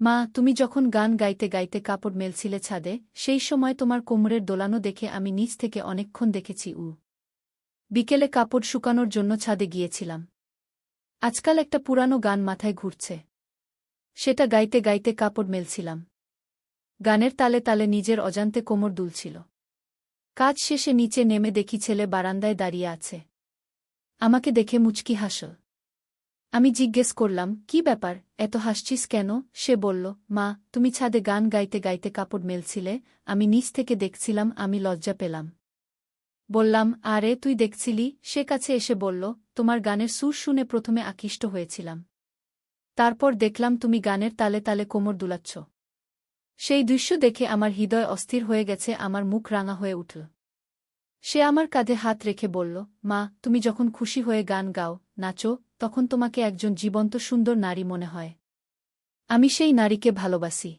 মা, তুমি যখন গান গাইতে গাইতে কাপড় মেলছিলে ছাদে, সেই সময় তোমার কোমরের দোলানো দেখে আমি নিচ থেকে অনেকক্ষণ দেখেছি। বিকেলে কাপড় শুকানোর জন্য ছাদে গিয়েছিলাম। আজকাল একটা পুরানো গান মাথায় ঘুরছে। সেটা গাইতে গাইতে কাপড় মেলছিলাম। গানের তালে তালে নিজের অজান্তে কোমর দুলছিল। কাজ শেষে নিচে নেমে দেখি ছেলে বারান্দায় দাঁড়িয়ে আছে। আমাকে দেখে মুচকি হাসল। আমি জিজ্ঞেস করলাম, কি ব্যাপার, এত হাসছিস কেন? সে বলল, মা, তুমি ছাদে গান গাইতে গাইতে কাপড় মেলছিলে, আমি নিচ থেকে দেখছিলাম। আমি লজ্জা পেলাম। বললাম, আরে তুই দেখছিলি? সে কাছে এসে বলল, তোমার গানের সুর শুনে প্রথমে আকৃষ্ট হয়েছিলাম। তারপর দেখলাম তুমি গানের তালে তালে কোমর দুলাচ্ছ। সেই দৃশ্য দেখে আমার হৃদয় অস্থির হয়ে গেছে, আমার মুখ রাঙা হয়ে উঠল। সে আমার কাঁধে হাত রেখে বলল, মা, তুমি যখন খুশি হয়ে গান গাও, নাচো, তখন তোমাকে একজন জীবন্ত সুন্দর নারী মনে হয়। আমি সেই নারীকে ভালোবাসি।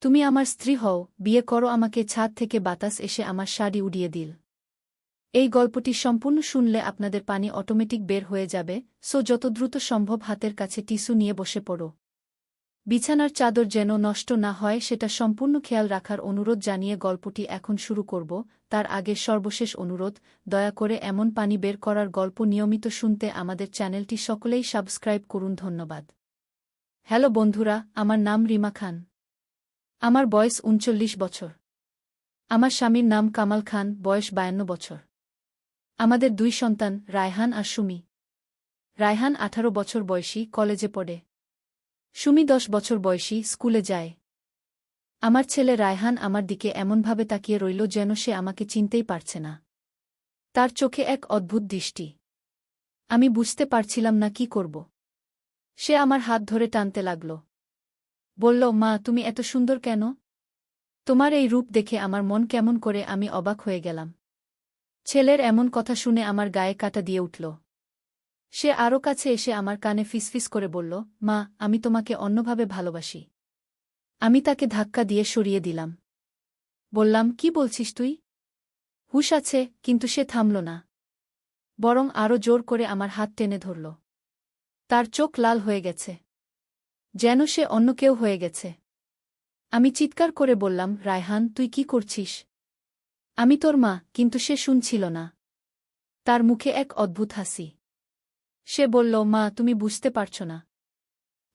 তুমি আমার স্ত্রী হও, বিয়ে করো আমাকে। ছাদ থেকে বাতাস এসে আমার শাড়ি উড়িয়ে দিল। এই গল্পটি সম্পূর্ণ শুনলে আপনাদের পানি অটোমেটিক বের হয়ে যাবে, সো যত দ্রুত সম্ভব হাতের কাছে টিস্যু নিয়ে বসে পড়ো। বিছানার চাদর যেন নষ্ট না হয় সেটা সম্পূর্ণ খেয়াল রাখার অনুরোধ জানিয়ে গল্পটি এখন শুরু করব। তার আগে সর্বশেষ অনুরোধ, দয়া করে এমন পানি বের করার গল্প নিয়মিত শুনতে আমাদের চ্যানেলটি সকলেই সাবস্ক্রাইব করুন। ধন্যবাদ। হ্যালো বন্ধুরা, আমার নাম রিমা খান। আমার বয়স ৩৯ বছর। আমার স্বামীর নাম কামাল খান, বয়স ৫২ বছর। আমাদের ২ সন্তান, রায়হান আর সুমি। রায়হান ১৮ বছর বয়সী, কলেজে পড়ে। সুমি ১০ বছর বয়সী, স্কুলে যায়। আমার ছেলে রায়হান আমার দিকে এমনভাবে তাকিয়ে রইল যেন সে আমাকে চিনতেই পারছে না। তার চোখে এক অদ্ভুত দৃষ্টি। আমি বুঝতে পারছিলাম না কি করব। সে আমার হাত ধরে টানতে লাগল। বলল, মা, তুমি এত সুন্দর কেন? তোমার এই রূপ দেখে আমার মন কেমন করে। আমি অবাক হয়ে গেলাম। ছেলের এমন কথা শুনে আমার গায়ে কাঁটা দিয়ে উঠল। সে আরও কাছে এসে আমার কানে ফিসফিস করে বলল, মা, আমি তোমাকে অন্যভাবে ভালোবাসি। আমি তাকে ধাক্কা দিয়ে সরিয়ে দিলাম। বললাম, কি বলছিস তুই? হুঁশ আছে? কিন্তু সে থামল না, বরং আরও জোর করে আমার হাত টেনে ধরল। তার চোখ লাল হয়ে গেছে, যেন সে অন্য কেউ হয়ে গেছে। আমি চিৎকার করে বললাম, রায়হান, তুই কি করছিস? আমি তোর মা। কিন্তু সে শুনছিল না। তার মুখে এক অদ্ভুত হাসি। সে বলল, মা, তুমি বুঝতে পারছ না।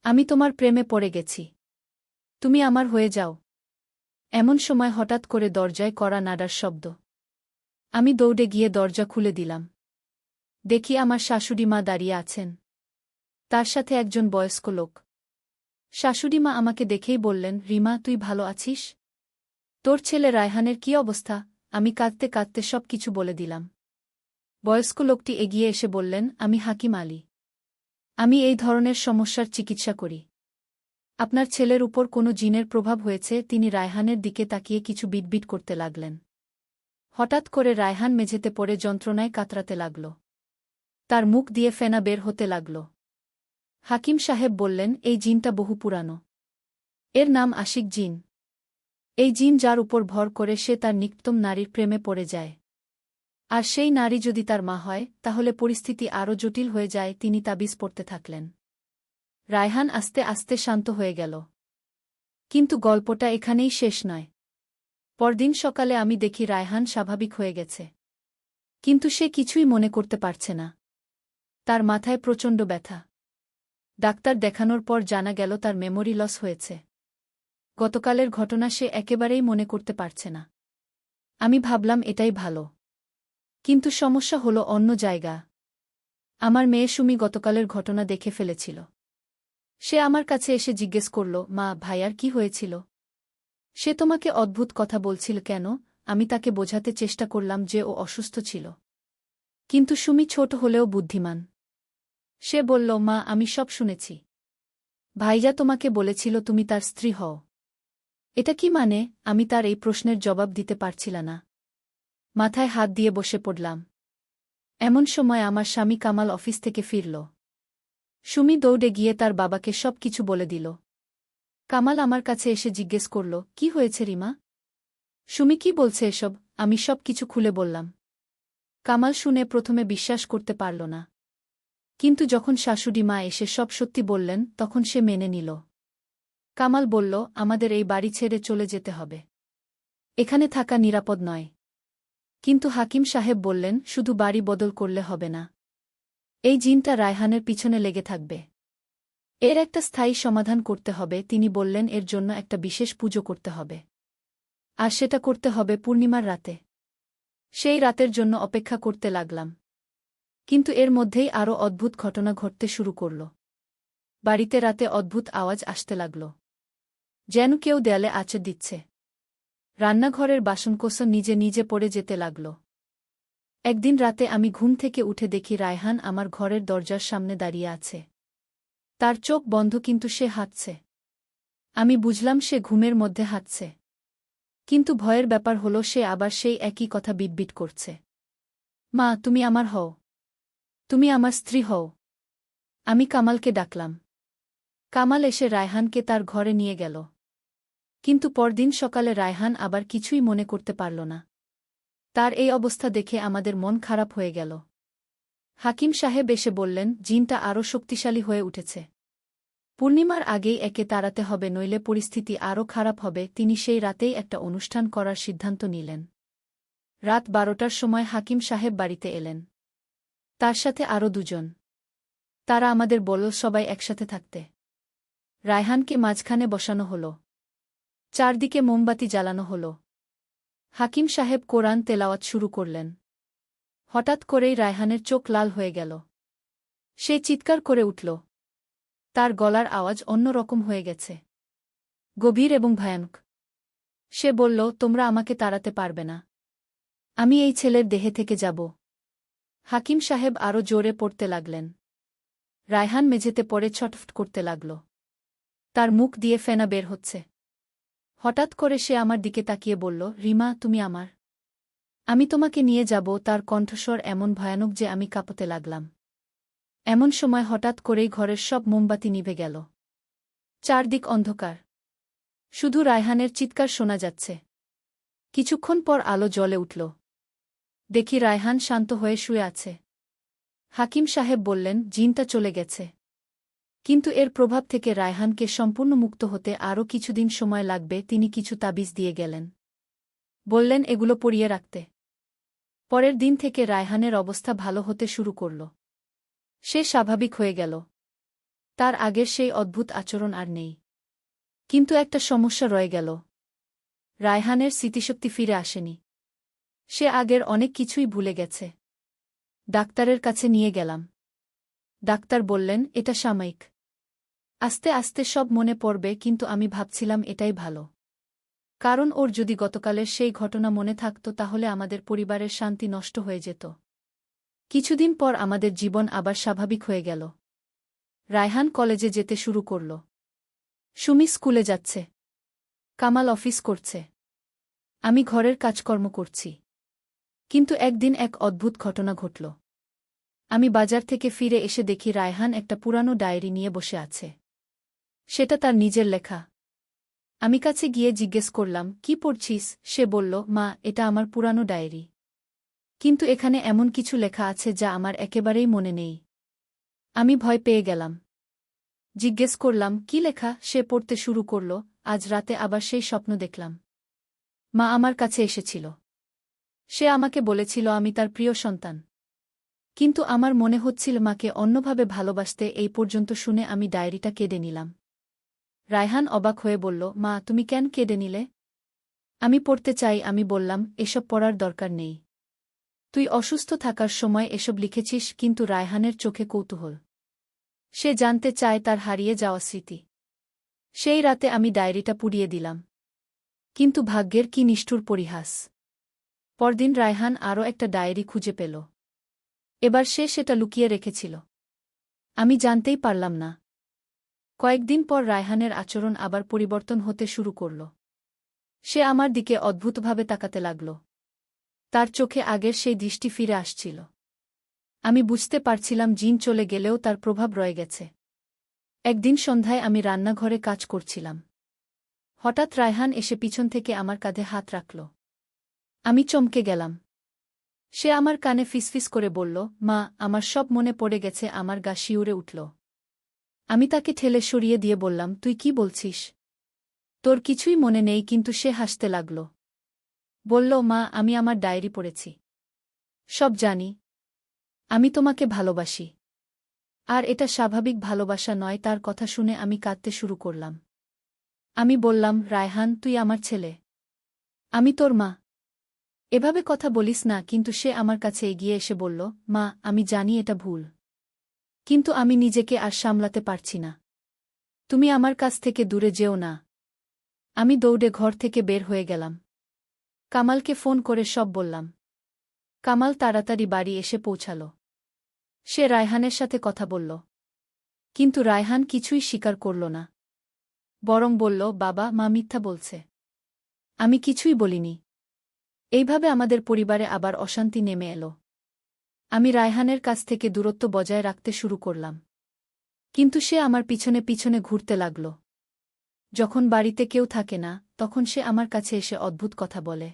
আমি তোমার প্রেমে পড়ে গেছি। তুমি আমার হয়ে যাও। এমন সময় হঠাৎ করে দরজায় কড়া নাড়ার শব্দ। আমি দৌড়ে গিয়ে দরজা খুলে দিলাম। দেখি আমার শাশুড়ি মা দাঁড়িয়ে আছেন। তার সাথে একজন বয়স্ক লোক। শাশুড়ি মা আমাকে দেখেই বললেন, রিমা, তুই ভালো আছিস? তোর ছেলে রায়হানের কি অবস্থা? আমি কাঁদতে কাঁদতে সব কিছু বলে দিলাম। বয়স্ক লোকটি এগিয়ে এসে বললেন, আমি হাকিম আলী। আমি এই ধরনের সমস্যার চিকিৎসা করি। আপনার ছেলের উপর কোনো জিনের প্রভাব হয়েছে। তিনি রায়হানের দিকে তাকিয়ে কিছু বিটবিট করতে লাগলেন। হঠাৎ করে রায়হান মেঝেতে পড়ে যন্ত্রণায় কাতরাতে লাগল। তার মুখ দিয়ে ফেনা বের হতে লাগল। হাকিম সাহেব বললেন, এই জিনটা বহু পুরানো। এর নাম আশিক জিন। এই জিন যার উপর ভর করে সে তার নিকটতম নারীর প্রেমে পড়ে যায়। আর সেই নারী যদি তার মা হয়, তাহলে পরিস্থিতি আরও জটিল হয়ে যায়। তিনি তাবিজ পড়তে থাকলেন। রায়হান আস্তে আস্তে শান্ত হয়ে গেল। কিন্তু গল্পটা এখানেই শেষ নয়। পরদিন সকালে আমি দেখি রায়হান স্বাভাবিক হয়ে গেছে। কিন্তু সে কিছুই মনে করতে পারছে না। তার মাথায় প্রচণ্ড ব্যথা। ডাক্তার দেখানোর পর জানা গেল তার মেমোরি লস হয়েছে। গতকালের ঘটনা সে একেবারেই মনে করতে পারছে না। আমি ভাবলাম এটাই ভালো। কিন্তু সমস্যা হলো অন্য জায়গা। আমার মেয়ে সুমি গতকালের ঘটনা দেখে ফেলেছিল। সে আমার কাছে এসে জিজ্ঞেস করল, মা, ভাইয়ার কি হয়েছিল? সে তোমাকে অদ্ভুত কথা বলছিল কেন? আমি তাকে বোঝাতে চেষ্টা করলাম যে ও অসুস্থ ছিল। কিন্তু সুমি ছোট হলেও বুদ্ধিমান। সে বলল, মা, আমি সব শুনেছি। ভাইয়া তোমাকে বলেছিল তুমি তার স্ত্রী হও। এটা কি মানে? আমি তার এই প্রশ্নের জবাব দিতে পারছিলাম না। মাথায় হাত দিয়ে বসে পড়লাম। এমন সময় আমার স্বামী কামাল অফিস থেকে ফিরল। সুমি দৌড়ে গিয়ে তার বাবাকে সব কিছু বলে দিল। কামাল আমার কাছে এসে জিজ্ঞেস করল, কি হয়েছে রিমা? সুমি কি বলছে এসব? আমি সব কিছু খুলে বললাম। কামাল শুনে প্রথমে বিশ্বাস করতে পারল না। কিন্তু যখন শাশুড়ি মা এসে সব সত্যি বললেন, তখন সে মেনে নিল। কামাল বলল, আমাদের এই বাড়ি ছেড়ে চলে যেতে হবে। এখানে থাকা নিরাপদ নয়। কিন্তু হাকিম সাহেব বললেন, শুধু বাড়ি বদল করলে হবে না। এই জিনটা রায়হানের পিছনে লেগে থাকবে। এর একটা স্থায়ী সমাধান করতে হবে। তিনি বললেন, এর জন্য একটা বিশেষ পুজো করতে হবে। আর সেটা করতে হবে পূর্ণিমার রাতে। সেই রাতের জন্য অপেক্ষা করতে লাগলাম। কিন্তু এর মধ্যেই আরও অদ্ভুত ঘটনা ঘটতে শুরু করল। বাড়িতে রাতে অদ্ভুত আওয়াজ আসতে লাগল, যেন কেউ দেয়ালে আঁচড় দিচ্ছে। রান্নাঘরের বাসনকোসন নিজে নিজে পড়ে যেতে লাগল। একদিন রাতে আমি ঘুম থেকে উঠে দেখি রায়হান আমার ঘরের দরজার সামনে দাঁড়িয়ে আছে। তার চোখ বন্ধ, কিন্তু সে হাঁটছে। আমি বুঝলাম সে ঘুমের মধ্যে হাঁটছে। কিন্তু ভয়ের ব্যাপার হলো, সে আবার সেই একই কথা বিটবিট করছে। মা, তুমি আমার হও। তুমি আমার স্ত্রী হও। আমি কামালকে ডাকলাম। কামাল এসে রায়হানকে তার ঘরে নিয়ে গেল। কিন্তু পরদিন সকালে রায়হান আবার কিছুই মনে করতে পারল না। তার এই অবস্থা দেখে আমাদের মন খারাপ হয়ে গেল। হাকিম সাহেব এসে বললেন, জিনটা আরও শক্তিশালী হয়ে উঠেছে। পূর্ণিমার আগেই একে তাড়াতে হবে, নইলে পরিস্থিতি আরও খারাপ হবে। তিনি সেই রাতেই একটা অনুষ্ঠান করার সিদ্ধান্ত নিলেন। রাত 12টার সময় হাকিম সাহেব বাড়িতে এলেন। তার সাথে আরও দুজন। তারা আমাদের বলল সবাই একসাথে থাকতে। রায়হানকে মাঝখানে বসানো হল। চারদিকে মোমবাতি জ্বালানো হল। হাকিম সাহেব কোরআন তেলাওয়াত শুরু করলেন। হঠাৎ করেই রায়হানের চোখ লাল হয়ে গেল। সে চিৎকার করে উঠল। তার গলার আওয়াজ অন্য রকম হয়ে গেছে, গভীর এবং ভয়ানক। সে বলল, তোমরা আমাকে তাড়াতে পারবে না। আমি এই ছেলের দেহে থেকে যাব। হাকিম সাহেব আরও জোরে পড়তে লাগলেন। রায়হান মেঝেতে পড়ে ছটফট করতে লাগল। তার মুখ দিয়ে ফেনা বের হচ্ছে। হঠাৎ করে সে আমার দিকে তাকিয়ে বলল, রিমা, তুমি আমার। আমি তোমাকে নিয়ে যাব। তার কণ্ঠস্বর এমন ভয়ানক যে আমি কাঁপতে লাগলাম। এমন সময় হঠাৎ করেই ঘরের সব মোমবাতি নিভে গেল। চারদিক অন্ধকার। শুধু রায়হানের চিৎকার শোনা যাচ্ছে। কিছুক্ষণ পর আলো জ্বলে উঠল। দেখি রায়হান শান্ত হয়ে শুয়ে আছে। হাকিম সাহেব বললেন, জিনটা চলে গেছে। কিন্তু এর প্রভাব থেকে রায়হানকে সম্পূর্ণ মুক্ত হতে আরও কিছুদিন সময় লাগবে। তিনি কিছু তাবিজ দিয়ে গেলেন। বললেন, এগুলো পরিয়ে রাখতে। পরের দিন থেকে রায়হানের অবস্থা ভালো হতে শুরু করল। সে স্বাভাবিক হয়ে গেল। তার আগের সেই অদ্ভুত আচরণ আর নেই। কিন্তু একটা সমস্যা রয়ে গেল। রায়হানের স্মৃতিশক্তি ফিরে আসেনি। সে আগের অনেক কিছুই ভুলে গেছে। ডাক্তারের কাছে নিয়ে গেলাম। ডাক্তার বললেন, এটা সাময়িক। আস্তে আস্তে সব মনে পড়বে। কিন্তু আমি ভাবছিলাম এটাই ভালো। কারণ ওর যদি গতকালের সেই ঘটনা মনে থাকত, তাহলে আমাদের পরিবারের শান্তি নষ্ট হয়ে যেত। কিছুদিন পর আমাদের জীবন আবার স্বাভাবিক হয়ে গেল। রায়হান কলেজে যেতে শুরু করল। সুমি স্কুলে যাচ্ছে। কামাল অফিস করছে। আমি ঘরের কাজকর্ম করছি। কিন্তু একদিন এক অদ্ভুত ঘটনা ঘটল। আমি বাজার থেকে ফিরে এসে দেখি রায়হান একটা পুরানো ডায়েরি নিয়ে বসে আছে। সেটা তার নিজের লেখা। আমি কাছে গিয়ে জিজ্ঞেস করলাম, কি পড়ছিস? সে বলল, মা, এটা আমার পুরানো ডায়েরি। কিন্তু এখানে এমন কিছু লেখা আছে যা আমার একেবারেই মনে নেই। আমি ভয় পেয়ে গেলাম। জিজ্ঞেস করলাম, কি লেখা? সে পড়তে শুরু করল, আজ রাতে আবার সেই স্বপ্ন দেখলাম। মা আমার কাছে এসেছিল। সে আমাকে বলেছিল আমি তার প্রিয় সন্তান। কিন্তু আমার মনে হচ্ছিল মাকে অন্যভাবে ভালোবাসতে। এই পর্যন্ত শুনে আমি ডায়েরিটা কেড়ে নিলাম। রায়হান অবাক হয়ে বলল, মা, তুমি কেন কেড়ে নিলে? আমি পড়তে চাই। আমি বললাম, এসব পড়ার দরকার নেই। তুই অসুস্থ থাকার সময় এসব লিখেছিস। কিন্তু রায়হানের চোখে কৌতূহল। সে জানতে চায় তার হারিয়ে যাওয়া স্মৃতি। সেই রাতে আমি ডায়েরিটা পুড়িয়ে দিলাম। কিন্তু ভাগ্যের কি নিষ্ঠুর পরিহাস! পরদিন রায়হান আরও একটা ডায়েরি খুঁজে পেল। এবার সে সেটা লুকিয়ে রেখেছিল। আমি জানতেই পারলাম না। কয়েকদিন পর রায়হানের আচরণ আবার পরিবর্তন হতে শুরু করল। সে আমার দিকে অদ্ভুতভাবে তাকাতে লাগল। তার চোখে আগের সেই দৃষ্টি ফিরে আসছিল। আমি বুঝতে পারছিলাম জিন চলে গেলেও তার প্রভাব রয়ে গেছে। একদিন সন্ধ্যায় আমি রান্নাঘরে কাজ করছিলাম। হঠাৎ রায়হান এসে পিছন থেকে আমার কাঁধে হাত রাখল। আমি চমকে গেলাম। সে আমার কানে ফিসফিস করে বলল, মা, আমার সব মনে পড়ে গেছে। আমার গা শিউরে উঠল। আমি তাকে ঠেলে সরিয়ে দিয়ে বললাম, তুই কি বলছিস? তোর কিছুই মনে নেই কিন্তু সে হাসতে লাগল। বলল, মা আমি আমার ডায়েরি পড়েছি। সব জানি। আমি তোমাকে ভালোবাসি। আর এটা স্বাভাবিক ভালোবাসা নয়। তার কথা শুনে আমি কাঁদতে শুরু করলাম। আমি বললাম, রায়হান তুই আমার ছেলে। আমি তোর মা। এভাবে কথা বলিস না। কিন্তু সে আমার কাছে এগিয়ে এসে বলল, মা আমি জানি এটা ভুল। কিন্তু আমি নিজেকে আর সামলাতে পারছি না। তুমি আমার কাছ থেকে দূরে যেও না। আমি দৌড়ে ঘর থেকে বের হয়ে গেলাম। কামালকে ফোন করে সব বললাম। কামাল তাড়াতাড়ি বাড়ি এসে পৌঁছাল। সে রায়হানের সাথে কথা বলল। কিন্তু রায়হান কিছুই স্বীকার করল না। বরং বলল, বাবা মা মিথ্যা বলছে। আমি কিছুই বলিনি। এইভাবে আমাদের পরিবারে আবার অশান্তি নেমে এলো। আমি রায়হানের কাছ থেকে দূরত্ব বজায় রাখতে শুরু করলাম। কিন্তু সে আমার পিছনে পিছনে ঘুরতে লাগল। যখন বাড়িতে কেউ থাকে না তখন সে আমার কাছে এসে অদ্ভুত কথা বলে।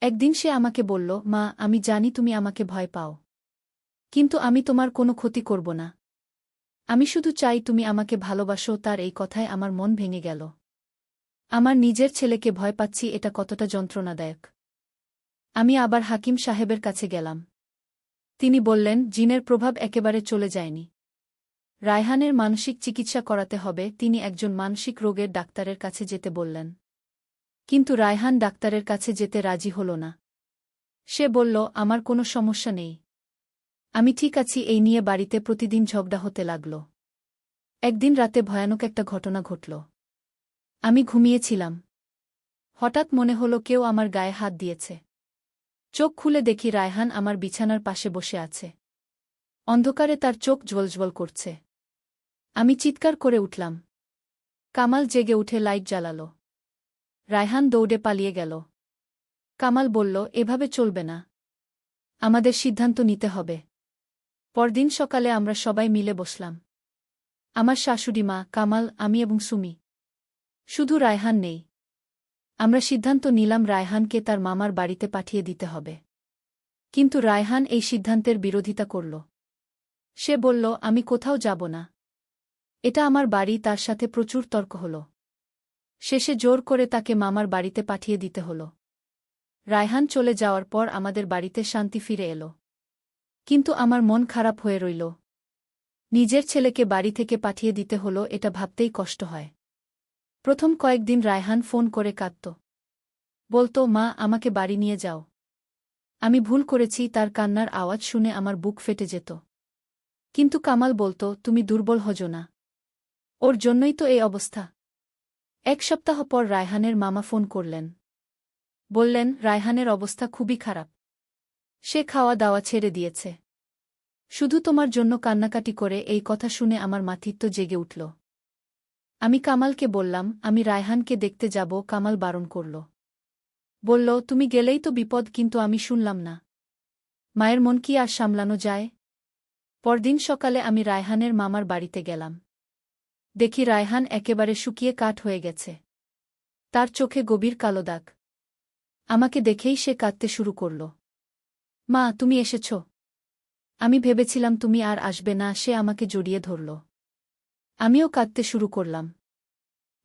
একদিন সে আমাকে বলল, মা আমি জানি তুমি আমাকে ভয় পাও। কিন্তু আমি তোমার কোনো ক্ষতি করব না। আমি শুধু চাই তুমি আমাকে ভালোবাসো। তার এই কথায় আমার মন ভেঙে গেল। আমার নিজের ছেলেকে ভয় পাচ্ছি, এটা কতটা যন্ত্রণাদায়ক। আমি আবার হাকিম সাহেবের কাছে গেলাম। তিনি বললেন, জিনের প্রভাব একেবারে চলে যায়নি। রায়হানের মানসিক চিকিৎসা করাতে হবে। তিনি একজন মানসিক রোগের ডাক্তারের কাছে যেতে বললেন। কিন্তু রায়হান ডাক্তারের কাছে যেতে রাজি হল না। সে বলল, আমার কোনো সমস্যা নেই। আমি ঠিক আছি। এই নিয়ে বাড়িতে প্রতিদিন ঝগড়া হতে লাগল। একদিন রাতে ভয়ানক একটা ঘটনা ঘটল। আমি ঘুমিয়েছিলাম। হঠাৎ মনে হলো কেউ আমার গায়ে হাত দিয়েছে। চোখ খুলে দেখি রায়হান আমার বিছানার পাশে বসে আছে। অন্ধকারে তার চোখ জ্বলজ্বল করছে। আমি চিৎকার করে উঠলাম। কামাল জেগে উঠে লাইট জ্বালাল। রায়হান দৌড়ে পালিয়ে গেল। কামাল বলল, এভাবে চলবে না। আমাদের সিদ্ধান্ত নিতে হবে। পরদিন সকালে আমরা সবাই মিলে বসলাম। আমার শাশুড়ি মা, কামাল, আমি এবং সুমি। শুধু রায়হান নেই। আমরা সিদ্ধান্ত নিলাম রায়হানকে তার মামার বাড়িতে পাঠিয়ে দিতে হবে। কিন্তু রায়হান এই সিদ্ধান্তের বিরোধিতা করল। সে বলল, আমি কোথাও যাব না। এটা আমার বাড়ি। তার সাথে প্রচুর তর্ক হল। শেষে জোর করে তাকে মামার বাড়িতে পাঠিয়ে দিতে হল। রায়হান চলে যাওয়ার পর আমাদের বাড়িতে শান্তি ফিরে এলো। কিন্তু আমার মন খারাপ হয়ে রইল। নিজের ছেলেকে বাড়ি থেকে পাঠিয়ে দিতে হলো, এটা ভাবতেই কষ্ট হয়। প্রথম কয়েকদিন রায়হান ফোন করে কাঁদত। বলতো, মা আমাকে বাড়ি নিয়ে যাও। আমি ভুল করেছি। তার কান্নার আওয়াজ শুনে আমার বুক ফেটে যেত। কিন্তু কামাল বলতো, তুমি দুর্বল হজো না। ওর জন্যই তো এই অবস্থা। এক সপ্তাহ পর রায়হানের মামা ফোন করলেন। বললেন, রায়হানের অবস্থা খুবই খারাপ। সে খাওয়া দাওয়া ছেড়ে দিয়েছে। শুধু তোমার জন্য কান্নাকাটি করে। এই কথা শুনে আমার মাথিত্ব জেগে উঠল। আমি কামালকে বললাম, আমি রায়হানকে দেখতে যাব। কামাল বারণ করল। বলল, তুমি গেলেই তো বিপদ। কিন্তু আমি শুনলাম না। মায়ের মন কি আর সামলানো যায়? পরদিন সকালে আমি রায়হানের মামার বাড়িতে গেলাম। দেখি রায়হান একেবারে শুকিয়ে কাঠ হয়ে গেছে। তার চোখে গভীর কালো দাগ। আমাকে দেখেই সে কাঁদতে শুরু করল। মা তুমি এসেছ। আমি ভেবেছিলাম তুমি আর আসবে না। সে আমাকে জড়িয়ে ধরল। আমিও কাঁদতে শুরু করলাম।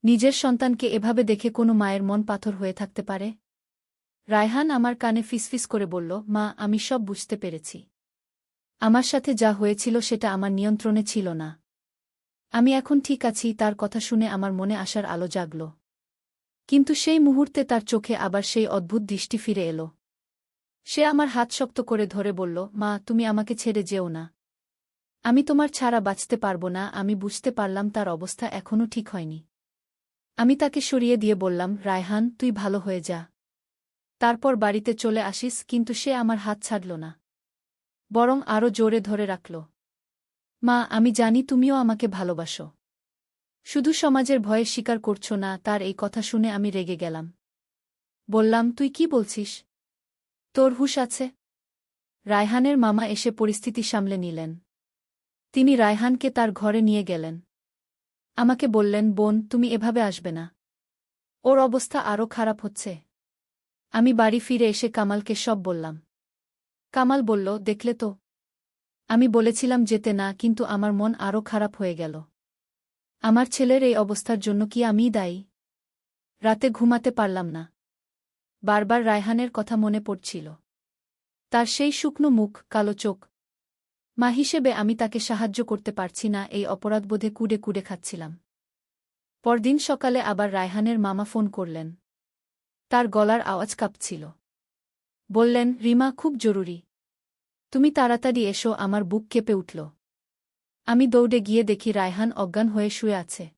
নিজের সন্তানকে এভাবে দেখে কোনো মায়ের মন পাথর হয়ে থাকতে পারে? রায়হান আমার কানে ফিসফিস করে বলল, মা আমি সব বুঝতে পেরেছি। আমার সাথে যা হয়েছিল সেটা আমার নিয়ন্ত্রণে ছিল না। আমি এখন ঠিক আছি। তার কথা শুনে আমার মনে আসার আলো জাগল। কিন্তু সেই মুহূর্তে তার চোখে আবার সেই অদ্ভুত দৃষ্টি ফিরে এলো। সে আমার হাত শক্ত করে ধরে বলল, মা তুমি আমাকে ছেড়ে যেও না। আমি তোমার ছাড়া বাঁচতে পারব না। আমি বুঝতে পারলাম তার অবস্থা এখনও ঠিক হয়নি। আমি তাকে সরিয়ে দিয়ে বললাম, রায়হান তুই ভালো হয়ে যা। তারপর বাড়িতে চলে আসিস। কিন্তু সে আমার হাত ছাড়ল না। বরং আরও জোরে ধরে রাখল। মা আমি জানি তুমিও আমাকে ভালোবাসো। শুধু সমাজের ভয়ে স্বীকার করছো না। তার এই কথা শুনে আমি রেগে গেলাম। বললাম, তুই কি বলছিস? তোর হুঁশ আছে? রায়হানের মামা এসে পরিস্থিতি সামলে নিলেন। তিনি রায়হানকে তার ঘরে নিয়ে গেলেন। আমাকে বললেন, বোন তুমি এভাবে আসবে না। ওর অবস্থা আরও খারাপ হচ্ছে। আমি বাড়ি ফিরে এসে কামালকে সব বললাম। কামাল বলল, দেখলে তো, আমি বলেছিলাম যেতে না। কিন্তু আমার মন আরও খারাপ হয়ে গেল। আমার ছেলের এই অবস্থার জন্য কি আমিই দায়ী? রাতে ঘুমাতে পারলাম না। বারবার রায়হানের কথা মনে পড়ছিল। তার সেই শুকনো মুখ, কালো চোখ। মা হিসেবে আমি তাকে সাহায্য করতে পারছি না, এই অপরাধবোধে কুড়ে কুড়ে খাচ্ছিলাম। পরদিন সকালে আবার রায়হানের মামা ফোন করলেন। তার গলার আওয়াজ কাঁপছিল। বললেন, রিমা, খুব জরুরি। তুমি তাড়াতাড়ি এসো। আমার বুক কেঁপে উঠল। আমি দৌড়ে গিয়ে দেখি রায়হান অজ্ঞান হয়ে শুয়ে আছে।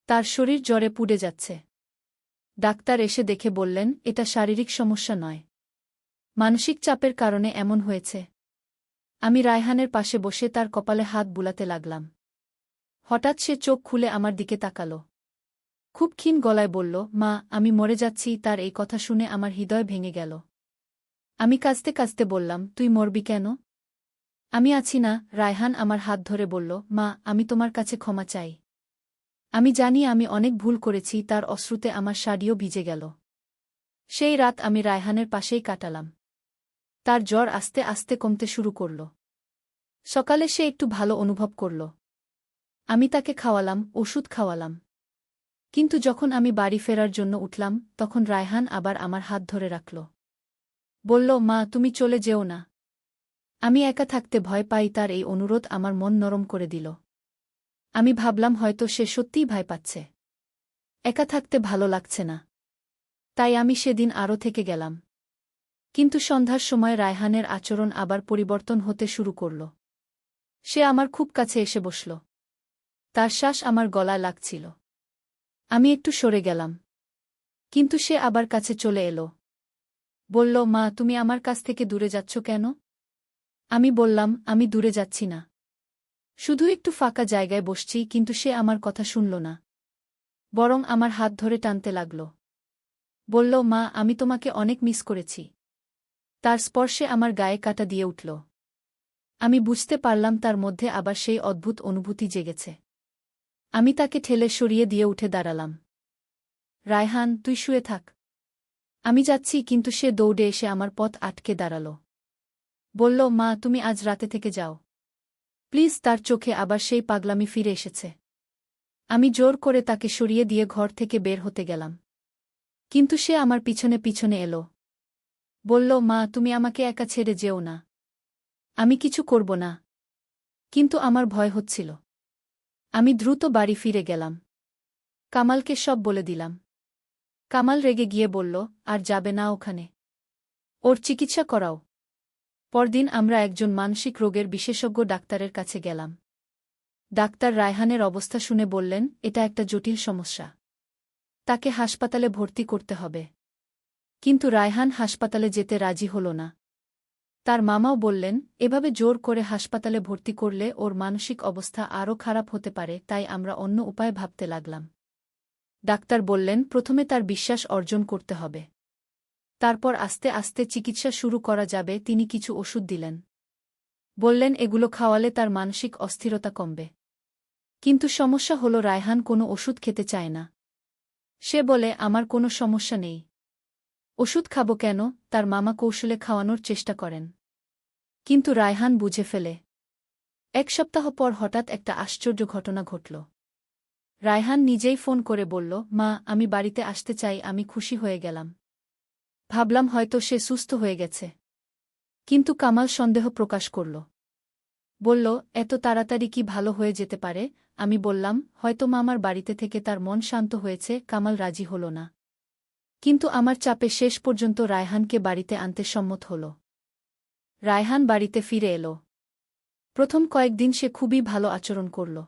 তার শরীর জ্বরে পুড়ে যাচ্ছে। ডাক্তার এসে দেখে বললেন, এটা শারীরিক সমস্যা নয়, মানসিক চাপের কারণে এমন হয়েছে। আমি রায়হানের পাশে বসে তার কপালে হাত বুলাতে লাগলাম। হঠাৎ সে চোখ খুলে আমার দিকে তাকাল। খুব ক্ষীণ গলায় বলল, মা, আমি মরে যাচ্ছি। তার এই কথা শুনে আমার হৃদয় ভেঙে গেল। আমি কাঁদতে কাঁদতে বললাম, তুই মরবি কেন? আমি আছি না। রায়হান আমার হাত ধরে বলল, মা, আমি তোমার কাছে ক্ষমা চাই। আমি জানি আমি অনেক ভুল করেছি। তার অশ্রুতে আমার শাড়িও ভিজে গেল। সেই রাত আমি রায়হানের পাশেই কাটালাম। তার জ্বর আস্তে আস্তে কমতে শুরু করল। সকালে সে একটু ভালো অনুভব করল। আমি তাকে খাওয়ালাম, ওষুধ খাওয়ালাম। কিন্তু যখন আমি বাড়ি ফেরার জন্য উঠলাম, তখন রায়হান আবার আমার হাত ধরে রাখল। বলল, মা, তুমি চলে যেও না। আমি একা থাকতে ভয় পাই। তার এই অনুরোধ আমার মন নরম করে দিল। আমি ভাবলাম হয়তো সে সত্যিই ভয় পাচ্ছে। একা থাকতে ভালো লাগছে না। তাই আমি সেদিন আরও থেকে গেলাম। কিন্তু সন্ধ্যার সময় রায়হানের আচরণ আবার পরিবর্তন হতে শুরু করল। সে আমার খুব কাছে এসে বসল। তার শ্বাস আমার গলায় লাগছিল। আমি একটু সরে গেলাম। কিন্তু সে আবার কাছে চলে এলো। বলল, মা, তুমি আমার কাছ থেকে দূরে যাচ্ছ কেন? আমি বললাম, আমি দূরে যাচ্ছি না, শুধু একটু ফাঁকা জায়গায় বসছি। কিন্তু সে আমার কথা শুনল না, বরং আমার হাত ধরে টানতে লাগল। বলল, মা, আমি তোমাকে অনেক মিস করেছি। তার স্পর্শে আমার গায়ে কাঁটা দিয়ে উঠল। আমি বুঝতে পারলাম তার মধ্যে আবার সেই অদ্ভুত অনুভূতি জেগেছে। আমি তাকে ঠেলে সরিয়ে দিয়ে উঠে দাঁড়ালাম। রায়হান, তুই শুয়ে থাক। আমি যাচ্ছি। কিন্তু সে দৌড়ে এসে আমার পথ আটকে দাঁড়াল। বলল, মা, তুমি আজ রাতে থেকে যাও প্লিজ। তার চোখে আবার সেই পাগলামি ফিরে এসেছে। আমি জোর করে তাকে সরিয়ে দিয়ে ঘর থেকে বের হতে গেলাম। কিন্তু সে আমার পিছনে পিছনে এলো। বলল, মা, তুমি আমাকে একা ছেড়ে যেও না। আমি কিছু করব না। কিন্তু আমার ভয় হচ্ছিল। আমি দ্রুত বাড়ি ফিরে গেলাম। কামালকে সব বলে দিলাম। কামাল রেগে গিয়ে বলল, আর যাবে না ওখানে, ওর চিকিৎসা করাও। পরদিন আমরা একজন মানসিক রোগের বিশেষজ্ঞ ডাক্তারের কাছে গেলাম। ডাক্তার রায়হানের অবস্থা শুনে বললেন, এটা একটা জটিল সমস্যা, তাকে হাসপাতালে ভর্তি করতে হবে। কিন্তু রায়হান হাসপাতালে যেতে রাজি হল না। তার মামাও বললেন, এভাবে জোর করে হাসপাতালে ভর্তি করলে ওর মানসিক অবস্থা আরও খারাপ হতে পারে। তাই আমরা অন্য উপায় ভাবতে লাগলাম। ডাক্তার বললেন, প্রথমে তার বিশ্বাস অর্জন করতে হবে, তারপর আস্তে আস্তে চিকিৎসা শুরু করা যাবে। তিনি কিছু ওষুধ দিলেন। বললেন, এগুলো খাওয়ালে তার মানসিক অস্থিরতা কমবে। কিন্তু সমস্যা হলো, রায়হান কোনো ওষুধ খেতে চায় না। সে বলে, আমার কোনো সমস্যা নেই, ওষুধ খাবো কেন? তার মামা কৌশলে খাওয়ানোর চেষ্টা করেন। কিন্তু রায়হান বুঝে ফেলে। এক সপ্তাহ পর হঠাৎ একটা আশ্চর্য ঘটনা ঘটল। রায়হান নিজেই ফোন করে বলল, মা, আমি বাড়িতে আসতে চাই। আমি খুশি হয়ে গেলাম। ভাবলাম হয়তো সে সুস্থ হয়ে গেছে। কিন্তু কামাল সন্দেহ প্রকাশ করল। বলল, এত তাড়াতাড়ি কি ভালো হয়ে যেতে পারে? আমি বললাম, হয়তো মামার বাড়িতে থেকে তার মন শান্ত হয়েছে। কামাল রাজি হল না। কিন্তু আমার চাপে শেষ পর্যন্ত রায়হানকে বাড়িতে আনতে সম্মত হল। রায়হান বাড়িতে ফিরে এলো। প্রথম কয়েকদিন সে খুবই ভালো আচরণ করল।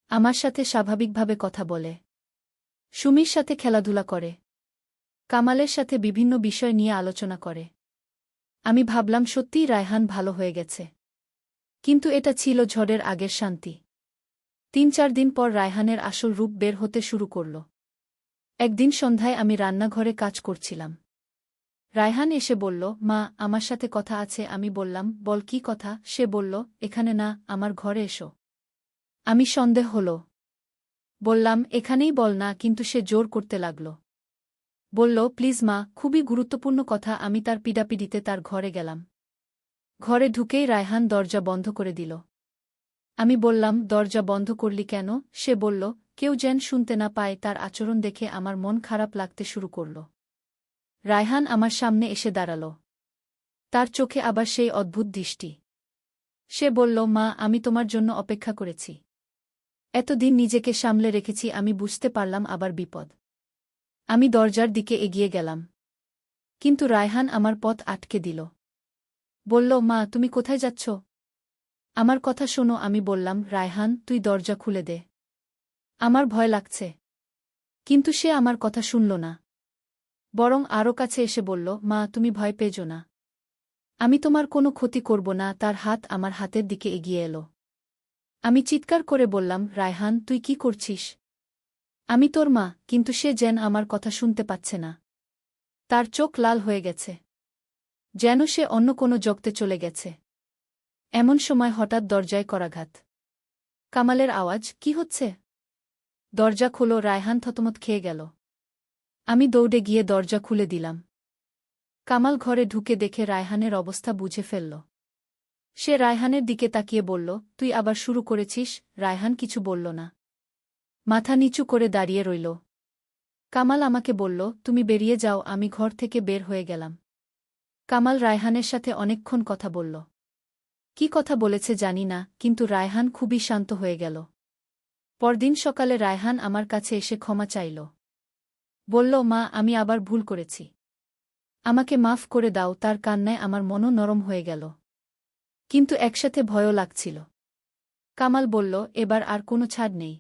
আমার সাথে স্বাভাবিকভাবে কথা বলে, সুমির সাথে খেলাধুলা করে, কামালের সাথে বিভিন্ন বিষয় নিয়ে আলোচনা করে। আমি ভাবলাম সত্যিই রায়হান ভালো হয়ে গেছে। কিন্তু এটা ছিল ঝড়ের আগের শান্তি। ৩-৪ দিন পর রায়হানের আসল রূপ বের হতে শুরু করল। একদিন সন্ধ্যায় আমি রান্নাঘরে কাজ করছিলাম। রায়হান এসে বলল, মা, আমার সাথে কথা আছে। আমি বললাম, বল, কি কথা? সে বলল, এখানে না, আমার ঘরে এসো। আমি সন্দেহ হল। বললাম, এখানেই বল না। কিন্তু সে জোর করতে লাগল। বলল, প্লিজ মা, খুবই গুরুত্বপূর্ণ কথা। আমি তার পিডাপিডিতে তার ঘরে গেলাম। ঘরে ঢুকেই রায়হান দরজা বন্ধ করে দিল। আমি বললাম, দরজা বন্ধ করলি কেন? সে বলল, কেউ যেন শুনতে না পায় তার আচরণ দেখে আমার মন খারাপ লাগতে শুরু করল। রায়হান আমার সামনে এসে দাঁড়াল। তার চোখে আবার সেই অদ্ভুত দৃষ্টি। সে বলল, মা, আমি তোমার জন্য অপেক্ষা করেছি। এতদিন নিজেকে সামলে রেখেছি, আমি বুঝতে পারলাম আবার বিপদ। আমি দরজার দিকে এগিয়ে গেলাম। কিন্তু রায়হান আমার পথ আটকে দিল। বলল, মা, তুমি কোথায় যাচ্ছ? আমার কথা শোনো। আমি বললাম, রায়হান, তুই দরজা খুলে দে। আমার ভয় লাগছে। কিন্তু সে আমার কথা শুনল না। বরং আরও কাছে এসে বলল, মা, তুমি ভয় পেজো না। আমি তোমার কোনো ক্ষতি করব না। তার হাত আমার হাতের দিকে এগিয়ে এলো। আমি চিৎকার করে বললাম, রায়হান, তুই কি করছিস? আমি তোর মা। কিন্তু সে যেন আমার কথা শুনতে পাচ্ছে না। তার চোখ লাল হয়ে গেছে, যেন সে অন্য কোনো জগতে চলে গেছে। এমন সময় হঠাৎ দরজায় করাঘাত। কামালের আওয়াজ, কি হচ্ছে? দরজা খোলো। রায়হান থতমত খেয়ে গেল। আমি দৌড়ে গিয়ে দরজা খুলে দিলাম। কামাল ঘরে ঢুকে দেখে রায়হানের অবস্থা বুঝে ফেলল। সে রায়হানের দিকে তাকিয়ে বলল, তুই আবার শুরু করেছিস? রায়হান কিছু বলল না। মাথা নিচু করে দাঁড়িয়ে রইল। কামাল আমাকে বলল, তুমি বেরিয়ে যাও। আমি ঘর থেকে বের হয়ে গেলাম। কামাল রায়হানের সাথে অনেকক্ষণ কথা বলল। কি কথা বলেছে জানি না, কিন্তু রায়হান খুবই শান্ত হয়ে গেল। পরদিন সকালে রায়হান আমার কাছে এসে ক্ষমা চাইল। বলল, মা, আমি আবার ভুল করেছি। আমাকে মাফ করে দাও। তার কান্নায় আমার মনও নরম হয়ে গেল। কিন্তু একসাথে ভয়ও লাগছিল। কামাল বলল, এবার আর কোনো ছাড় নেই।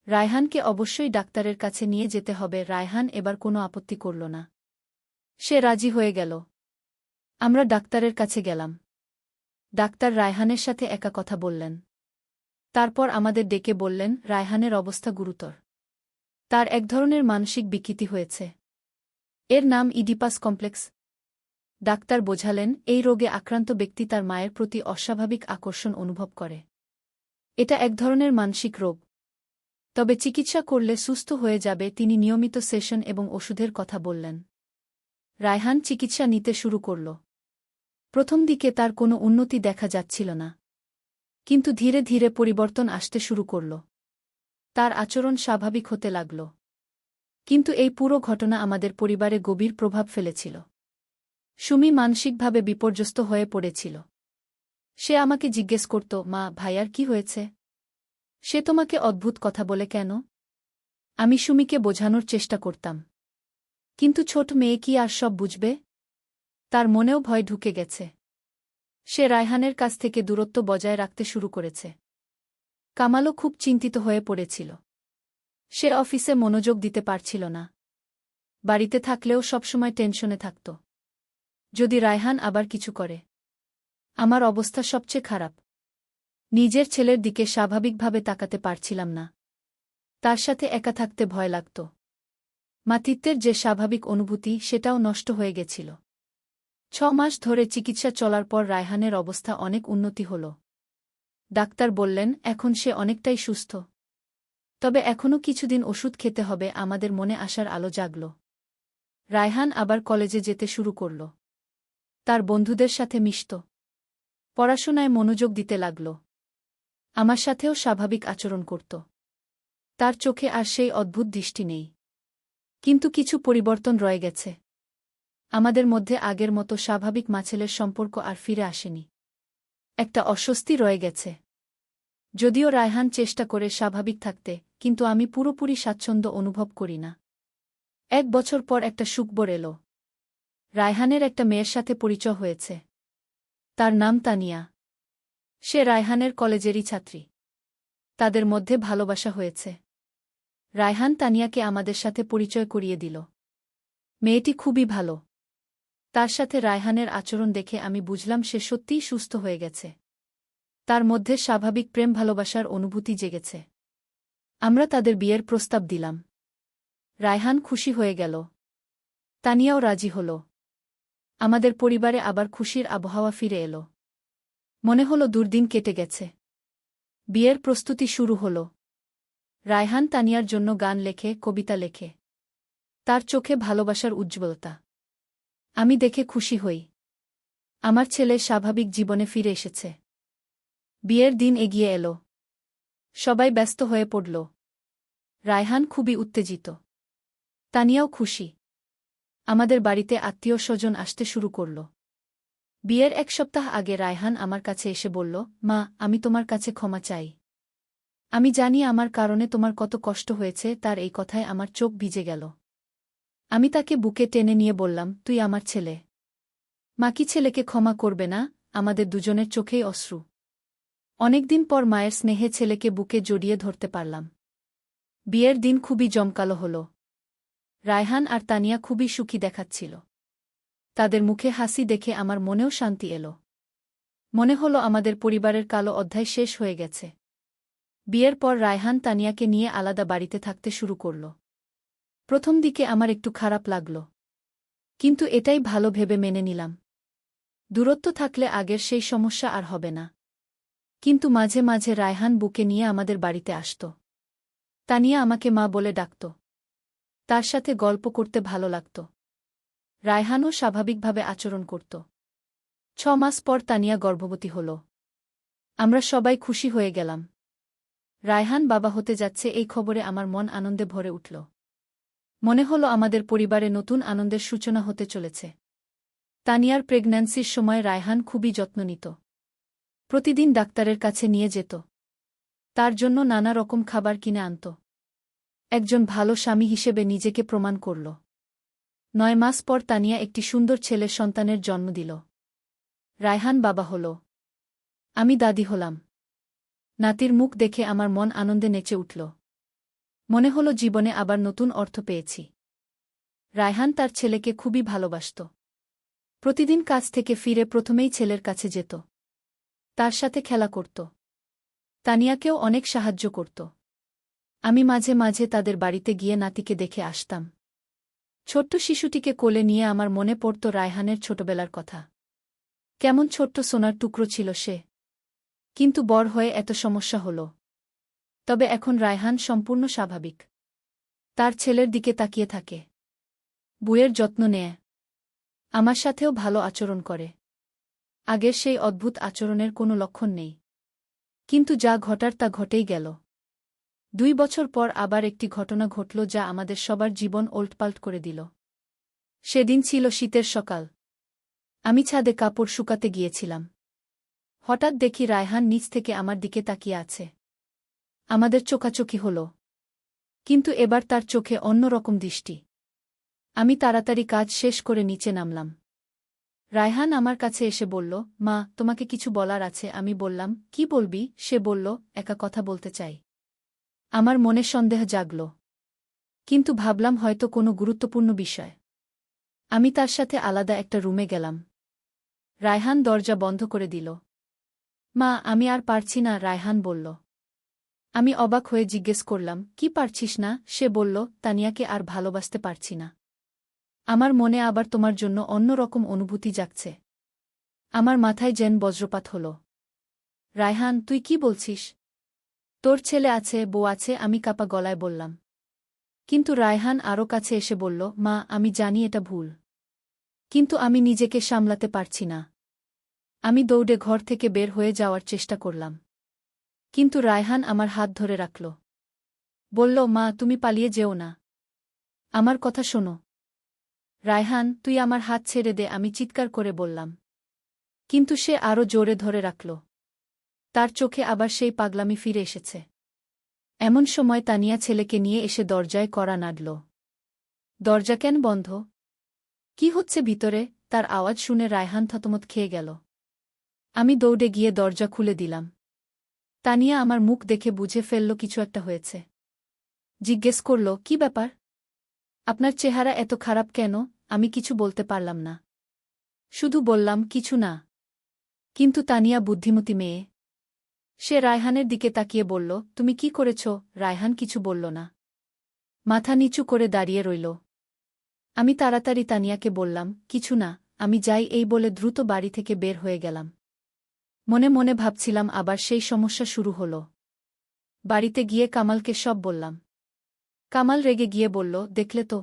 রায়হানকে অবশ্যই ডাক্তারের কাছে নিয়ে যেতে হবে। রায়হান এবার কোনো আপত্তি করল না। সে রাজি হয়ে গেল। আমরা ডাক্তারের কাছে গেলাম। ডাক্তার রায়হানের সাথে একা কথা বললেন। তারপর আমাদের ডেকে বললেন, রায়হানের অবস্থা গুরুতর। তার এক ধরনের মানসিক বিকৃতি হয়েছে। এর নাম ইডিপাস কমপ্লেক্স। ডাক্তার বোঝালেন, এই রোগে আক্রান্ত ব্যক্তি তার মায়ের প্রতি অস্বাভাবিক আকর্ষণ অনুভব করে। এটা এক ধরনের মানসিক রোগ। তবে চিকিৎসা করলে সুস্থ হয়ে যাবে। তিনি নিয়মিত সেশন এবং ওষুধের কথা বললেন। রায়হান চিকিৎসা নিতে শুরু করল। প্রথম দিকে তার কোনো উন্নতি দেখা যাচ্ছিল না। কিন্তু ধীরে ধীরে পরিবর্তন আসতে শুরু করল। তার আচরণ স্বাভাবিক হতে লাগল। কিন্তু এই পুরো ঘটনা আমাদের পরিবারে গভীর প্রভাব ফেলেছিল। সুমি মানসিকভাবে বিপর্যস্ত হয়ে পড়েছিল। সে আমাকে জিজ্ঞেস করত, মা, ভাইয়ার কি হয়েছে? সে তোমাকে অদ্ভুত কথা বলে কেন? আমি সুমিকে বোঝানোর চেষ্টা করতাম। কিন্তু ছোট মেয়ে কি আর সব বুঝবে? তার মনেও ভয় ঢুকে গেছে। সে রায়হানের কাছ থেকে দূরত্ব বজায় রাখতে শুরু করেছে। কামালও খুব চিন্তিত হয়ে পড়েছিল। সে অফিসে মনোযোগ দিতে পারছিল না। বাড়িতে থাকলেও সবসময় টেনশনে থাকত। যদি রায়হান আবার কিছু করে। আমার অবস্থা সবচেয়ে খারাপ। নিজের ছেলের দিকে স্বাভাবিকভাবে তাকাতে পারছিলাম না। তার সাথে একা থাকতে ভয় লাগত। মাতৃত্বের যে স্বাভাবিক অনুভূতি, সেটাও নষ্ট হয়ে গেছিল। 6 মাস ধরে চিকিৎসা চলার পর রায়হানের অবস্থা অনেক উন্নতি হল। ডাক্তার বললেন, এখন সে অনেকটাই সুস্থ। তবে এখনও কিছুদিন ওষুধ খেতে হবে। আমাদের মনে আশার আলো জাগল। রায়হান আবার কলেজে যেতে শুরু করল। তার বন্ধুদের সাথে মিশত। পড়াশোনায় মনোযোগ দিতে লাগল। আমার সাথেও স্বাভাবিক আচরণ করত। তার চোখে আর সেই অদ্ভুত দৃষ্টি নেই। কিন্তু কিছু পরিবর্তন রয়ে গেছে। আমাদের মধ্যে আগের মতো স্বাভাবিক মা-ছেলের সম্পর্ক আর ফিরে আসেনি। একটা অস্বস্তি রয়ে গেছে। যদিও রায়হান চেষ্টা করে স্বাভাবিক থাকতে, কিন্তু আমি পুরোপুরি স্বাচ্ছন্দ্য অনুভব করি না। 1 বছর পর একটা সুখবর এল। রায়হানের একটা মেয়ের সাথে পরিচয় হয়েছে। তার নাম তানিয়া। সে রায়হানের কলেজেরই ছাত্রী। তাদের মধ্যে ভালোবাসা হয়েছে। রায়হান তানিয়াকে আমাদের সাথে পরিচয় করিয়ে দিল। মেয়েটি খুবই ভালো। তার সাথে রায়হানের আচরণ দেখে আমি বুঝলাম সে সত্যিই সুস্থ হয়ে গেছে। তার মধ্যে স্বাভাবিক প্রেম ভালোবাসার অনুভূতি জেগেছে। আমরা তাদের বিয়ের প্রস্তাব দিলাম। রায়হান খুশি হয়ে গেল। তানিয়াও রাজি হল। আমাদের পরিবারে আবার খুশির আবহাওয়া ফিরে এলো। মনে হলো দুর্দিন কেটে গেছে। বিয়ের প্রস্তুতি শুরু হল। রায়হান তানিয়ার জন্য গান লেখে, কবিতা লেখে। তার চোখে ভালোবাসার উজ্জ্বলতা। আমি দেখে খুশি হই। আমার ছেলে স্বাভাবিক জীবনে ফিরে এসেছে। বিয়ের দিন এগিয়ে এলো। সবাই ব্যস্ত হয়ে পড়ল। রায়হান খুবই উত্তেজিত। তানিয়াও খুশি। আমাদের বাড়িতে আত্মীয়স্বজন আসতে শুরু করল। বিয়ের 1 সপ্তাহ আগে রায়হান আমার কাছে এসে বলল, মা, আমি তোমার কাছে ক্ষমা চাই। আমি জানি আমার কারণে তোমার কত কষ্ট হয়েছে। তার এই কথায় আমার চোখ ভিজে গেল। আমি তাকে বুকে টেনে নিয়ে বললাম, তুই আমার ছেলে। মা কি ছেলেকে ক্ষমা করবে না? আমাদের দুজনের চোখেই অশ্রু। অনেকদিন পর মায়ের স্নেহে ছেলেকে বুকে জড়িয়ে ধরতে পারলাম। বিয়ের দিন খুবই জমকালো হল। রায়হান আর তানিয়া খুবই সুখী দেখাচ্ছিল। তাদের মুখে হাসি দেখে আমার মনেও শান্তি এলো। মনে হলো আমাদের পরিবারের কালো অধ্যায় শেষ হয়ে গেছে। বিয়ের পর রায়হান তানিয়াকে নিয়ে আলাদা বাড়িতে থাকতে শুরু করল। প্রথম দিকে আমার একটু খারাপ লাগল, কিন্তু এটাই ভালো ভেবে মেনে নিলাম। দূরত্ব থাকলে আগের সেই সমস্যা আর হবে না। কিন্তু মাঝে মাঝে রায়হান বুকে নিয়ে আমাদের বাড়িতে আসত। তানিয়া আমাকে মা বলে ডাকত। তার সাথে গল্প করতে ভালো লাগত। রায়হানও স্বাভাবিকভাবে আচরণ করত। 6 মাস পর তানিয়া গর্ভবতী হল। আমরা সবাই খুশি হয়ে গেলাম। রায়হান বাবা হতে যাচ্ছে এই খবরে আমার মন আনন্দে ভরে উঠল। মনে হলো আমাদের পরিবারে নতুন আনন্দের সূচনা হতে চলেছে। তানিয়ার প্রেগন্যান্সির সময় রায়হান খুবই যত্ন নিত। প্রতিদিন ডাক্তারের কাছে নিয়ে যেত। তার জন্য নানা রকম খাবার কিনে আনত। একজন ভালো স্বামী হিসেবে নিজেকে প্রমাণ করল। 9 মাস পর তানিয়া একটি সুন্দর ছেলের সন্তানের জন্ম দিল। রায়হান বাবা হল। আমি দাদি হলাম। নাতির মুখ দেখে আমার মন আনন্দে নেচে উঠল। মনে হলো জীবনে আবার নতুন অর্থ পেয়েছি। রায়হান তার ছেলেকে খুবই ভালোবাসত। প্রতিদিন কাজ থেকে ফিরে প্রথমেই ছেলের কাছে যেত। তার সাথে খেলা করত। তানিয়াকেও অনেক সাহায্য করত। আমি মাঝে মাঝে তাদের বাড়িতে গিয়ে নাতিকে দেখে আসতাম। ছোট্ট শিশুটিকে কোলে নিয়ে আমার মনে পড়ত রায়হানের ছোটবেলার কথা। কেমন ছোট্ট সোনার টুকরো ছিল সে। কিন্তু বড় হয়ে এত সমস্যা হল। তবে এখন রায়হান সম্পূর্ণ স্বাভাবিক। তার ছেলের দিকে তাকিয়ে থাকে। বউয়ের যত্ন নেয়। আমার সাথেও ভালো আচরণ করে। আগের সেই অদ্ভুত আচরণের কোনো লক্ষণ নেই। কিন্তু যা ঘটার তা ঘটেই গেল। 2 বছর পর আবার একটি ঘটনা ঘটল যা আমাদের সবার জীবন ওলটপালট করে দিল। সেদিন ছিল শীতের সকাল। আমি ছাদে কাপড় শুকাতে গিয়েছিলাম। হঠাৎ দেখি রায়হান নিচ থেকে আমার দিকে তাকিয়ে আছে। আমাদের চোখাচোখি হল। কিন্তু এবার তার চোখে অন্য রকম দৃষ্টি। আমি তাড়াতাড়ি কাজ শেষ করে নিচে নামলাম। রায়হান আমার কাছে এসে বলল, মা, তোমাকে কিছু বলার আছে। আমি বললাম, কি বলবি? সে বলল, একা কথা বলতে চাই। আমার মনে সন্দেহ জাগল। কিন্তু ভাবলাম হয়তো কোনো গুরুত্বপূর্ণ বিষয়। আমি তার সাথে আলাদা একটা রুমে গেলাম। রায়হান দরজা বন্ধ করে দিল। মা, আমি আর পারছি না, রায়হান বলল। আমি অবাক হয়ে জিজ্ঞেস করলাম, কি পারছিস না? সে বলল, তানিয়াকে আর ভালোবাসতে পারছি না। আমার মনে আবার তোমার জন্য অন্য রকম অনুভূতি জাগছে। আমার মাথায় যেন বজ্রপাত হল। রায়হান, তুই কি বলছিস? তোর ছেলে আছে, বউ আছে, আমি কাপা গলায় বললাম। কিন্তু রায়হান আরও কাছে এসে বলল, মা, আমি জানি এটা ভুল। কিন্তু আমি নিজেকে সামলাতে পারছি না। আমি দৌড়ে ঘর থেকে বের হয়ে যাওয়ার চেষ্টা করলাম। কিন্তু রায়হান আমার হাত ধরে রাখল। বলল, মা, তুমি পালিয়ে যেও না। আমার কথা শোনো। রায়হান, তুই আমার হাত ছেড়ে দে, আমি চিৎকার করে বললাম। কিন্তু সে আরও জোরে ধরে রাখল। তার চোখে আবার সেই পাগলামি ফিরে এসেছে। এমন সময় তানিয়া ছেলেকে নিয়ে এসে দরজায় কড়া নাড়ল। দরজা কেন বন্ধ? কি হচ্ছে ভিতরে? তার আওয়াজ শুনে রায়হান থতমত খেয়ে গেল। আমি দৌড়ে গিয়ে দরজা খুলে দিলাম। তানিয়া আমার মুখ দেখে বুঝে ফেলল কিছু একটা হয়েছে। জিজ্ঞেস করল, কি ব্যাপার? আপনার চেহারা এত খারাপ কেন? আমি কিছু বলতে পারলাম না। শুধু বললাম, কিছু না। কিন্তু তানিয়া বুদ্ধিমতী মেয়ে। সে রায়হানের দিকে তাকিয়ে বলল, তুমি কি করেছ? রায়হান কিছু বলল না। মাথা নিচু করে দাঁড়িয়ে রইল। আমি তাড়াতাড়ি তানিয়াকে বললাম, কিছু না, আমি যাই। এই বলে দ্রুত বাড়ি থেকে বের হয়ে গেলাম। মনে মনে ভাবছিলাম আবার সেই সমস্যা শুরু হল। বাড়িতে গিয়ে কামালকে সব বললাম। কামাল রেগে গিয়ে বলল, দেখলে তো,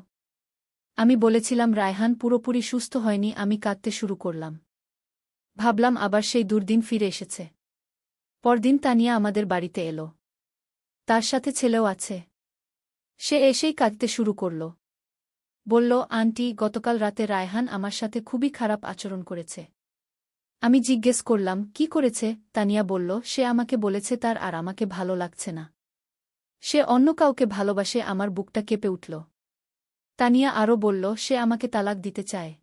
আমি বলেছিলাম রায়হান পুরোপুরি সুস্থ হয়নি। আমি কাঁদতে শুরু করলাম। ভাবলাম আবার সেই দুর্দিন ফিরে এসেছে। পরদিন তানিয়া আমাদের বাড়িতে এলো। তার সাথে ছেলেও আছে। সে এসেই কাঁদতে শুরু করল। বলল, আন্টি, গতকাল রাতে রায়হান আমার সাথে খুবই খারাপ আচরণ করেছে। আমি জিজ্ঞেস করলাম, কি করেছে? তানিয়া বলল, সে আমাকে বলেছে তার আর আমাকে ভালো লাগছে না। সে অন্য কাউকে ভালোবাসে। আমার বুকটা কেঁপে উঠল। তানিয়া আরও বলল, সে আমাকে তালাক দিতে চায়।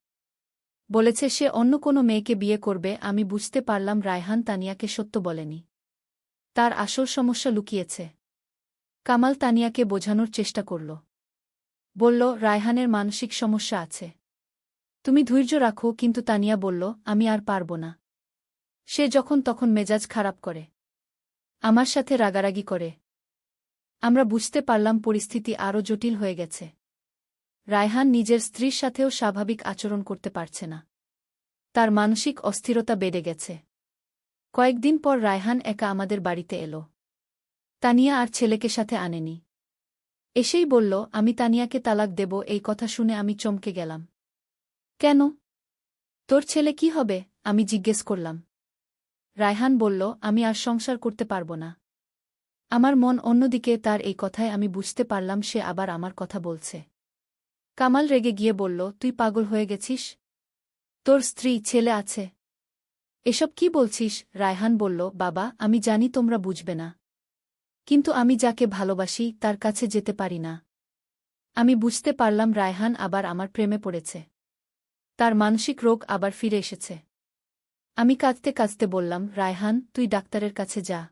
বলেছে সে অন্য কোনো মেয়েকে বিয়ে করবে। আমি বুঝতে পারলাম রায়হান তানিয়াকে সত্য বলেনি। তার আসল সমস্যা লুকিয়েছে। কামাল তানিয়াকে বোঝানোর চেষ্টা করল। বলল, রায়হানের মানসিক সমস্যা আছে। তুমি ধৈর্য রাখো। কিন্তু তানিয়া বলল, আমি আর পারব না। সে যখন তখন মেজাজ খারাপ করে, আমার সাথে রাগারাগি করে। আমরা বুঝতে পারলাম পরিস্থিতি আরও জটিল হয়ে গেছে। রায়হান নিজের স্ত্রীর সাথেও স্বাভাবিক আচরণ করতে পারছে না। তার মানসিক অস্থিরতা বেড়ে গেছে। কয়েকদিন পর রায়হান একা আমাদের বাড়িতে এলো। তানিয়া আর ছেলেকে সাথে আনেনি। এসেই বলল, আমি তানিয়াকে তালাক দেব। এই কথা শুনে আমি চমকে গেলাম। কেন? তোর ছেলে কি হবে? আমি জিজ্ঞেস করলাম। রায়হান বলল, আমি আর সংসার করতে পারব না। আমার মন অন্যদিকে। তার এই কথায় আমি বুঝতে পারলাম সে আবার আমার কথা বলছে। কামাল রেগে গিয়ে বলল, তুই পাগল হয়ে গেছিস? তোর স্ত্রী, ছেলে আছে। এসব কি বলছিস? রায়হান বলল, বাবা, আমি জানি তোমরা বুঝবে না। কিন্তু আমি যাকে ভালোবাসি তার কাছে যেতে পারি না। আমি বুঝতে পারলাম রায়হান আবার আমার প্রেমে পড়েছে। তার মানসিক রোগ আবার ফিরে এসেছে। আমি কাঁদতে কাঁদতে বললাম, রায়হান, তুই ডাক্তারের কাছে যা।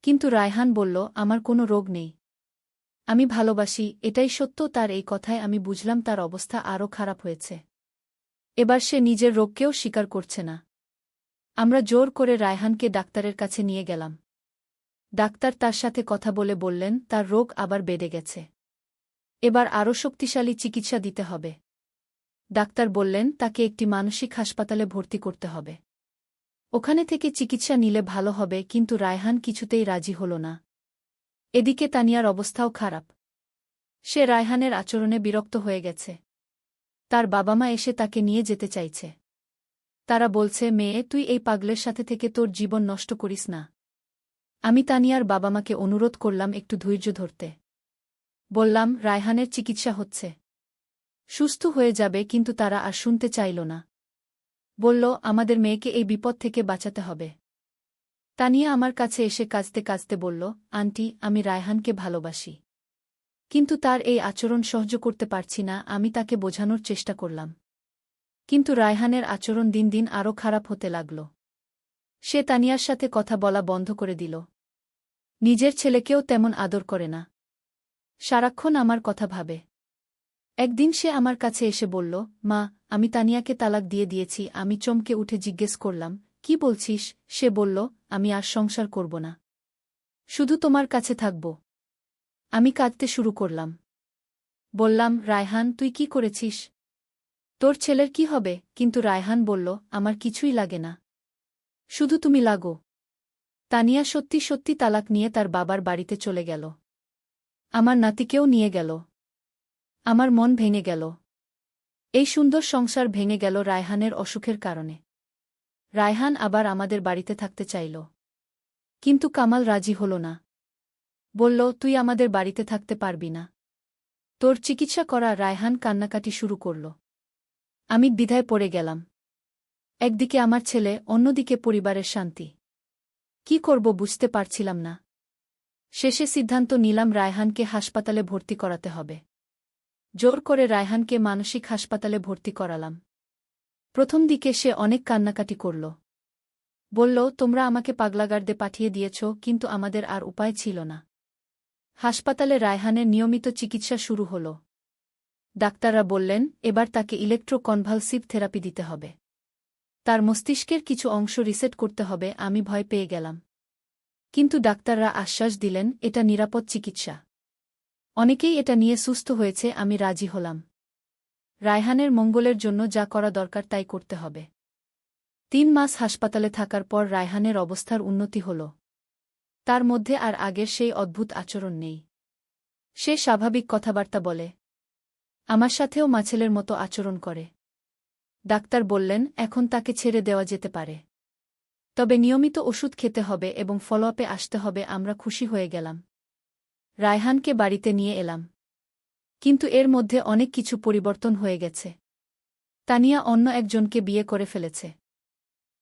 কিন্তু রায়হান বলল, আমার কোনো রোগ নেই। আমি ভালোবাসি, এটাই সত্য। তার এই কথায় আমি বুঝলাম তার অবস্থা আরও খারাপ হয়েছে। এবার সে নিজের রোগকেও স্বীকার করছে না। আমরা জোর করে রায়হানকে ডাক্তারের কাছে নিয়ে গেলাম। ডাক্তার তার সাথে কথা বলে বললেন, তার রোগ আবার বেড়ে গেছে। এবার আরও শক্তিশালী চিকিৎসা দিতে হবে। ডাক্তার বললেন, তাকে একটি মানসিক হাসপাতালে ভর্তি করতে হবে। ওখানে থেকে চিকিৎসা নিলে ভালো হবে। কিন্তু রায়হান কিছুতেই রাজি হল না। এদিকে তানিয়ার অবস্থাও খারাপ। সে রায়হানের আচরণে বিরক্ত হয়ে গেছে। তার বাবা মা এসে তাকে নিয়ে যেতে চাইছে। তারা বলছে, মেয়ে, তুই এই পাগলের সাথে থেকে তোর জীবন নষ্ট করিস না। আমি তানিয়ার বাবা মাকে অনুরোধ করলাম একটু ধৈর্য ধরতে। বললাম, রায়হানের চিকিৎসা হচ্ছে, সুস্থ হয়ে যাবে। কিন্তু তারা আর শুনতে চাইল না। বলল, আমাদের মেয়েকে এই বিপদ থেকে বাঁচাতে হবে। তানিয়া আমার কাছে এসে কাঁদতে কাঁদতে বলল, আন্টি, আমি রায়হানকে ভালোবাসি। কিন্তু তার এই আচরণ সহ্য করতে পারছি না। আমি তাকে বোঝানোর চেষ্টা করলাম। কিন্তু রায়হানের আচরণ দিন দিন আরও খারাপ হতে লাগল। সে তানিয়ার সাথে কথা বলা বন্ধ করে দিল। নিজের ছেলেকেও তেমন আদর করে না। সারাক্ষণ আমার কথা ভাবে। একদিন সে আমার কাছে এসে বলল, মা, আমি তানিয়াকে তালাক দিয়ে দিয়েছি। আমি চমকে উঠে জিজ্ঞেস করলাম, কি বলছিস? সে বলল, আমি আর সংসার করব না, শুধু তোমার কাছে থাকব। আমি কাঁদতে শুরু করলাম। বললাম, রায়হান, তুই কি করেছিস? তোর ছেলের কি হবে? কিন্তু রায়হান বলল, আমার কিছুই লাগে না, শুধু তুমি লাগো। তানিয়া সত্যি সত্যি তালাক নিয়ে তার বাবার বাড়িতে চলে গেল। আমার নাতিকেও নিয়ে গেল। আমার মন ভেঙে গেল। এই সুন্দর সংসার ভেঙে গেল রায়হানের অসুখের কারণে। রায়হান আবার আমাদের বাড়িতে থাকতে চাইল। কিন্তু কামাল রাজি হল না। বলল, তুই আমাদের বাড়িতে থাকতে পারবি না। তোর চিকিৎসা করা। রায়হান কান্নাকাটি শুরু করল। আমি দ্বিধায় পড়ে গেলাম। একদিকে আমার ছেলে, অন্যদিকে পরিবারের শান্তি। কি করব বুঝতে পারছিলাম না। শেষে সিদ্ধান্ত নিলাম রায়হানকে হাসপাতালে ভর্তি করাতে হবে। জোর করে রায়হানকে মানসিক হাসপাতালে ভর্তি করালাম। প্রথম দিকে সে অনেক কান্নাকাটি করল। বলল, তোমরা আমাকে পাগলাগারদে পাঠিয়ে দিয়েছ। কিন্তু আমাদের আর উপায় ছিল না। হাসপাতালে রায়হানের নিয়মিত চিকিৎসা শুরু হল। ডাক্তাররা বললেন, এবার তাকে ইলেকট্রোকনভালসিভ থেরাপি দিতে হবে। তার মস্তিষ্কের কিছু অংশ রিসেট করতে হবে। আমি ভয় পেয়ে গেলাম। কিন্তু ডাক্তাররা আশ্বাস দিলেন, এটা নিরাপদ চিকিৎসা। অনেকেই এটা নিয়ে সুস্থ হয়েছে। আমি রাজি হলাম। রায়হানের মঙ্গলের জন্য যা করা দরকার তাই করতে হবে। ৩ মাস হাসপাতালে থাকার পর রায়হানের অবস্থার উন্নতি হল। তার মধ্যে আর আগের সেই অদ্ভুত আচরণ নেই। সে স্বাভাবিক কথাবার্তা বলে। আমার সাথেও মাছেলের মতো আচরণ করে। ডাক্তার বললেন, এখন তাকে ছেড়ে দেওয়া যেতে পারে। তবে নিয়মিত ওষুধ খেতে হবে এবং ফলোআপে আসতে হবে। আমরা খুশি হয়ে গেলাম। রায়হানকে বাড়িতে নিয়ে এলাম। কিন্তু এর মধ্যে অনেক কিছু পরিবর্তন হয়ে গেছে। তানিয়া অন্য একজনকে বিয়ে করে ফেলেছে।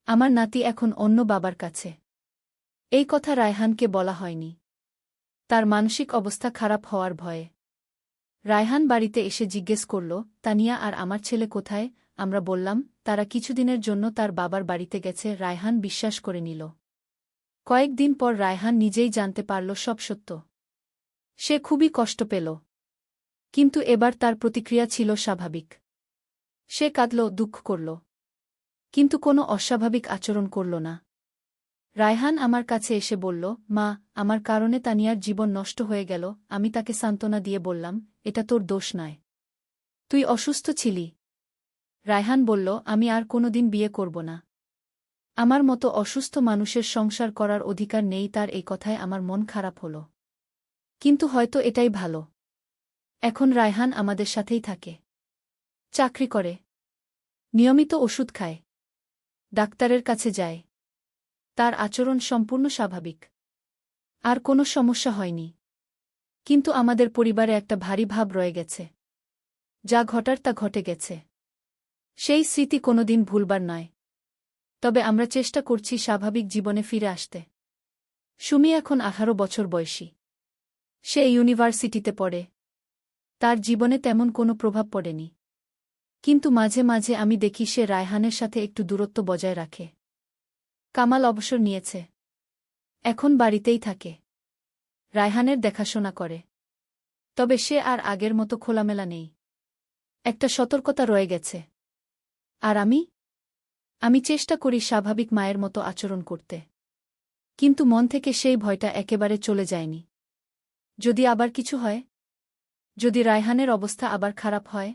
আমার নাতি এখন অন্য বাবার কাছে। এই কথা রায়হানকে বলা হয়নি। তার মানসিক অবস্থা খারাপ হওয়ার ভয়ে। রায়হান বাড়িতে এসে জিজ্ঞেস করল, তানিয়া আর আমার ছেলে কোথায়? আমরা বললাম, তারা কিছুদিনের জন্য তার বাবার বাড়িতে গেছে। রায়হান বিশ্বাস করে নিল। কয়েকদিন পর রায়হান নিজেই জানতে পারল সব সত্য। সে খুবই কষ্ট পেল। কিন্তু এবার তার প্রতিক্রিয়া ছিল স্বাভাবিক। সে কাঁদল, দুঃখ করল, কিন্তু কোনো অস্বাভাবিক আচরণ করল না। রায়হান আমার কাছে এসে বলল, মা, আমার কারণে তানিয়ার জীবন নষ্ট হয়ে গেল। আমি তাকে সান্ত্বনা দিয়ে বললাম, এটা তোর দোষ নয়। তুই অসুস্থ ছিলি। রায়হান বলল, আমি আর কোনোদিন বিয়ে করব না। আমার মতো অসুস্থ মানুষের সংসার করার অধিকার নেই। তার এই কথায় আমার মন খারাপ হল। কিন্তু হয়তো এটাই ভালো। এখন রায়হান আমাদের সাথেই থাকে। চাকরি করে। নিয়মিত ওষুধ খায়। ডাক্তারের কাছে যায়। তার আচরণ সম্পূর্ণ স্বাভাবিক। আর কোনো সমস্যা হয়নি। কিন্তু আমাদের পরিবারে একটা ভারী ভাব রয়ে গেছে। যা ঘটার তা ঘটে গেছে। সেই স্মৃতি কোনোদিন ভুলবার নয়। তবে আমরা চেষ্টা করছি স্বাভাবিক জীবনে ফিরে আসতে। সুমি এখন 18 বছর বয়সী। সে ইউনিভার্সিটিতে পড়ে। তার জীবনে তেমন কোনো প্রভাব পড়েনি। কিন্তু মাঝে মাঝে আমি দেখি সে রায়হানের সাথে একটু দূরত্ব বজায় রাখে। কামাল অবসর নিয়েছে। এখন বাড়িতেই থাকে। রায়হানের দেখাশোনা করে। তবে সে আর আগের মতো খোলামেলা নেই। একটা সতর্কতা রয়ে গেছে। আর আমি চেষ্টা করি স্বাভাবিক মায়ের মতো আচরণ করতে। কিন্তু মন থেকে সেই ভয়টা একেবারে চলে যায়নি। যদি আবার কিছু হয়? যদি রায়হানের অবস্থা আবার খারাপ হয়?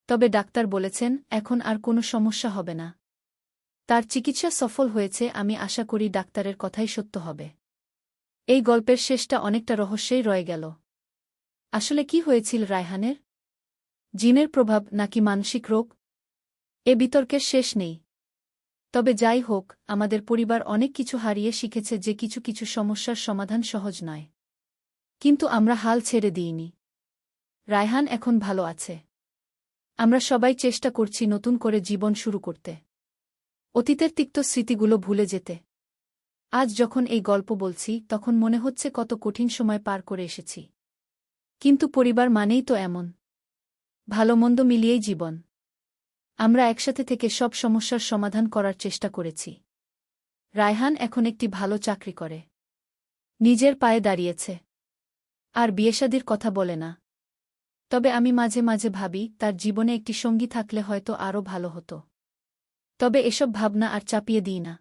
তবে ডাক্তার বলেছেন এখন আর কোনো সমস্যা হবে না। তার চিকিৎসা সফল হয়েছে। আমি আশা করি ডাক্তারের কথাই সত্য হবে। এই গল্পের শেষটা অনেকটা রহস্যেই রয়ে গেল। আসলে কি হয়েছিল রায়হানের? জিনের প্রভাব নাকি মানসিক রোগ? এ বিতর্কের শেষ নেই। তবে যাই হোক, আমাদের পরিবার অনেক কিছু হারিয়ে শিখেছে যে কিছু কিছু সমস্যার সমাধান সহজ নয়। কিন্তু আমরা হাল ছেড়ে দিইনি। রায়হান এখন ভালো আছে। আমরা সবাই চেষ্টা করছি নতুন করে জীবন শুরু করতে। অতীতের তিক্ত স্মৃতিগুলো ভুলে যেতে। আজ যখন এই গল্প বলছি তখন মনে হচ্ছে কত কঠিন সময় পার করে এসেছি। কিন্তু পরিবার মানেই তো এমন। ভালো মন্দ মিলিয়েই জীবন। আমরা একসাথে থেকে সব সমস্যার সমাধান করার চেষ্টা করেছি। রায়হান এখন একটি ভালো চাকরি করে। নিজের পায়ে দাঁড়িয়েছে। আর বিয়েশাদির কথা বলে না। তবে আমি মাঝে মাঝে ভাবি তার জীবনে একটি সঙ্গী থাকলে হয়তো আরও ভালো হতো। তবে এসব ভাবনা আর চাপিয়ে দিই না।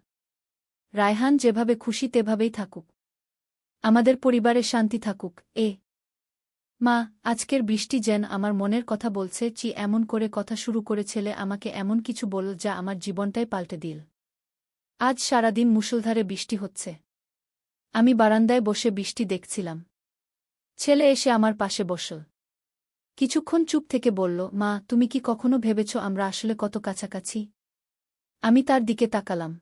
রায়হান যেভাবে খুশি তেভাবেই থাকুক। আমাদের পরিবারে শান্তি থাকুক। মা, আজকের বৃষ্টি যেন আমার মনের কথা বলছে। এমন করে কথা শুরু করে ছেলে আমাকে এমন কিছু বলল যা আমার জীবনটাই পাল্টে দিল। আজ সারাদিন মুষলধারে বৃষ্টি হচ্ছে। আমি বারান্দায় বসে বৃষ্টি দেখছিলাম। ছেলে এসে আমার পাশে বসল। কিছুক্ষণ চুপ থেকে বলল, মা, তুমি কি কখনো ভেবেছ আমরা আসলে কত কাছাকাছি? আমি তার দিকে তাকালাম।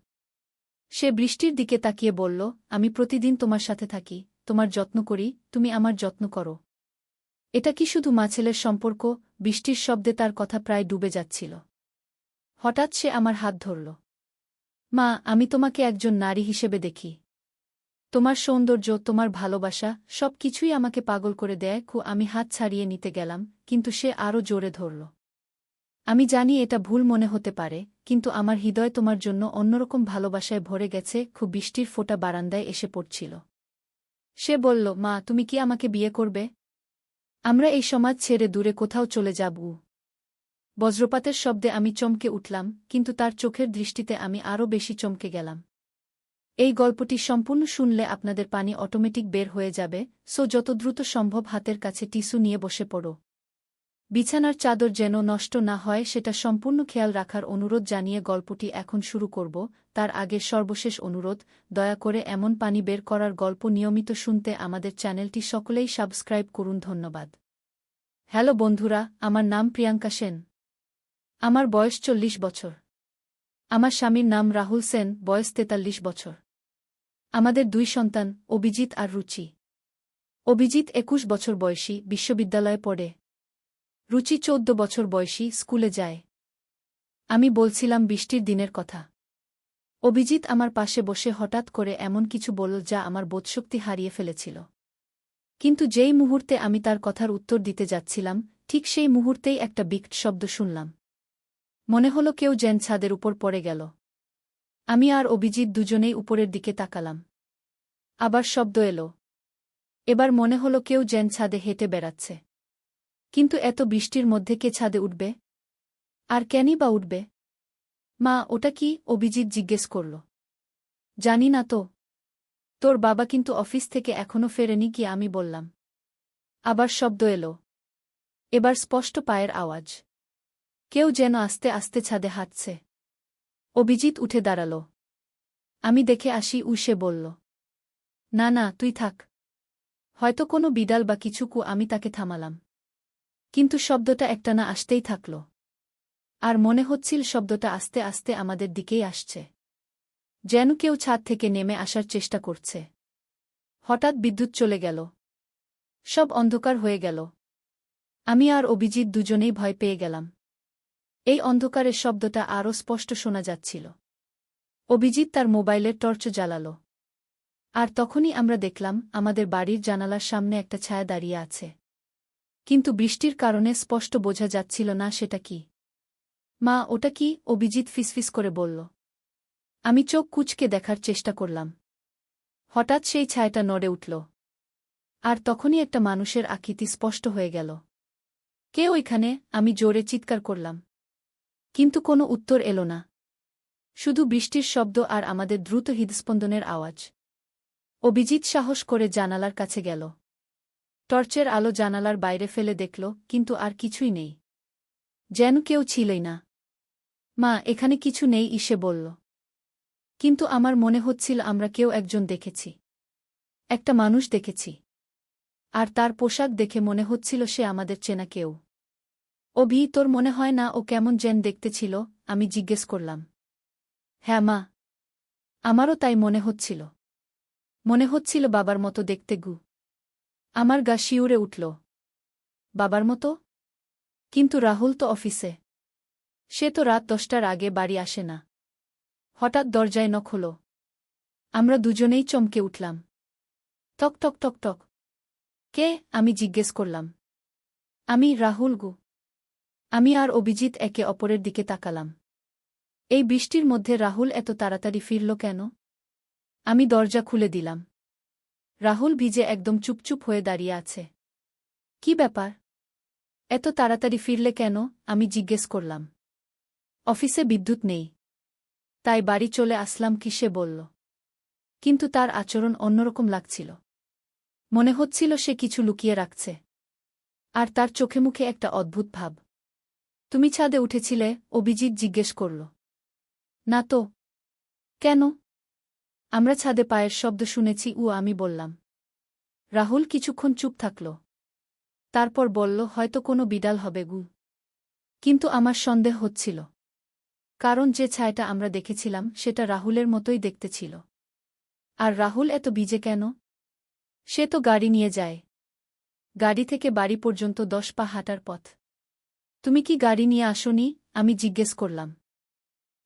সে বৃষ্টির দিকে তাকিয়ে বলল, আমি প্রতিদিন তোমার সাথে থাকি, তোমার যত্ন করি, তুমি আমার যত্ন করো। এটা কি শুধু মা-ছেলের সম্পর্ক? বৃষ্টির শব্দে তার কথা প্রায় ডুবে যাচ্ছিল। হঠাৎ সে আমার হাত ধরল। মা, আমি তোমাকে একজন নারী হিসেবে দেখি। তোমার সৌন্দর্য, তোমার ভালোবাসা, সব কিছুই আমাকে পাগল করে দেয়। আমি হাত ছাড়িয়ে নিতে গেলাম, কিন্তু সে আরও জোরে ধরল। আমি জানি এটা ভুল মনে হতে পারে, কিন্তু আমার হৃদয় তোমার জন্য অন্যরকম ভালোবাসায় ভরে গেছে। বৃষ্টির ফোঁটা বারান্দায় এসে পড়ছিল। সে বলল, মা, তুমি কি আমাকে বিয়ে করবে? আমরা এই সমাজ ছেড়ে দূরে কোথাও চলে যাব। বজ্রপাতের শব্দে আমি চমকে উঠলাম, কিন্তু তার চোখের দৃষ্টিতে আমি আরও বেশি চমকে গেলাম। এই গল্পটি সম্পূর্ণ শুনলে আপনাদের পানি অটোমেটিক বের হয়ে যাবে। যত দ্রুত সম্ভব হাতের কাছে টিস্যু নিয়ে বসে পড়ো। বিছানার চাদর যেন নষ্ট না হয় সেটা সম্পূর্ণ খেয়াল রাখার অনুরোধ জানিয়ে গল্পটি এখন শুরু করব। তার আগে সর্বশেষ অনুরোধ, দয়া করে এমন পানি বের করার গল্প নিয়মিত শুনতে আমাদের চ্যানেলটি সকলেই সাবস্ক্রাইব করুন। ধন্যবাদ। হ্যালো বন্ধুরা, আমার নাম প্রিয়াঙ্কা সেন। আমার বয়স 40 বছর। আমার স্বামীর নাম রাহুল সেন, বয়স 43 বছর। আমাদের 2 সন্তান, অভিজিৎ আর রুচি। অভিজিৎ 21 বছর বয়সী, বিশ্ববিদ্যালয়ে পড়ে। রুচি 14 বছর বয়সী, স্কুলে যায়। আমি বলছিলাম বৃষ্টির দিনের কথা। অভিজিৎ আমার পাশে বসে হঠাৎ করে এমন কিছু বলল যা আমার বোধশক্তি হারিয়ে ফেলেছিল। কিন্তু যেই মুহূর্তে আমি তার কথার উত্তর দিতে যাচ্ছিলাম, ঠিক সেই মুহূর্তেই একটা বিকট শব্দ শুনলাম। মনে হলো কেউ যেন ছাদের উপর পড়ে গেল। আমি আর অভিজিৎ দুজনেই উপরের দিকে তাকালাম। আবার শব্দ এলো। এবার মনে হলো কেউ যেন ছাদে হেঁটে বেড়াচ্ছে। কিন্তু এত বৃষ্টির মধ্যে কে ছাদে উঠবে? আর কেনই বা উঠবে? মা, ওটা কি? অভিজিৎ জিজ্ঞেস করল। জানি না তো। তোর বাবা কিন্তু অফিস থেকে এখনো ফেরেনি কি? আমি বললাম। আবার শব্দ এলো। এবার স্পষ্ট পায়ের আওয়াজ। কেউ যেন আস্তে আস্তে ছাদে হাঁটছে। অভিজিৎ উঠে দাঁড়াল। আমি দেখে আসি, সে বলল। না না, তুই থাক। হয়তো কোনো বিড়াল বা কিছু। আমি তাকে থামালাম। কিন্তু শব্দটা একটানা আসতেই থাকল। আর মনে হচ্ছিল শব্দটা আস্তে আস্তে আমাদের দিকেই আসছে। যেন কেউ ছাদ থেকে নেমে আসার চেষ্টা করছে। হঠাৎ বিদ্যুৎ চলে গেল। সব অন্ধকার হয়ে গেল। আমি আর অভিজিৎ দুজনেই ভয় পেয়ে গেলাম। এই অন্ধকারের শব্দটা আরও স্পষ্ট শোনা যাচ্ছিল। অভিজিৎ তার মোবাইলের টর্চ জ্বালাল। আর তখনই আমরা দেখলাম আমাদের বাড়ির জানালার সামনে একটা ছায়া দাঁড়িয়ে আছে। কিন্তু বৃষ্টির কারণে স্পষ্ট বোঝা যাচ্ছিল না সেটা কি। মা, ওটা কি? অভিজিৎ ফিসফিস করে বলল। আমি চোখ কুঁচকে দেখার চেষ্টা করলাম। হঠাৎ সেই ছায়াটা নড়ে উঠল। আর তখনই একটা মানুষের আকৃতি স্পষ্ট হয়ে গেল। কে ওইখানে? আমি জোরে চিৎকার করলাম। কিন্তু কোনো উত্তর এলো না। শুধু বৃষ্টির শব্দ আর আমাদের দ্রুত হৃদস্পন্দনের আওয়াজ। অভিজিৎ সাহস করে জানালার কাছে গেল। টর্চের আলো জানালার বাইরে ফেলে দেখল, কিন্তু আর কিছুই নেই। যেন কেউ ছিলই না। মা, এখানে কিছু নেই, সে বলল। কিন্তু আমার মনে হচ্ছিল আমরা কেউ একজন দেখেছি। একটা মানুষ দেখেছি। আর তার পোশাক দেখে মনে হচ্ছিল সে আমাদের চেনা কেউ। অভি, তোর মনে হয় না ও কেমন যেন দেখতে ছিল? আমি জিজ্ঞেস করলাম। হ্যাঁ মা, আমারও তাই মনে হচ্ছিল। মনে হচ্ছিল বাবার মতো দেখতে। আমার গা শিউরে উঠল। বাবার মতো? কিন্তু রাহুল তো অফিসে। সে তো রাত 10টার আগে বাড়ি আসে না। হঠাৎ দরজায় নক হলো। আমরা দুজনেই চমকে উঠলাম। টক টক টক টক। কে? আমি জিজ্ঞেস করলাম। আমি, রাহুল। আমি আর অভিজিৎ একে অপরের দিকে তাকালাম। এই বৃষ্টির মধ্যে রাহুল এত তাড়াতাড়ি ফিরল কেন? আমি দরজা খুলে দিলাম। রাহুল ভিজে একদম চুপচুপ হয়ে দাঁড়িয়ে আছে। কি ব্যাপার? এত তাড়াতাড়ি ফিরলে কেন? আমি জিজ্ঞেস করলাম। অফিসে বিদ্যুৎ নেই, তাই বাড়ি চলে আসলাম, কি সে বলল। কিন্তু তার আচরণ অন্যরকম লাগছিল। মনে হচ্ছিল সে কিছু লুকিয়ে রাখছে। আর তার চোখে মুখে একটা অদ্ভুত ভাব। তুমি ছাদে উঠেছিলে? অভিজিৎ জিজ্ঞেস করল। না তো। কেন? আমরা ছাদে পায়ের শব্দ শুনেছি। আমি বললাম। রাহুল কিছুক্ষণ চুপ থাকল। তারপর বলল, হয়তো কোনো বিড়াল হবে। কিন্তু আমার সন্দেহ হচ্ছিল। কারণ যে ছায়াটা আমরা দেখেছিলাম সেটা রাহুলের মতোই দেখতে ছিল। আর রাহুল এত ভিজে কেন? সে তো গাড়ি নিয়ে যায়। গাড়ি থেকে বাড়ি পর্যন্ত 10 পা হাঁটার পথ। তুমি কি গাড়ি নিয়ে আসোনি? আমি জিজ্ঞেস করলাম।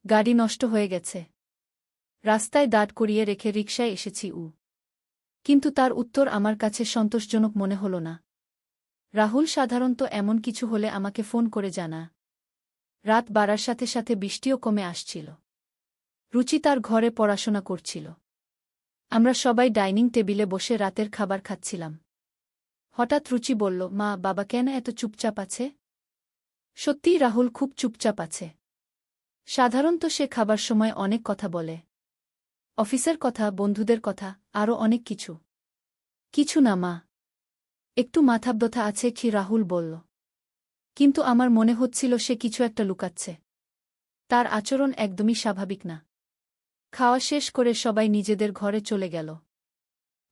গাড়ি নষ্ট হয়ে গেছে। রাস্তায় দাঁড় করিয়ে রেখে রিকশায় এসেছি। কিন্তু তার উত্তর আমার কাছে সন্তোষজনক মনে হল না। রাহুল সাধারণত এমন কিছু হলে আমাকে ফোন করে জানা। রাত বাড়ার সাথে সাথে বৃষ্টিও কমে আসছিল। রুচি তার ঘরে পড়াশোনা করছিল। আমরা সবাই ডাইনিং টেবিলে বসে রাতের খাবার খাচ্ছিলাম। হঠাৎ রুচি বলল, মা, বাবা কেন এত চুপচাপ আছে? সত্যিই রাহুল খুব চুপচাপ আছে। সাধারণত সে খাবার সময় অনেক কথা বলে। অফিসের কথা, বন্ধুদের কথা, আরও অনেক কিছু। কিছু না মা। একটু মাথাব্যথা আছে কি? রাহুল বলল। কিন্তু আমার মনে হচ্ছিল সে কিছু একটা লুকাচ্ছে। তার আচরণ একদমই স্বাভাবিক না। খাওয়া শেষ করে সবাই নিজেদের ঘরে চলে গেল।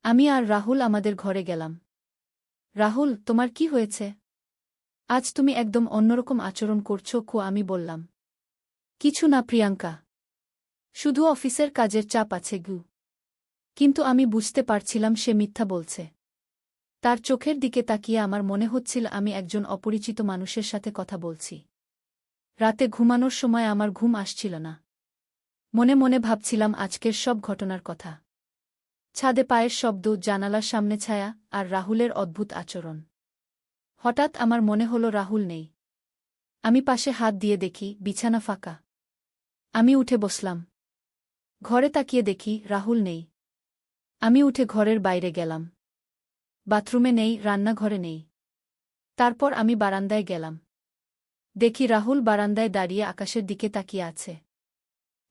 আমি আর রাহুল আমাদের ঘরে গেলাম। রাহুল, তোমার কি হয়েছে? আজ তুমি একদম অন্যরকম আচরণ করছো। আমি বললাম। কিছু না প্রিয়াঙ্কা। শুধু অফিসের কাজের চাপ আছে। কিন্তু আমি বুঝতে পারছিলাম সে মিথ্যা বলছে। তার চোখের দিকে তাকিয়ে আমার মনে হচ্ছিল আমি একজন অপরিচিত মানুষের সাথে কথা বলছি। রাতে ঘুমানোর সময় আমার ঘুম আসছিল না। মনে মনে ভাবছিলাম আজকের সব ঘটনার কথা। ছাদে পায়ের শব্দ, জানালার সামনে ছায়া, আর রাহুলের অদ্ভুত আচরণ। হঠাৎ আমার মনে হলো রাহুল নেই। আমি পাশে হাত দিয়ে দেখি বিছানা ফাঁকা। আমি উঠে বসলাম। ঘরে তাকিয়ে দেখি রাহুল নেই। আমি উঠে ঘরের বাইরে গেলাম। বাথরুমে নেই, রান্নাঘরে নেই। তারপর আমি বারান্দায় গেলাম। দেখি রাহুল বারান্দায় দাঁড়িয়ে আকাশের দিকে তাকিয়ে আছে।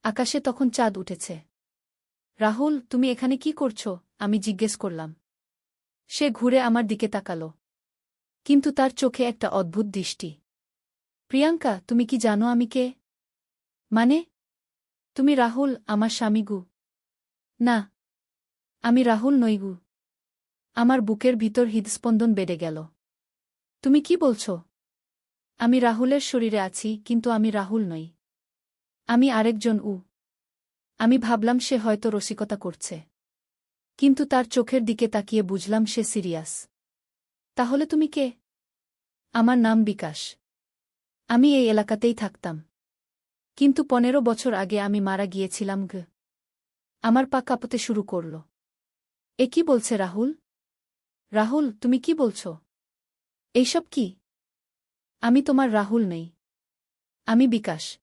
আকাশে তখন চাঁদ উঠেছে। রাহুল, তুমি এখানে কি করছো? আমি জিজ্ঞেস করলাম। সে ঘুরে আমার দিকে তাকাল। কিন্তু তার চোখে একটা অদ্ভুত দৃষ্টি। প্রিয়াঙ্কা, তুমি কি জানো আমি কে? মানে? তুমি রাহুল, আমার স্বামী গু। না, আমি রাহুল নই গু। আমার বুকের ভিতর হৃদস্পন্দন বেড়ে গেল। তুমি কি বলছ? আমি রাহুলের শরীরে আছি, কিন্তু আমি রাহুল নই। আমি আরেকজন। আমি ভাবলাম সে হয়তো রসিকতা করছে। কিন্তু তার চোখের দিকে তাকিয়ে বুঝলাম সে সিরিয়াস। তাহলে তুমি কে? আমার নাম বিকাশ। আমি এই এলাকাতেই থাকতাম। কিন্তু 15 বছর আগে আমি মারা গিয়েছিলাম গ। আমার পা কাঁপতে শুরু করল। এ কি বলছে রাহুল? রাহুল, তুমি কি বলছ? এইসব কি? আমি তোমার রাহুল নেই। আমি বিকাশ।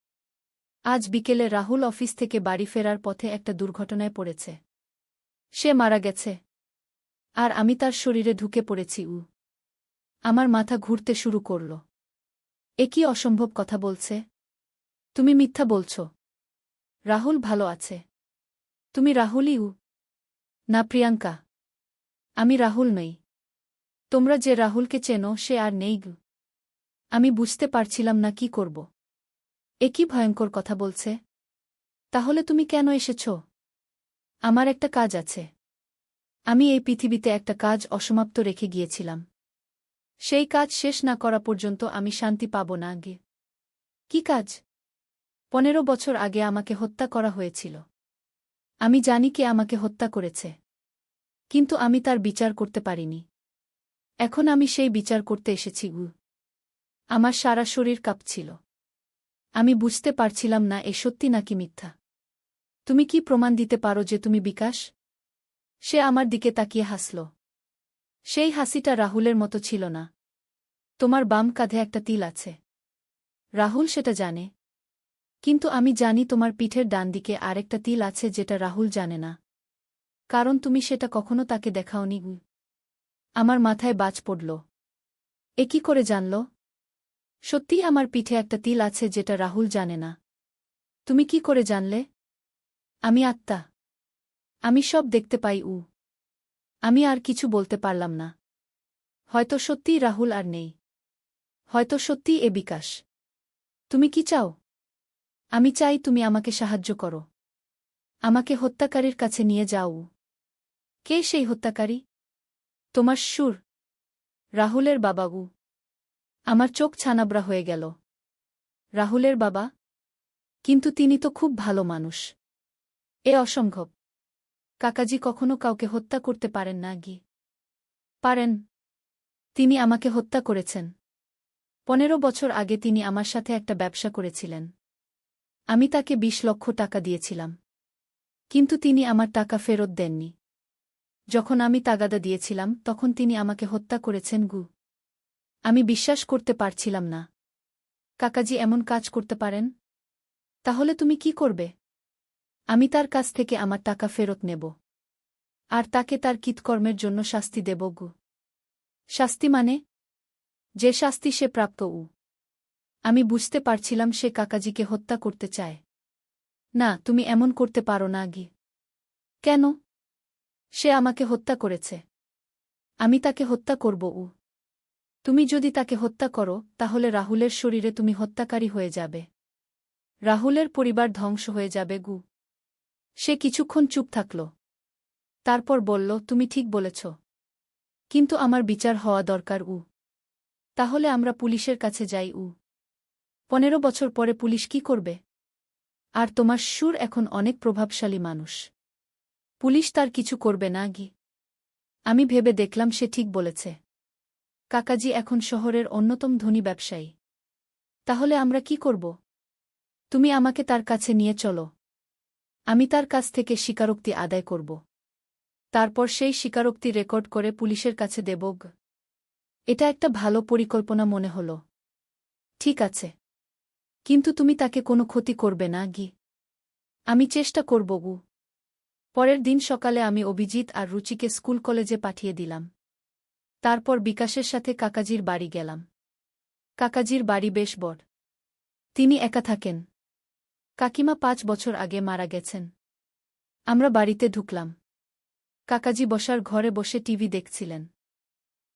আজ বিকেলে রাহুল অফিস থেকে বাড়ি ফেরার পথে একটা দুর্ঘটনায় পড়েছে। সে মারা গেছে। আর আমি তার শরীরে ঢুকে পড়েছি। আমার মাথা ঘুরতে শুরু করল। এ কি অসম্ভব কথা বলছে? তুমি মিথ্যা বলছ। রাহুল ভালো আছে। তুমি রাহুলই? না প্রিয়াঙ্কা। আমি রাহুল নই। তোমরা যে রাহুলকে চেনো সে আর নেই গু। আমি বুঝতে পারছিলাম না কি করব। এ কি ভয়ঙ্কর কথা বলছে? তাহলে তুমি কেন এসেছ? আমার একটা কাজ আছে। আমি এই পৃথিবীতে একটা কাজ অসমাপ্ত রেখে গিয়েছিলাম। সেই কাজ শেষ না করা পর্যন্ত আমি শান্তি পাব না গে। কি কাজ? 15 বছর আগে আমাকে হত্যা করা হয়েছিল। আমি জানি কে আমাকে হত্যা করেছে। কিন্তু আমি তার বিচার করতে পারিনি। এখন আমি সেই বিচার করতে এসেছি গু। আমার সারা শরীর কাঁপছিল। আমি বুঝতে পারছিলাম না এ সত্যি নাকি মিথ্যা। তুমি কি প্রমাণ দিতে পারো যে তুমি বিকাশ? সে আমার দিকে তাকিয়ে হাসল। সেই হাসিটা রাহুলের মতো ছিল না। তোমার বাম কাঁধে একটা তিল আছে। রাহুল সেটা জানে। কিন্তু আমি জানি তোমার পিঠের ডান দিকে আরেকটা তিল আছে যেটা রাহুল জানে না। কারণ তুমি সেটা কখনো তাকে দেখাওনি গু। আমার মাথায় বাজ পড়ল। এ কি করে জানল? সত্যিই আমার পিঠে একটা তিল আছে যেটা রাহুল জানে না। তুমি কি করে জানলে? আমি আত্মা। আমি সব দেখতে পাই। আমি আর কিছু বলতে পারলাম না। হয়তো সত্যিই রাহুল আর নেই। হয়তো সত্যিই এ বিকাশ। তুমি কি চাও? আমি চাই তুমি আমাকে সাহায্য করো। আমাকে হত্যাকারীর কাছে নিয়ে যাও। কে সেই হত্যাকারী? তোমার সুর। রাহুলের বাবা। আমার চোখ ছানাবড়া হয়ে গেল। রাহুলের বাবা? কিন্তু তিনি তো খুব ভালো মানুষ। এ অসম্ভব। কাকাজি কখনো কাউকে হত্যা করতে পারেন না গি। পারেন। তিনি আমাকে হত্যা করেছেন। 15 বছর আগে তিনি আমার সাথে একটা ব্যবসা করেছিলেন। আমি তাকে 20 লক্ষ টাকা দিয়েছিলাম। কিন্তু তিনি আমার টাকা ফেরত দেননি। যখন আমি তাগাদা দিয়েছিলাম তখন তিনি আমাকে হত্যা করেছেন গু। আমি বিশ্বাস করতে পারছিলাম না। কাকাজি এমন কাজ করতে পারেন? তাহলে তুমি কি করবে? আমি তার কাছ থেকে আমার টাকা ফেরত নেব। আর তাকে তার কৃতকর্মের জন্য শাস্তি দেব গু। শাস্তি মানে? যে শাস্তি সে প্রাপ্ত। আমি বুঝতে পারছিলাম সে কাকাজিকে হত্যা করতে চায়। না, তুমি এমন করতে পারো না গি। কেন? সে আমাকে হত্যা করেছে। আমি তাকে হত্যা করব। তুমি যদি তাকে হত্যা করো তাহলে রাহুলের শরীরে তুমি হত্যাকারী হয়ে যাবে। রাহুলের পরিবার ধ্বংস হয়ে যাবে গু। সে কিছুক্ষণ চুপ থাকল। তারপর বলল, তুমি ঠিক বলেছ। কিন্তু আমার বিচার হওয়া দরকার। তাহলে আমরা পুলিশের কাছে যাই। 15 বছর পরে পুলিশ কি করবে? আর তোমার সুর এখন অনেক প্রভাবশালী মানুষ। পুলিশ তার কিছু করবে না গি। আমি ভেবে দেখলাম সে ঠিক বলেছে। কাকাজি এখন শহরের অন্যতম ধনী ব্যবসায়ী। তাহলে আমরা কি করব? তুমি আমাকে তার কাছে নিয়ে চলো। আমি তার কাছ থেকে স্বীকারোক্তি আদায় করব। তারপর সেই স্বীকারোক্তি রেকর্ড করে পুলিশের কাছে দেব। এটা একটা ভালো পরিকল্পনা মনে হল। ঠিক আছে। কিন্তু তুমি তাকে কোনো ক্ষতি করবে না গি। আমি চেষ্টা করব গু। পরের দিন সকালে আমি অভিজিৎ আর রুচিকে স্কুল কলেজে পাঠিয়ে দিলাম। তারপর বিকাশের সাথে কাকাজির বাড়ি গেলাম। কাকাজির বাড়ি বেশ বড়। তিনি একা থাকেন। কাকিমা ৫ বছর আগে মারা গেছেন। আমরা বাড়িতে ঢুকলাম। কাকাজি বসার ঘরে বসে টিভি দেখছিলেন।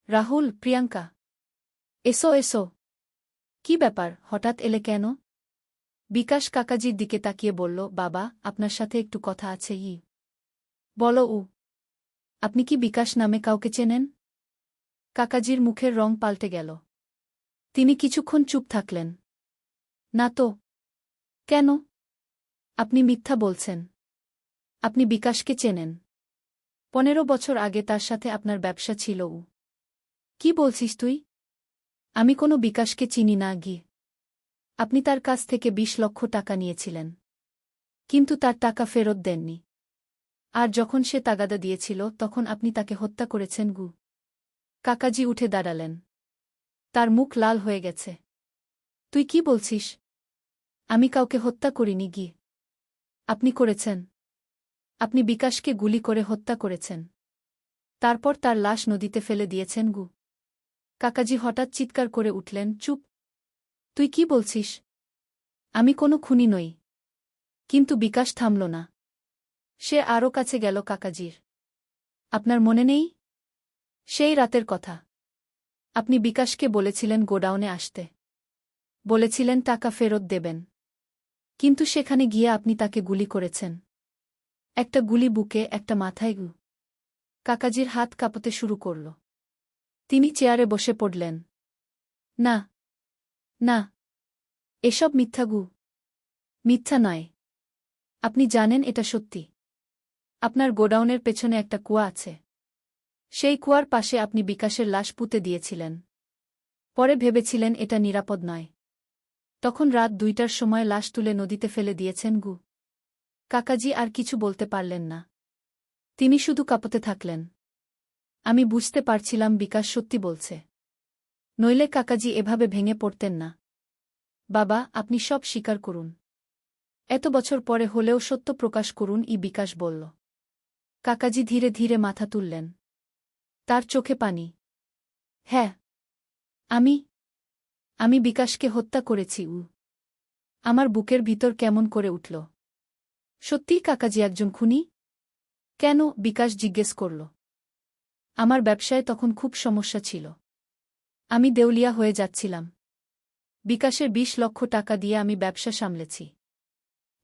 রাহুল, প্রিয়াঙ্কা, এসো এসো। কি ব্যাপার, হঠাৎ এলে কেন? বিকাশ কাকাজির দিকে তাকিয়ে বলল, বাবা, আপনার সাথে একটু কথা আছে। বলো। আপনি কি বিকাশ নামে কাউকে চেনেন? কাকাজির মুখের রং পাল্টে গেল। তিনি কিছুক্ষণ চুপ থাকলেন। না তো। কেন? আপনি মিথ্যা বলছেন। আপনি বিকাশকে চেনেন। ১৫ বছর আগে তার সাথে আপনার ব্যবসা ছিল। কি বলছিস তুই? আমি কোনো বিকাশকে চিনি না গি। আপনি তার কাছ থেকে ২০ লক্ষ টাকা নিয়েছিলেন। কিন্তু তার টাকা ফেরত দেননি। আর যখন সে তাগাদা দিয়েছিল তখন আপনি তাকে হত্যা করেছেন গু। কাকাজি উঠে দাঁড়ালেন। তার মুখ লাল হয়ে গেছে। তুই কি বলছিস? আমি কাউকে হত্যা করিনি গি। আপনি করেছেন। আপনি বিকাশকে গুলি করে হত্যা করেছেন। তারপর তার লাশ নদীতে ফেলে দিয়েছেন গু। কাকাজি হঠাৎ চিৎকার করে উঠলেন, চুপ! তুই কি বলছিস? আমি কোনো খুনি নই। কিন্তু বিকাশ থামল না। সে আরও কাছে গেল কাকাজির। আপনার মনে নেই? সেই রাতের কথা। আপনি বিকাশকে বলেছিলেন গোডাউনে আসতে। বলেছিলেন টাকা ফেরত দেবেন। কিন্তু সেখানে গিয়ে আপনি তাকে গুলি করেছেন। একটা গুলি বুকে, একটা মাথায় গু। কাকাজির হাত কাঁপতে শুরু করল। তিনি চেয়ারে বসে পড়লেন। না, না, এসব মিথ্যা গু। মিথ্যা নয়। আপনি জানেন এটা সত্যি। আপনার গোডাউনের পেছনে একটা কুয়া আছে। সেই কুয়ার পাশে আপনি বিকাশের লাশ পুঁতে দিয়েছিলেন। পরে ভেবেছিলেন এটা নিরাপদ নয়। তখন রাত ২টার সময় লাশ তুলে নদীতে ফেলে দিয়েছেন গু। কাকাজি আর কিছু বলতে পারলেন না। তিনি শুধু কাঁপতে থাকলেন। আমি বুঝতে পারছিলাম বিকাশ সত্যি বলছে। নইলে কাকাজি এভাবে ভেঙে পড়তেন না। বাবা, আপনি সব স্বীকার করুন। এত বছর পরে হলেও সত্য প্রকাশ করুন, বিকাশ বলল। কাকাজি ধীরে ধীরে মাথা তুললেন। তার চোখে পানি। হ্যাঁ, আমি বিকাশকে হত্যা করেছি। আমার বুকের ভিতর কেমন করে উঠল। সত্যিই কাকাজি একজন খুনি? কেন? বিকাশ জিজ্ঞেস করল। আমার ব্যবসায় তখন খুব সমস্যা ছিল। আমি দেউলিয়া হয়ে যাচ্ছিলাম। বিকাশের ২০ লক্ষ টাকা দিয়ে আমি ব্যবসা সামলেছি।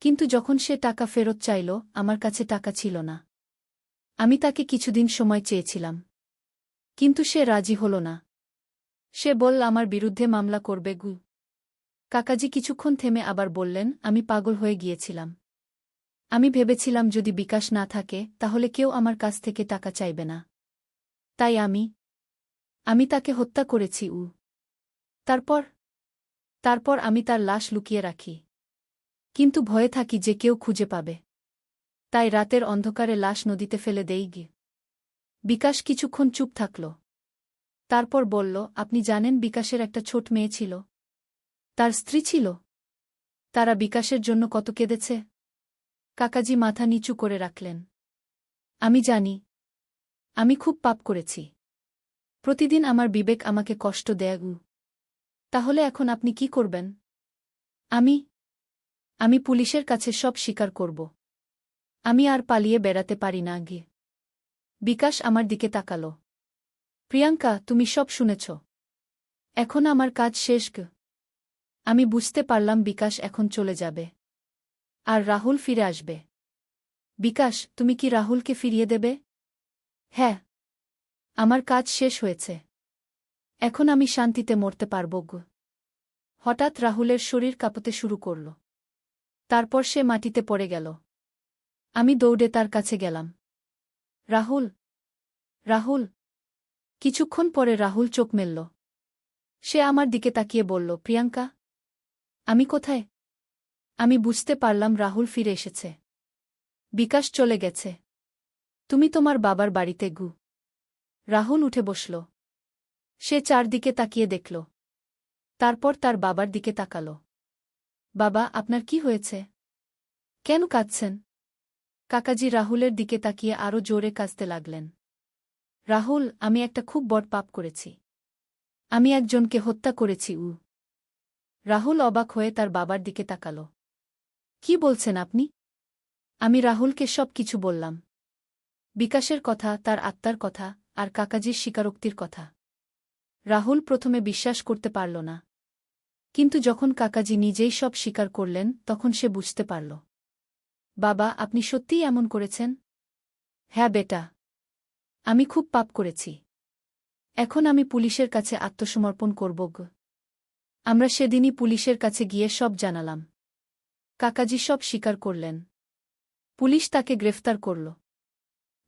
কিন্তু যখন সে টাকা ফেরত চাইল, আমার কাছে টাকা ছিল না। আমি তাকে কিছুদিন সময় চেয়েছিলাম। কিন্তু সে রাজি হল না। সে বলল আমার বিরুদ্ধে মামলা করবে গু। কাকাজি কিছুক্ষণ থেমে আবার বললেন, আমি পাগল হয়ে গিয়েছিলাম। আমি ভেবেছিলাম যদি বিকাশ না থাকে তাহলে কেউ আমার কাছ থেকে টাকা চাইবে না। তাই আমি তাকে হত্যা করেছি। তারপর আমি তার লাশ লুকিয়ে রাখি। কিন্তু ভয়ে থাকি যে কেউ খুঁজে পাবে। তাই রাতের অন্ধকারে লাশ নদীতে ফেলে দেই গি। বিকাশ কিছুক্ষণ চুপ থাকল। তারপর বলল, আপনি জানেন বিকাশের একটা ছোট মেয়ে ছিল। তার স্ত্রী ছিল। তারা বিকাশের জন্য কত কেঁদেছে। কাকাজি মাথা নিচু করে রাখলেন। আমি জানি। আমি খুব পাপ করেছি। প্রতিদিন আমার বিবেক আমাকে কষ্ট দেয় গু। তাহলে এখন আপনি কি করবেন? আমি পুলিশের কাছে সব স্বীকার করব। আমি আর পালিয়ে বেড়াতে পারি না গি। বিকাশ আমার দিকে তাকাল। প্রিয়াঙ্কা, তুমি সব শুনেছ। এখন আমার কাজ শেষ গ। আমি বুঝতে পারলাম বিকাশ এখন চলে যাবে। আর রাহুল ফিরে আসবে। বিকাশ, তুমি কি রাহুলকে ফিরিয়ে দেবে? হ্যাঁ। আমার কাজ শেষ হয়েছে। এখন আমি শান্তিতে মরতে পারব গো। হঠাৎ রাহুলের শরীর কাঁপতে শুরু করল। তারপর সে মাটিতে পড়ে গেল। আমি দৌড়ে তার কাছে গেলাম। রাহুল! রাহুল। কিছুক্ষণ পরে রাহুল চোখ মেলল। সে আমার দিকে তাকিয়ে বলল, প্রিয়াঙ্কা। আমি কোথায়? আমি বুঝতে পারলাম রাহুল ফিরে এসেছে। বিকাশ চলে গেছে। তুমি তোমার বাবার বাড়িতে গু। রাহুল উঠে বসল। সে চারদিকে তাকিয়ে দেখল। তারপর তার বাবার দিকে তাকাল। বাবা, আপনার কি হয়েছে? কেন কাঁদছেন? কাকাজি রাহুলের দিকে তাকিয়ে আরও জোরে কাঁদতে লাগলেন। রাহুল, আমি একটা খুব বড় পাপ করেছি। আমি একজনকে হত্যা করেছি। রাহুল অবাক হয়ে তার বাবার দিকে তাকাল। কি বলছেন আপনি? আমি রাহুলকে সব কিছু বললাম। বিকাশের কথা, তার আত্মার কথা, আর কাকাজির স্বীকারোক্তির কথা। রাহুল প্রথমে বিশ্বাস করতে পারল না। কিন্তু যখন কাকাজি নিজেই সব স্বীকার করলেন তখন সে বুঝতে পারল। বাবা, আপনি সত্যিই এমন করেছেন? হ্যাঁ বেটা। আমি খুব পাপ করেছি। এখন আমি পুলিশের কাছে আত্মসমর্পণ করব। আমরা সেদিনই পুলিশের কাছে গিয়ে সব জানালাম। কাকাজি সব স্বীকার করলেন। পুলিশ তাকে গ্রেফতার করল।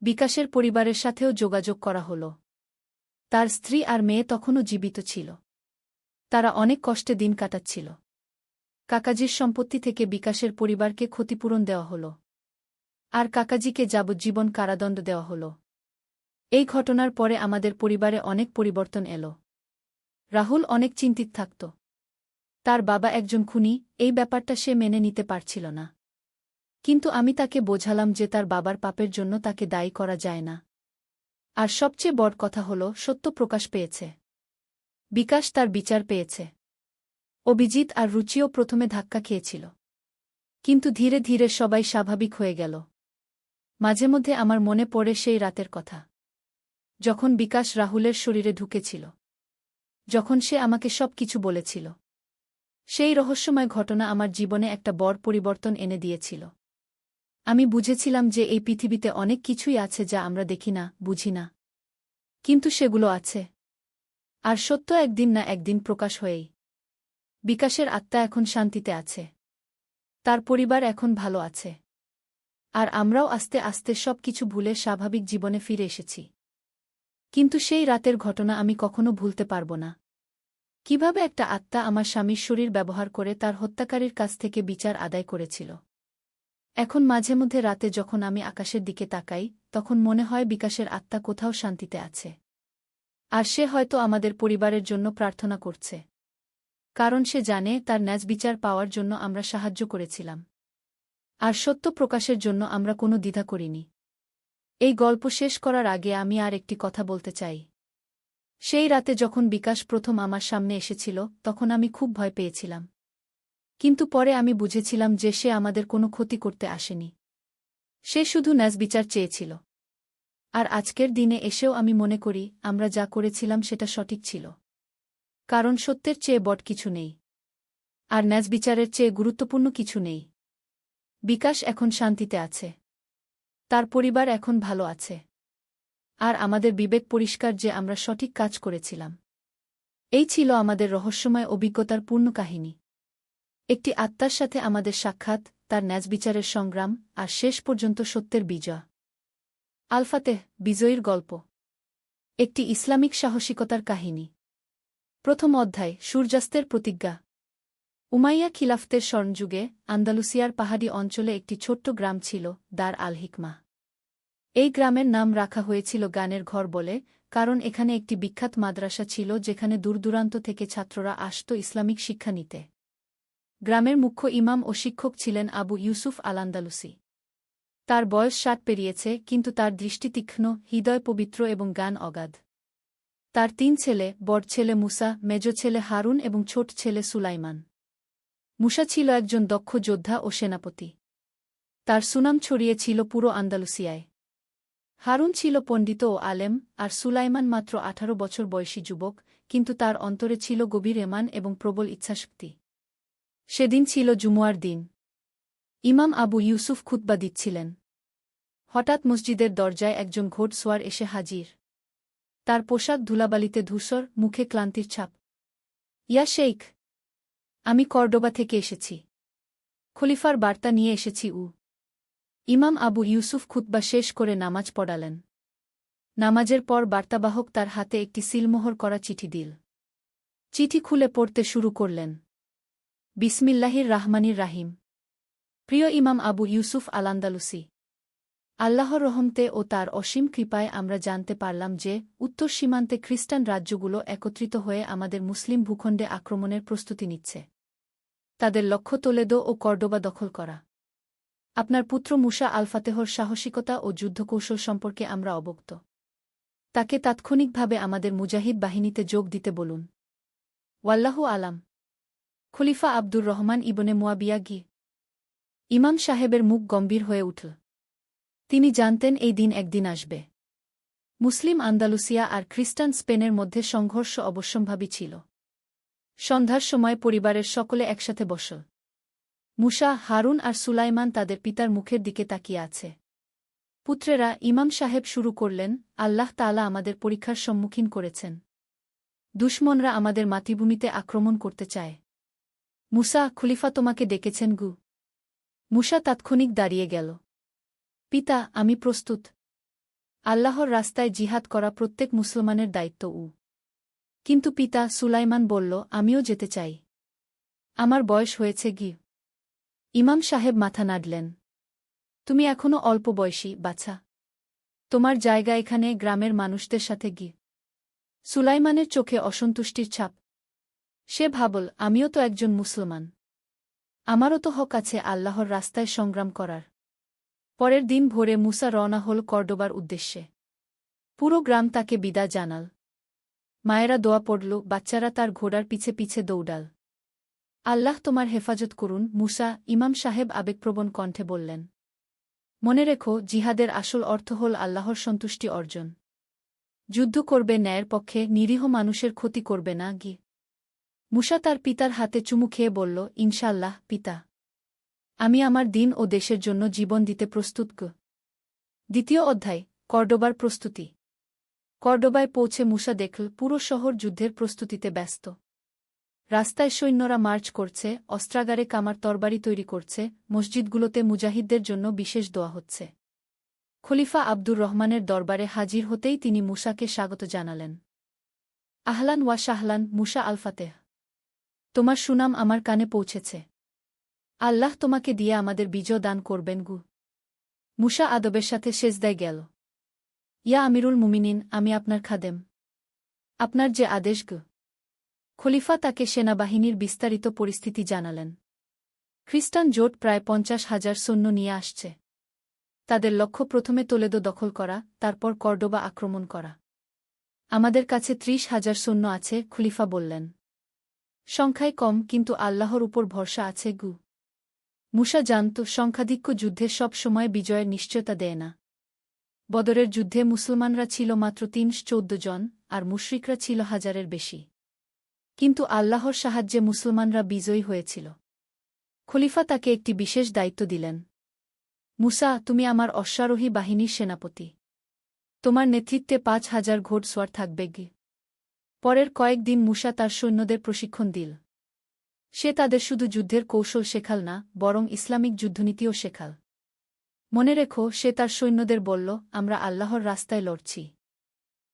বিকাশের পরিবারের সাথেও যোগাযোগ করা হল। তার স্ত্রী আর মেয়ে তখনও জীবিত ছিল। তারা অনেক কষ্টে দিন কাটাচ্ছিল। কাকাজির সম্পত্তি থেকে বিকাশের পরিবারকে ক্ষতিপূরণ দেওয়া হল। আর কাকাজিকে যাবজ্জীবন কারাদণ্ড দেওয়া হল। এই ঘটনার পরে আমাদের পরিবারে অনেক পরিবর্তন এল। রাহুল অনেক চিন্তিত থাকত। তার বাবা একজন খুনি, এই ব্যাপারটা সে মেনে নিতে পারছিল না। কিন্তু আমি তাকে বোঝালাম যে তার বাবার পাপের জন্য তাকে দায়ী করা যায় না। আর সবচেয়ে বড় কথা হল, সত্য প্রকাশ পেয়েছে। বিকাশ তার বিচার পেয়েছে। অভিজিৎ আর রুচিও প্রথমে ধাক্কা খেয়েছিল। কিন্তু ধীরে ধীরে সবাই স্বাভাবিক হয়ে গেল। মাঝে মধ্যে আমার মনে পড়ে সেই রাতের কথা, যখন বিকাশ রাহুলের শরীরে ঢুকেছিল। যখন সে আমাকে সব কিছু বলেছিল। সেই রহস্যময় ঘটনা আমার জীবনে একটা বড় পরিবর্তন এনে দিয়েছিল। আমি বুঝেছিলাম যে এই পৃথিবীতে অনেক কিছুই আছে যা আমরা দেখি না, বুঝি না। কিন্তু সেগুলো আছে। আর সত্য একদিন না একদিন প্রকাশ হয়েই। বিকাশের আত্মা এখন শান্তিতে আছে। তার পরিবার এখন ভালো আছে। আর আমরাও আস্তে আস্তে সব কিছু ভুলে স্বাভাবিক জীবনে ফিরে এসেছি। কিন্তু সেই রাতের ঘটনা আমি কখনো ভুলতে পারব না। কিভাবে একটা আত্মা আমার স্বামীর শরীর ব্যবহার করে তার হত্যাকারীর কাছ থেকে বিচার আদায় করেছিল। এখন মাঝে মধ্যে রাতে যখন আমি আকাশের দিকে তাকাই, তখন মনে হয় বিকাশের আত্মা কোথাও শান্তিতে আছে। আর সে হয়তো আমাদের পরিবারের জন্য প্রার্থনা করছে। কারণ সে জানে তার ন্যায় বিচার পাওয়ার জন্য আমরা সাহায্য করেছিলাম। আর সত্য প্রকাশের জন্য আমরা কোনো দ্বিধা করিনি। এই গল্প শেষ করার আগে আমি আর একটি কথা বলতে চাই। সেই রাতে যখন বিকাশ প্রথম আমার সামনে এসেছিল তখন আমি খুব ভয় পেয়েছিলাম। কিন্তু পরে আমি বুঝেছিলাম যে সে আমাদের কোনো ক্ষতি করতে আসেনি। সে শুধু ন্যায় বিচার চেয়েছিল। আর আজকের দিনে এসেও আমি মনে করি আমরা যা করেছিলাম সেটা সঠিক ছিল। কারণ সত্যের চেয়ে বড় কিছু নেই। আর ন্যায় বিচারের চেয়ে গুরুত্বপূর্ণ কিছু নেই। বিকাশ এখন শান্তিতে আছে। তার পরিবার এখন ভালো আছে। আর আমাদের বিবেক পরিষ্কার যে আমরা সঠিক কাজ করেছিলাম। এই ছিল আমাদের রহস্যময় অভিজ্ঞতার পূর্ণ কাহিনী। একটি আত্মার সাথে আমাদের সাক্ষাৎ, তার ন্যায় বিচারের সংগ্রাম, আর শেষ পর্যন্ত সত্যের বিজয়। আল-ফাতেহ, বিজয়ীর গল্প। একটি ইসলামিক সাহসিকতার কাহিনী। প্রথম অধ্যায়, সূর্যাস্তের প্রতিজ্ঞা। উমাইয়া খিলাফতের স্বর্ণযুগে আন্দালুসিয়ার পাহাড়ি অঞ্চলে একটি ছোট্ট গ্রাম ছিল, দার আল হিকমা। এই গ্রামের নাম রাখা হয়েছিল গানের ঘর বলে, কারণ এখানে একটি বিখ্যাত মাদ্রাসা ছিল যেখানে দূরদূরান্ত থেকে ছাত্ররা আসত ইসলামিক শিক্ষা নিতে। গ্রামের মুখ্য ইমাম ও শিক্ষক ছিলেন আবু ইউসুফ আল-আন্দালুসি। তার বয়স 60 পেরিয়েছে, কিন্তু তার দৃষ্টি তীক্ষ্ণ, হৃদয় পবিত্র এবং জ্ঞান অগাধ। তার 3 ছেলে, বড় ছেলে মুসা, মেজ ছেলে হারুন এবং ছোট ছেলে সুলাইমান। মুসা ছিল একজন দক্ষ যোদ্ধা ও সেনাপতি। তার সুনাম ছড়িয়েছিল পুরো আন্দালুসিয়ায়। হারুন ছিল পণ্ডিত ও আলেম, আর সুলাইমান মাত্র 18 বছর বয়সী যুবক, কিন্তু তার অন্তরে ছিল গভীর ঈমান এবং প্রবল ইচ্ছাশক্তি। সেদিন ছিল জুমুয়ার দিন। ইমাম আবু ইউসুফ খুতবা দিচ্ছিলেন। হঠাৎ মসজিদের দরজায় একজন ঘোড়সওয়ার এসে হাজির। তার পোশাক ধুলাবালিতে ধূসর, মুখে ক্লান্তির ছাপ। ইয়া শেইখ, আমি কর্ডোবা থেকে এসেছি। খলিফার বার্তা নিয়ে এসেছি। ইমাম আবু ইউসুফ খুতবা শেষ করে নামাজ পড়ালেন। নামাজের পর বার্তাবাহক তার হাতে একটি সিলমোহর করা চিঠি দিল। চিঠি খুলে পড়তে শুরু করলেন। বিসমিল্লাহির রাহমানির রাহিম। প্রিয় ইমাম আবু ইউসুফ আল-আন্দালুসি, আল্লাহর রহমতে ও তার অসীম কৃপায় আমরা জানতে পারলাম যে উত্তর সীমান্তে খ্রিস্টান রাজ্যগুলো একত্রিত হয়ে আমাদের মুসলিম ভূখণ্ডে আক্রমণের প্রস্তুতি নিচ্ছে। তাদের লক্ষ্য তোলেদো ও কর্ডোবা দখল করা। আপনার পুত্র মুসা আল-ফাতেহর সাহসিকতা ও যুদ্ধকৌশল সম্পর্কে আমরা অবগত। তাকে তাৎক্ষণিকভাবে আমাদের মুজাহিদ বাহিনীতে যোগ দিতে বলুন। ওয়াল্লাহু আলাম। খলিফা আব্দুর রহমান ইবনে মুয়াবিয়া গি। ইমাম সাহেবের মুখ গম্ভীর হয়ে উঠল। তিনি জানতেন এই দিন একদিন আসবে। মুসলিম আন্দালুসিয়া আর খ্রিস্টান স্পেনের মধ্যে সংঘর্ষ অবশ্যম্ভাবী ছিল। সন্ধ্যার সময় পরিবারের সকলে একসাথে বসল। মুসা, হারুন আর সুলাইমান তাদের পিতার মুখের দিকে তাকিয়ে আছে। পুত্রেরা, ইমাম সাহেব শুরু করলেন, আল্লাহ তাআলা আমাদের পরীক্ষার সম্মুখীন করেছেন। দুশমনরা আমাদের মাতৃভূমিতে আক্রমণ করতে চায়। মুসা, খলিফা তোমাকে ডেকেছেন গু। মুসা তাৎক্ষণিক দাঁড়িয়ে গেল। পিতা, আমি প্রস্তুত। আল্লাহর রাস্তায় জিহাদ করা প্রত্যেক মুসলমানের দায়িত্ব। কিন্তু পিতা, সুলাইমান বলল, আমিও যেতে চাই। আমার বয়স হয়েছে গি। ইমাম সাহেব মাথা নাড়লেন। তুমি এখনো অল্প বয়সী, বাছা। তোমার জায়গা এখানে গ্রামের মানুষদের সাথে গি। সুলাইমানের চোখে অসন্তুষ্টির ছাপ। সে ভাবল, আমিও তো একজন মুসলমান। আমারও তো হক আছে আল্লাহর রাস্তায় সংগ্রাম করার। পরের দিন ভোরে মুসা রওনা হল কর্ডোবার উদ্দেশ্যে। পুরো গ্রাম তাকে বিদায় জানাল। মায়েরা দোয়া পড়ল, বাচ্চারা তার ঘোড়ার পিছে পিছে দৌড়াল। আল্লাহ তোমার হেফাজত করুন, মুসা, ইমাম সাহেব আবেগপ্রবণ কণ্ঠে বললেন। মনে রেখো, জিহাদের আসল অর্থ হল আল্লাহর সন্তুষ্টি অর্জন। যুদ্ধ করবে ন্যায়ের পক্ষে, নিরীহ মানুষের ক্ষতি করবে না গি। মুসা তার পিতার হাতে চুমু খেয়ে বলল, ইনশাআল্লাহ পিতা। আমি আমার দিন ও দেশের জন্য জীবন দিতে প্রস্তুত গ। দ্বিতীয় অধ্যায়, কর্ডোবার প্রস্তুতি। কর্ডোবায় পৌঁছে মুসা দেখল পুরো শহর যুদ্ধের প্রস্তুতিতে ব্যস্ত। রাস্তায় সৈন্যরা মার্চ করছে, অস্ত্রাগারে কামার তরবারি তৈরি করছে, মসজিদগুলোতে মুজাহিদদের জন্য বিশেষ দোয়া হচ্ছে। খলিফা আব্দুর রহমানের দরবারে হাজির হতেই তিনি মুসাকে স্বাগত জানালেন। আহলান ওয়া শাহলান, মুসা আল-ফাতেহ। তোমার সুনাম আমার কানে পৌঁছেছে। আল্লাহ তোমাকে দিয়ে আমাদের বিজয় দান করবেন গু। মুসা আদবের সাথে সেজদায় গেল। ইয়া আমিরুল মুমিনিন, আমি আপনার খাদেম। আপনার যে আদেশ গু। খলিফা তাকে সেনাবাহিনীর বিস্তারিত পরিস্থিতি জানালেন। খ্রিস্টান জোট প্রায় 50,000 সৈন্য নিয়ে আসছে। তাদের লক্ষ্য প্রথমে তোলেদো দখল করা, তারপর কর্ডোবা আক্রমণ করা। আমাদের কাছে 30,000 সৈন্য আছে, খলিফা বললেন। সংখ্যায় কম, কিন্তু আল্লাহর উপর ভরসা আছে গু। মুসা জানত, সংখ্যাধিক্য যুদ্ধে সব সময় বিজয়ের নিশ্চয়তা দেয় না। বদরের যুদ্ধে মুসলমানরা ছিল মাত্র 314 জন, আর মুশরিকরা ছিল 1000-এর বেশি। কিন্তু আল্লাহর সাহায্যে মুসলমানরা বিজয়ী হয়েছিল। খলিফা তাকে একটি বিশেষ দায়িত্ব দিলেন। মুসা, তুমি আমার অশ্বারোহী বাহিনীর সেনাপতি। তোমার নেতৃত্বে 5,000 ঘোড়সওয়ার থাকবে গি। পরের কয়েকদিন মুসা তার সৈন্যদের প্রশিক্ষণ দিল। সে তাদের শুধু যুদ্ধের কৌশল শেখাল না, বরং ইসলামিক যুদ্ধনীতিও শেখাল। মনে রেখো, সে তার সৈন্যদের বলল, আমরা আল্লাহর রাস্তায় লড়ছি।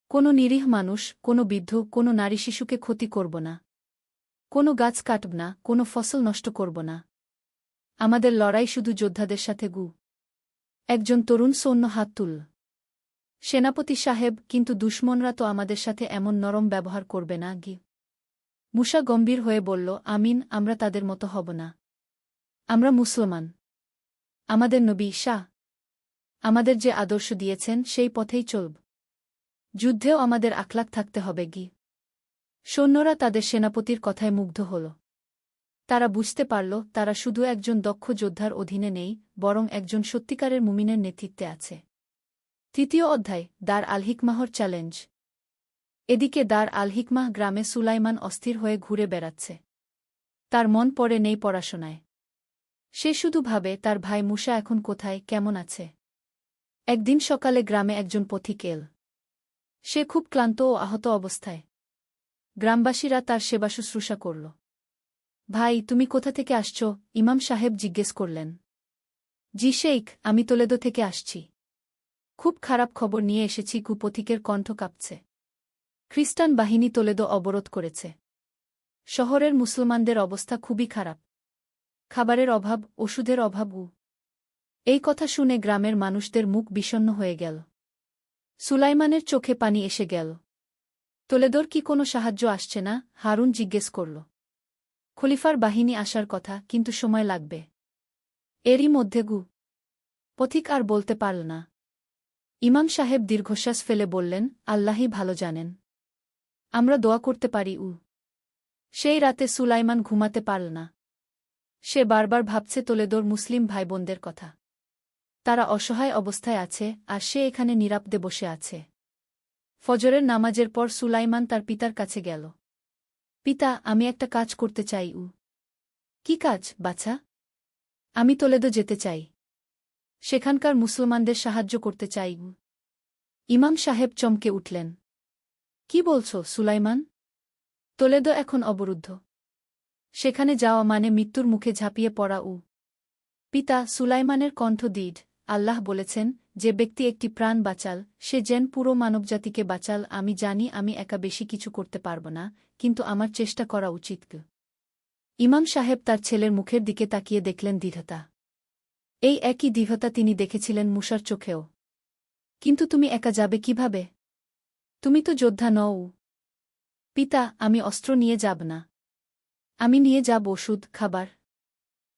কোনো নিরীহ মানুষ, কোনো বৃদ্ধ, কোনো নারী শিশুকে ক্ষতি করব না। কোনো গাছ কাটব না, কোনো ফসল নষ্ট করব না। আমাদের লড়াই শুধু যোদ্ধাদের সাথে গু। একজন তরুণ সৈন্য হাত তুলল। সেনাপতি সাহেব, কিন্তু দুশমনরা তো আমাদের সাথে এমন নরম ব্যবহার করবে না গি। মুসা গম্ভীর হয়ে বলল, আমিন, আমরা তাদের মতো হব না। আমরা মুসলমান। আমাদের নবী শাহ আমাদের যে আদর্শ দিয়েছেন সেই পথেই চলব। যুদ্ধেও আমাদের আখলাক থাকতে হবে গি। সৈন্যরা তাদের সেনাপতির কথায় মুগ্ধ হল। তারা বুঝতে পারল, তারা শুধু একজন দক্ষ যোদ্ধার অধীনে নেই, বরং একজন সত্যিকারের মুমিনের নেতৃত্বে আছে। তৃতীয় অধ্যায়, দার আল হিকমাহর চ্যালেঞ্জ। এদিকে দার আল হিকমাহ গ্রামে সুলাইমান অস্থির হয়ে ঘুরে বেড়াচ্ছে। তার মন পড়ে নেই পড়াশোনায়। সে শুধু ভাবে, তার ভাই মুসা এখন কোথায়, কেমন আছে। একদিন সকালে গ্রামে একজন পথিক এল। সে খুব ক্লান্ত ও আহত অবস্থায়। গ্রামবাসীরা তার সেবা শুশ্রূষা করল। ভাই, তুমি কোথা থেকে আসছ? ইমাম সাহেব জিজ্ঞেস করলেন। জি শেইখ, আমি তোলেদো থেকে আসছি। খুব খারাপ খবর নিয়ে এসেছি। কুপথিকের কণ্ঠ কাঁপছে। খ্রিস্টান বাহিনী তোলেদো অবরোধ করেছে। শহরের মুসলমানদের অবস্থা খুবই খারাপ। খাবারের অভাব, ওষুধের অভাব। এই কথা শুনে গ্রামের মানুষদের মুখ বিষণ্ণ হয়ে গেল। সুলাইমানের চোখে পানি এসে গেল। তোলেদোর কি কোনো সাহায্য আসছে না? হারুন জিজ্ঞেস করল। খলিফার বাহিনী আসার কথা, কিন্তু সময় লাগবে। এরই মধ্যে পথিক আর বলতে পারল না। ইমাম সাহেব দীর্ঘশ্বাস ফেলে বললেন, আল্লাহই ভালো জানেন। আমরা দোয়া করতে পারি। সেই রাতে সুলাইমান ঘুমাতে পারল না। সে বারবার ভাবছে তোলেদোর মুসলিম ভাইবোনদের কথা। তারা অসহায় অবস্থায় আছে, আর সে এখানে নিরাপদে বসে আছে। ফজরের নামাজের পর সুলাইমান তার পিতার কাছে গেল। পিতা, আমি একটা কাজ করতে চাই। কি কাজ, বাছা? আমি তোলেদো যেতে চাই। সেখানকার মুসলমানদের সাহায্য করতে চাই। ইমাম সাহেব চমকে উঠলেন। কি বলছো, সুলাইমান? তোলেদো এখন অবরুদ্ধ। সেখানে যাওয়া মানে মৃত্যুর মুখে ঝাঁপিয়ে পড়া। পিতা, সুলাইমানের কণ্ঠ দৃঢ়। আল্লাহ বলেছেন, যে ব্যক্তি একটি প্রাণ বাঁচাল, সে যেন পুরো মানবজাতিকে বাঁচাল। আমি জানি আমি একা বেশি কিছু করতে পারব না, কিন্তু আমার চেষ্টা করা উচিত। ইমাম সাহেব তার ছেলের মুখের দিকে তাকিয়ে দেখলেন দৃঢ়তা। এই একই দৃঢ়তা তিনি দেখেছিলেন মূসার চোখেও। কিন্তু তুমি একা যাবে কিভাবে? তুমি তো যোদ্ধা নও। পিতা, আমি অস্ত্র নিয়ে যাব না। আমি নিয়ে যাব ওষুধ, খাবার।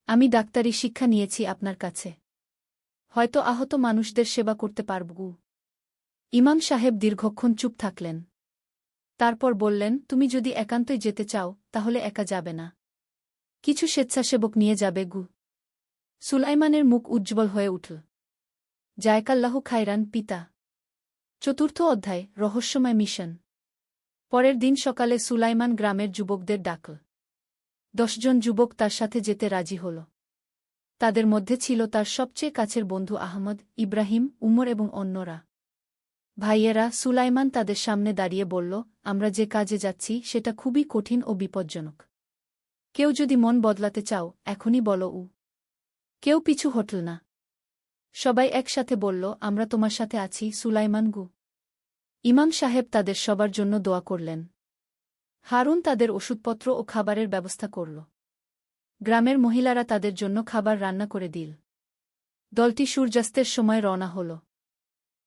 আমি ডাক্তারি শিক্ষা নিয়েছি আপনার কাছে। হয়তো আহত মানুষদের সেবা করতে পারব। ইমাম সাহেব দীর্ঘক্ষণ চুপ থাকলেন। তারপর বললেন, তুমি যদি একান্তই যেতে চাও, তাহলে একা যাবে না। কিছু স্বেচ্ছাসেবক নিয়ে যাবে। সুলাইমানের মুখ উজ্জ্বল হয়ে উঠল। জায়কাল্লাহু খায়রান, পিতা। চতুর্থ অধ্যায়, রহস্যময় মিশন। পরের দিন সকালে সুলাইমান গ্রামের যুবকদের ডাকল। 10 জন যুবক তার সাথে যেতে রাজি হল। তাদের মধ্যে ছিল তার সবচেয়ে কাছের বন্ধু আহমদ, ইব্রাহিম, উমর এবং অন্যরা। ভাইয়েরা, সুলাইমান তাদের সামনে দাঁড়িয়ে বলল, আমরা যে কাজে যাচ্ছি সেটা খুবই কঠিন ও বিপজ্জনক। কেউ যদি মন বদলাতে চাও, এখনই বলো। কেউ পিছু হটল না। সবাই একসাথে বলল, আমরা তোমার সাথে আছি, সুলাইমান। ইমাম সাহেব তাদের সবার জন্য দোয়া করলেন। হারুন তাদের ওষুধপত্র ও খাবারের ব্যবস্থা করল। গ্রামের মহিলারা তাদের জন্য খাবার রান্না করে দিল। দলটি সূর্যাস্তের সময় রওনা হল।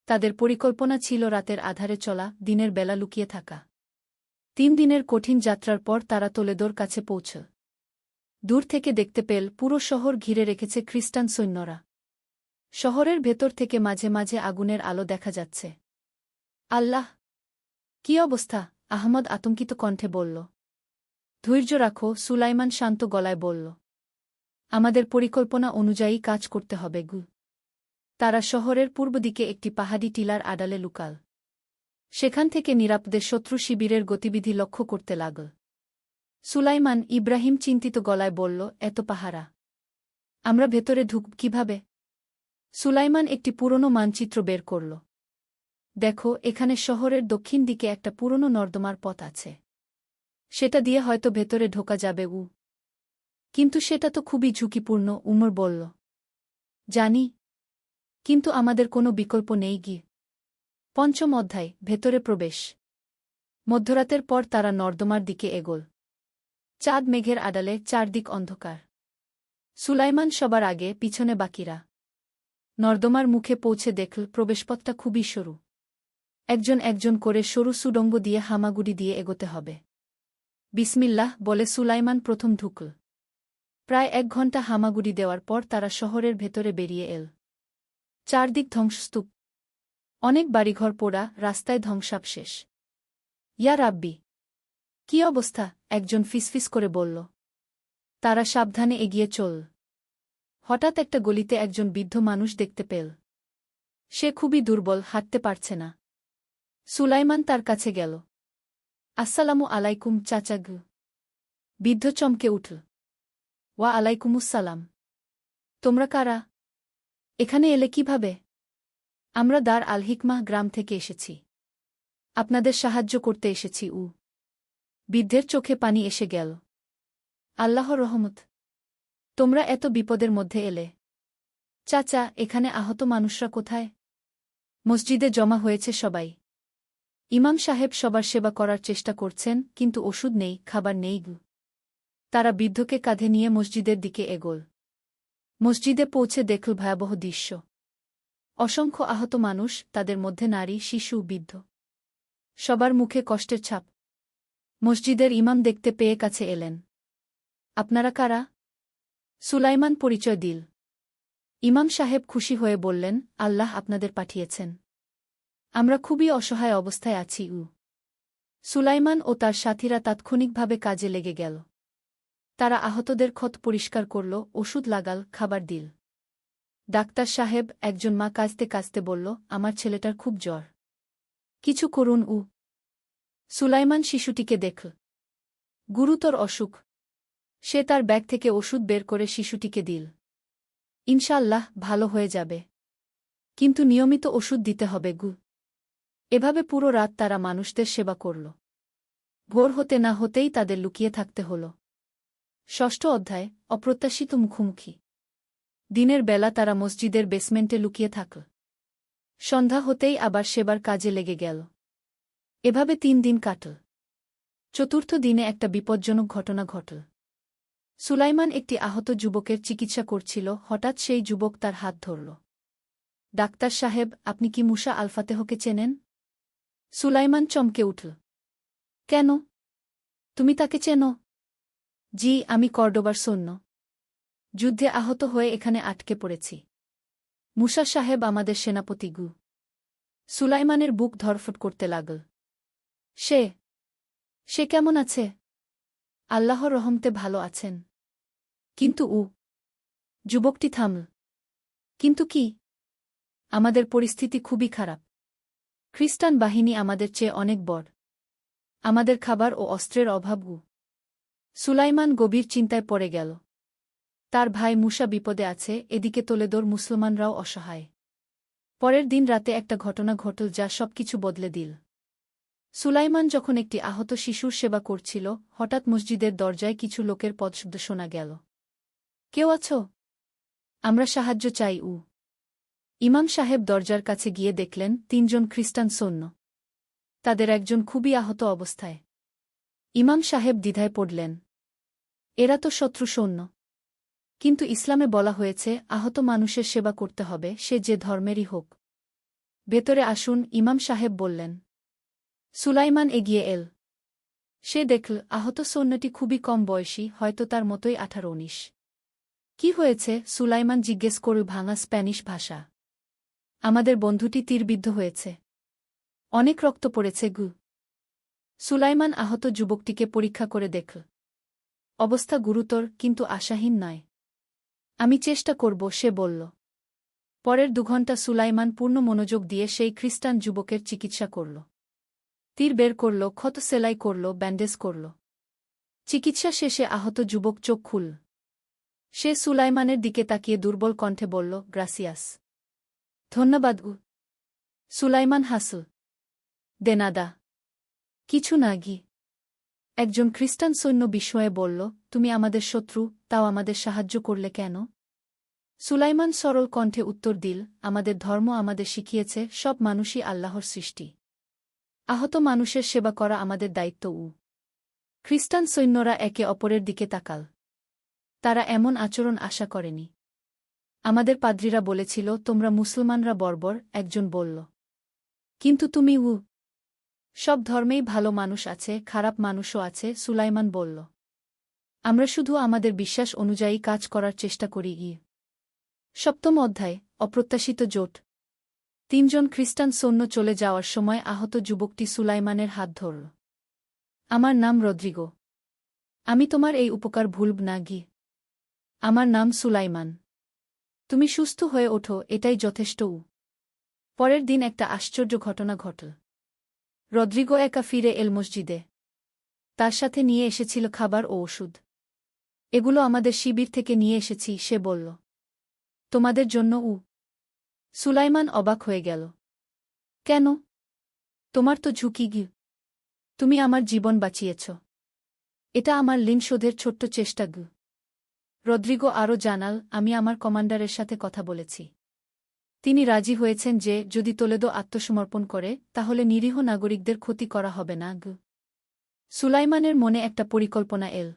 তাদের পরিকল্পনা ছিল রাতের আধারে চলা, দিনের বেলা লুকিয়ে থাকা। 3 দিনের কঠিন যাত্রার পর তারা তোলেদোর কাছে পৌঁছল। দূর থেকে দেখতে পেল পুরো শহর ঘিরে রেখেছে খ্রিস্টান সৈন্যরা। শহরের ভেতর থেকে মাঝে মাঝে আগুনের আলো দেখা যাচ্ছে। আল্লাহ! কি অবস্থা? আহমদ আতঙ্কিত কণ্ঠে বলল। ধৈর্য রাখো, সুলাইমান শান্ত গলায় বলল। আমাদের পরিকল্পনা অনুযায়ী কাজ করতে হবে। তারা শহরের পূর্ব দিকে একটি পাহাড়ি টিলার আড়ালে লুকাল। সেখান থেকে নিরাপদে শত্রু শিবিরের গতিবিধি লক্ষ্য করতে লাগল। সুলাইমান, ইব্রাহিম চিন্তিত গলায় বলল, এত পাহারা, আমরা ভেতরে ঢুকব কিভাবে? সুলাইমান একটি পুরনো মানচিত্র বের করল। দেখো, এখানে শহরের দক্ষিণ দিকে একটা পুরনো নর্দমার পথ আছে। সেটা দিয়ে হয়তো ভেতরে ঢোকা যাবে। কিন্তু সেটা তো খুবই ঝুঁকিপূর্ণ, উমর বলল। জানি, কিন্তু আমাদের কোনো বিকল্প নেই। পঞ্চম অধ্যায়, ভেতরে প্রবেশ। মধ্যরাতের পর তারা নর্দমার দিকে এগোল। চাঁদ মেঘের আড়ালে, চারদিক অন্ধকার। সুলাইমান সবার আগে, পিছনে বাকিরা। নর্দমার মুখে পৌঁছে দেখল প্রবেশপথটা খুবই সরু। একজন একজন করে সরু সুড়ঙ্গ দিয়ে হামাগুড়ি দিয়ে এগোতে হবে। বিসমিল্লাহ বলে সুলাইমান প্রথম ঢুকল। প্রায় 1 ঘণ্টা হামাগুড়ি দেওয়ার পর তারা শহরের ভেতরে বেরিয়ে এল। চারদিক ধ্বংসস্তূপ। অনেক বাড়িঘর পোড়া, রাস্তায় ধ্বংসাবশেষ। ইয়া রাব্বি! কি অবস্থা? একজন ফিসফিস করে বলল। তারা সাবধানে এগিয়ে চল। হঠাৎ একটা গলিতে একজন বৃদ্ধ মানুষ দেখতে পেল। সে খুবই দুর্বল, হাঁটতে পারছে না। সুলাইমান তার কাছে গেল। আসসালামু আলাইকুম চাচা। বৃদ্ধ চমকে উঠল। ওয়া আলাইকুমুসসালাম। তোমরা কারা? এখানে এলে কিভাবে? আমরা দার আল হিকমাহ গ্রাম থেকে এসেছি। আপনাদের সাহায্য করতে এসেছি। বৃদ্ধের চোখে পানি এসে গেল। আল্লাহর রহমত! তোমরা এত বিপদের মধ্যে এলে। চাচা, এখানে আহত মানুষরা কোথায়? মসজিদে জমা হয়েছে সবাই। ইমাম সাহেব সবার সেবা করার চেষ্টা করছেন, কিন্তু ওষুধ নেই, খাবার নেই। তারা বৃদ্ধকে কাঁধে নিয়ে মসজিদের দিকে এগোল। মসজিদে পৌঁছে দেখল ভয়াবহ দৃশ্য। অসংখ্য আহত মানুষ, তাদের মধ্যে নারী, শিশু, বৃদ্ধ। সবার মুখে কষ্টের ছাপ। মসজিদের ইমাম দেখতে পেয়ে কাছে এলেন। আপনারা কারা? সুলাইমান পরিচয় দিল। ইমাম সাহেব খুশি হয়ে বললেন, আল্লাহ আপনাদের পাঠিয়েছেন। আমরা খুবই অসহায় অবস্থায় আছি। সুলাইমান ও তার সাথীরা তাৎক্ষণিকভাবে কাজে লেগে গেল। তারা আহতদের ক্ষত পরিষ্কার করল, ওষুধ লাগাল, খাবার দিল। ডাক্তার সাহেব, একজন মা কাঁদতে কাঁদতে বলল, আমার ছেলেটার খুব জ্বর। কিছু করুন। সুলাইমান শিশুটিকে দেখল। গুরুতর অসুখ। সে তার ব্যাগ থেকে ওষুধ বের করে শিশুটিকে দিল। ইনশাআল্লাহ ভালো হয়ে যাবে, কিন্তু নিয়মিত ওষুধ দিতে হবে। এভাবে পুরো রাত তারা মানুষদের সেবা করল। ভোর হতে না হতেই তাদের লুকিয়ে থাকতে হল। ষষ্ঠ অধ্যায়, অপ্রত্যাশিত মুখোমুখি। দিনের বেলা তারা মসজিদের বেসমেন্টে লুকিয়ে থাকল। সন্ধ্যা হতেই আবার সেবার কাজে লেগে গেল। এভাবে 3 দিন কাটল। চতুর্থ দিনে একটা বিপজ্জনক ঘটনা ঘটল। সুলাইমান একটি আহত যুবকের চিকিৎসা করছিল, হঠাৎ সেই যুবক তার হাত ধরল। ডাক্তার সাহেব, আপনি কি মুসা আল ফাতেহকে চেনেন? সুলাইমান চমকে উঠল। কেন? তুমি তাকে চেনো? জি, আমি কর্ডোবার সৈন্য। যুদ্ধে আহত হয়ে এখানে আটকে পড়েছি। মুসা সাহেব আমাদের সেনাপতি। সুলাইমানের বুক ধরফট করতে লাগল। সে কেমন আছে? আল্লাহর রহমতে ভালো আছেন। কিন্তু যুবকটি থামল। কিন্তু কি? আমাদের পরিস্থিতি খুবই খারাপ। খ্রিস্টান বাহিনী আমাদের চেয়ে অনেক বড়। আমাদের খাবার ও অস্ত্রের অভাব। সুলাইমান গভীর চিন্তায় পড়ে গেল। তার ভাই মুসা বিপদে আছে, এদিকে তোলেদোর মুসলমানরাও অসহায়। পরের দিন রাতে একটা ঘটনা ঘটল যা সবকিছু বদলে দিল। সুলাইমান যখন একটি আহত শিশুর সেবা করছিল, হঠাৎ মসজিদের দরজায় কিছু লোকের পদশব্দ শোনা গেল। কেউ আছো? আমরা সাহায্য চাই। ইমাম সাহেব দরজার কাছে গিয়ে দেখলেন 3 জন খ্রিস্টান সৈন্য। তাদের একজন খুবই আহত অবস্থায়। ইমাম সাহেব দ্বিধায় পড়লেন। এরা তো শত্রু সৈন্য। কিন্তু ইসলামে বলা হয়েছে আহত মানুষের সেবা করতে হবে, সে যে ধর্মেরই হোক। ভেতরে আসুন, ইমাম সাহেব বললেন। সুলাইমান এগিয়ে এল। সে দেখল আহত সৈন্যটি খুবই কম বয়সী, হয়তো তার মতোই 18-19। কি হয়েছে? সুলাইমান জিজ্ঞেস করল ভাঙা স্প্যানিশ ভাষা। আমাদের বন্ধুটি তীরবিদ্ধ হয়েছে। অনেক রক্ত পড়েছে। সুলাইমান আহত যুবকটিকে পরীক্ষা করে দেখল। অবস্থা গুরুতর, কিন্তু আশাহীন নয়। আমি চেষ্টা করব, সে বলল। পরের 2 ঘণ্টা সুলাইমান পূর্ণ মনোযোগ দিয়ে সেই খ্রিস্টান যুবকের চিকিৎসা করল। তীর বের করল, ক্ষত সেলাই করল, ব্যান্ডেজ করল। চিকিৎসা শেষে আহত যুবক চোখ খুলল। সে সুলাইমানের দিকে তাকিয়ে দুর্বল কণ্ঠে বলল, গ্রাসিয়াস। ধন্যবাদ। সুলাইমান হাসল। দেনাদা। কিছু না। একজন খ্রিস্টান সৈন্য বিস্ময়ে বলল, তুমি আমাদের শত্রু, তাও আমাদের সাহায্য করলে কেন? সুলাইমান সরল কণ্ঠে উত্তর দিল, আমাদের ধর্ম আমাদের শিখিয়েছে সব মানুষই আল্লাহর সৃষ্টি। আহত মানুষের সেবা করা আমাদের দায়িত্ব। খ্রিস্টান সৈন্যরা একে অপরের দিকে তাকাল। তারা এমন আচরণ আশা করেনি। আমাদের পাদ্রীরা বলেছিল তোমরা মুসলমানরা বর্বর, একজন বলল। কিন্তু তুমি সব ধর্মেই ভালো মানুষ আছে, খারাপ মানুষও আছে, সুলাইমান বলল। আমরা শুধু আমাদের বিশ্বাস অনুযায়ী কাজ করার চেষ্টা করি। সপ্তম অধ্যায়, অপ্রত্যাশিত জোট। 3 জন খ্রিস্টান সৈন্য চলে যাওয়ার সময় আহত যুবকটি সুলাইমানের হাত ধরল। আমার নাম রদ্রিগো। আমি তোমার এই উপকার ভুলব না। আমার নাম সুলাইমান। তুমি সুস্থ হয়ে ওঠো, এটাই যথেষ্ট। পরের দিন একটা আশ্চর্য ঘটনা ঘটল। রদ্রিগো একা ফিরে এল মসজিদে। তার সাথে নিয়ে এসেছিল খাবার ও ওষুধ। এগুলো আমাদের শিবির থেকে নিয়ে এসেছি, সে বলল। তোমাদের জন্য। সুলাইমান অবাক হয়ে গেল। কেন? তোমার তো ঝুঁকি। তুমি আমার জীবন বাঁচিয়েছ। এটা আমার ঋণ শোধের ছোট্ট চেষ্টা। রদ্রিগো আরও জানাল, আমি আমার কমান্ডারের সাথে কথা বলেছি। তিনি রাজি হয়েছেন যে যদি তোলেদো আত্মসমর্পণ করে তাহলে নিরীহ নাগরিকদের ক্ষতি করা হবে না। সুলাইমানের মনে একটা পরিকল্পনা এল।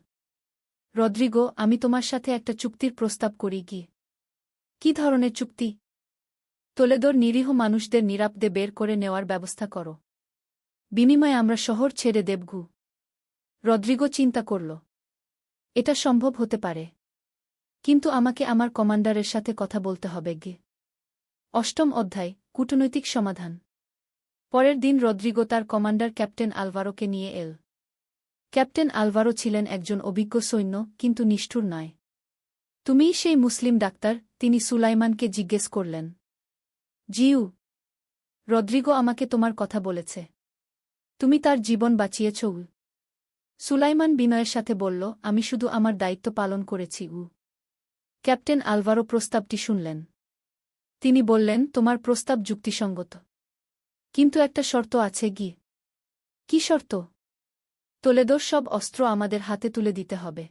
রদ্রিগো, আমি তোমার সাথে একটা চুক্তির প্রস্তাব করি কি? কি ধরনের চুক্তি? তোলেদোর নিরীহ মানুষদের নিরাপদে বের করে নেওয়ার ব্যবস্থা করো। বিনিময়ে আমরা শহর ছেড়ে দেবগু। রদ্রিগো চিন্তা করল। এটা সম্ভব হতে পারে, কিন্তু আমাকে আমার কমান্ডারের সাথে কথা বলতে হবে গে। অষ্টম অধ্যায়, কূটনৈতিক সমাধান। পরের দিন রদ্রিগো তার কমান্ডার ক্যাপ্টেন আলভারোকে নিয়ে এল। ক্যাপ্টেন আলভারো ছিলেন একজন অভিজ্ঞ সৈন্য, কিন্তু নিষ্ঠুর নয়। তুমিই সেই মুসলিম ডাক্তার? তিনি সুলাইমানকে জিজ্ঞেস করলেন। জিউ। রদ্রিগো আমাকে তোমার কথা বলেছে। তুমি তার জীবন বাঁচিয়েছ। সুলাইমান বিনয়ের সাথে বলল, আমি শুধু আমার দায়িত্ব পালন করেছি। ক্যাপ্টেন আলভারো প্রস্তাবটি শুনলেন। তিনি বললেন, তোমার প্রস্তাব যুক্তিসঙ্গত, কিন্তু একটা শর্ত আছে। কি শর্ত? তোলেদোর সব অস্ত্র আমাদের হাতে তুলে দিতে হবে,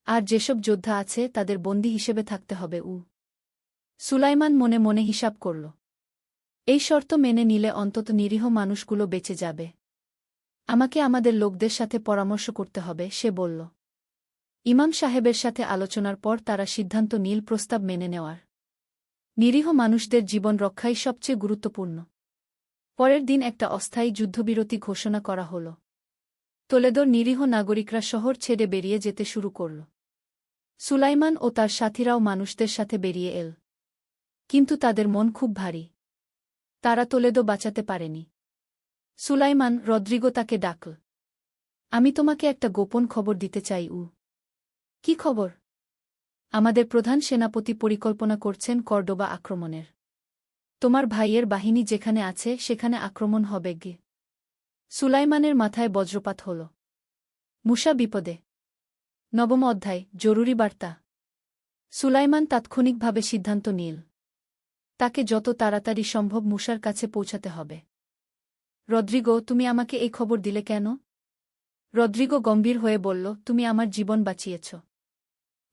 আর যেসব যোদ্ধা আছে তাদের বন্দী হিসেবে থাকতে হবে। সুলাইমান মনে মনে হিসাব করল। এই শর্ত মেনে নিলে অন্তত নিরীহ মানুষগুলো বেঁচে যাবে। আমাকে আমাদের লোকদের সাথে পরামর্শ করতে হবে, সে বলল। ইমাম সাহেবের সাথে আলোচনার পর তারা সিদ্ধান্ত নিল প্রস্তাব মেনে নেওয়ার। নিরীহ মানুষদের জীবন রক্ষাই সবচেয়ে গুরুত্বপূর্ণ। পরের দিন একটা অস্থায়ী যুদ্ধবিরতি ঘোষণা করা হল। তোলেদোর নিরীহ নাগরিকরা শহর ছেড়ে বেরিয়ে যেতে শুরু করল। সুলাইমান ও তার সাথীরাও মানুষদের সাথে বেরিয়ে এল, কিন্তু তাদের মন খুব ভারী। তারা তোলেদো বাঁচাতে পারেনি। সুলাইমান, রদ্রিগো তাকে ডাকল। আমি তোমাকে একটা গোপন খবর দিতে চাই। কি খবর? আমাদের প্রধান সেনাপতি পরিকল্পনা করছেন কর্ডোবা আক্রমণের। তোমার ভাইয়ের বাহিনী যেখানে আছে সেখানে আক্রমণ হবে। সুলাইমানের মাথায় বজ্রপাত হল। মুসা বিপদে। নবম অধ্যায়, জরুরি বার্তা। সুলাইমান তাৎক্ষণিকভাবে সিদ্ধান্ত নিল। তাকে যত তাড়াতাড়ি সম্ভব মুসার কাছে পৌঁছাতে হবে। রদ্রিগো, তুমি আমাকে এই খবর দিলে কেন? রদ্রিগো গম্ভীর হয়ে বলল, তুমি আমার জীবন বাঁচিয়েছ,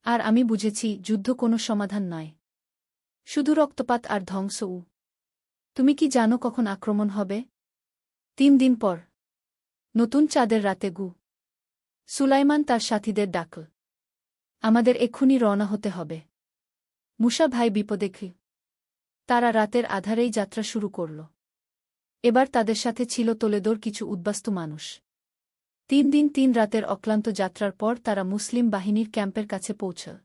আর আমি বুঝেছি যুদ্ধ কোনো সমাধান নয়, শুধু রক্তপাত আর ধ্বংস। তুমি কি জানো কখন আক্রমণ হবে? 3 দিন পর, নতুন চাঁদের রাতে। সুলাইমান তার সাথীদের ডাকল। আমাদের এক্ষুনি রওনা হতে হবে। মুসা ভাই বিপদে। তারা রাতের আধারেই যাত্রা শুরু করল। এবার তাদের সাথে ছিল তোলেদোর কিছু উদ্বাস্তু মানুষ। 3 দিন 3 রাতের অক্লান্ত যাত্রার পর তারা মুসলিম বাহিনীর ক্যাম্পের কাছে পৌঁছল।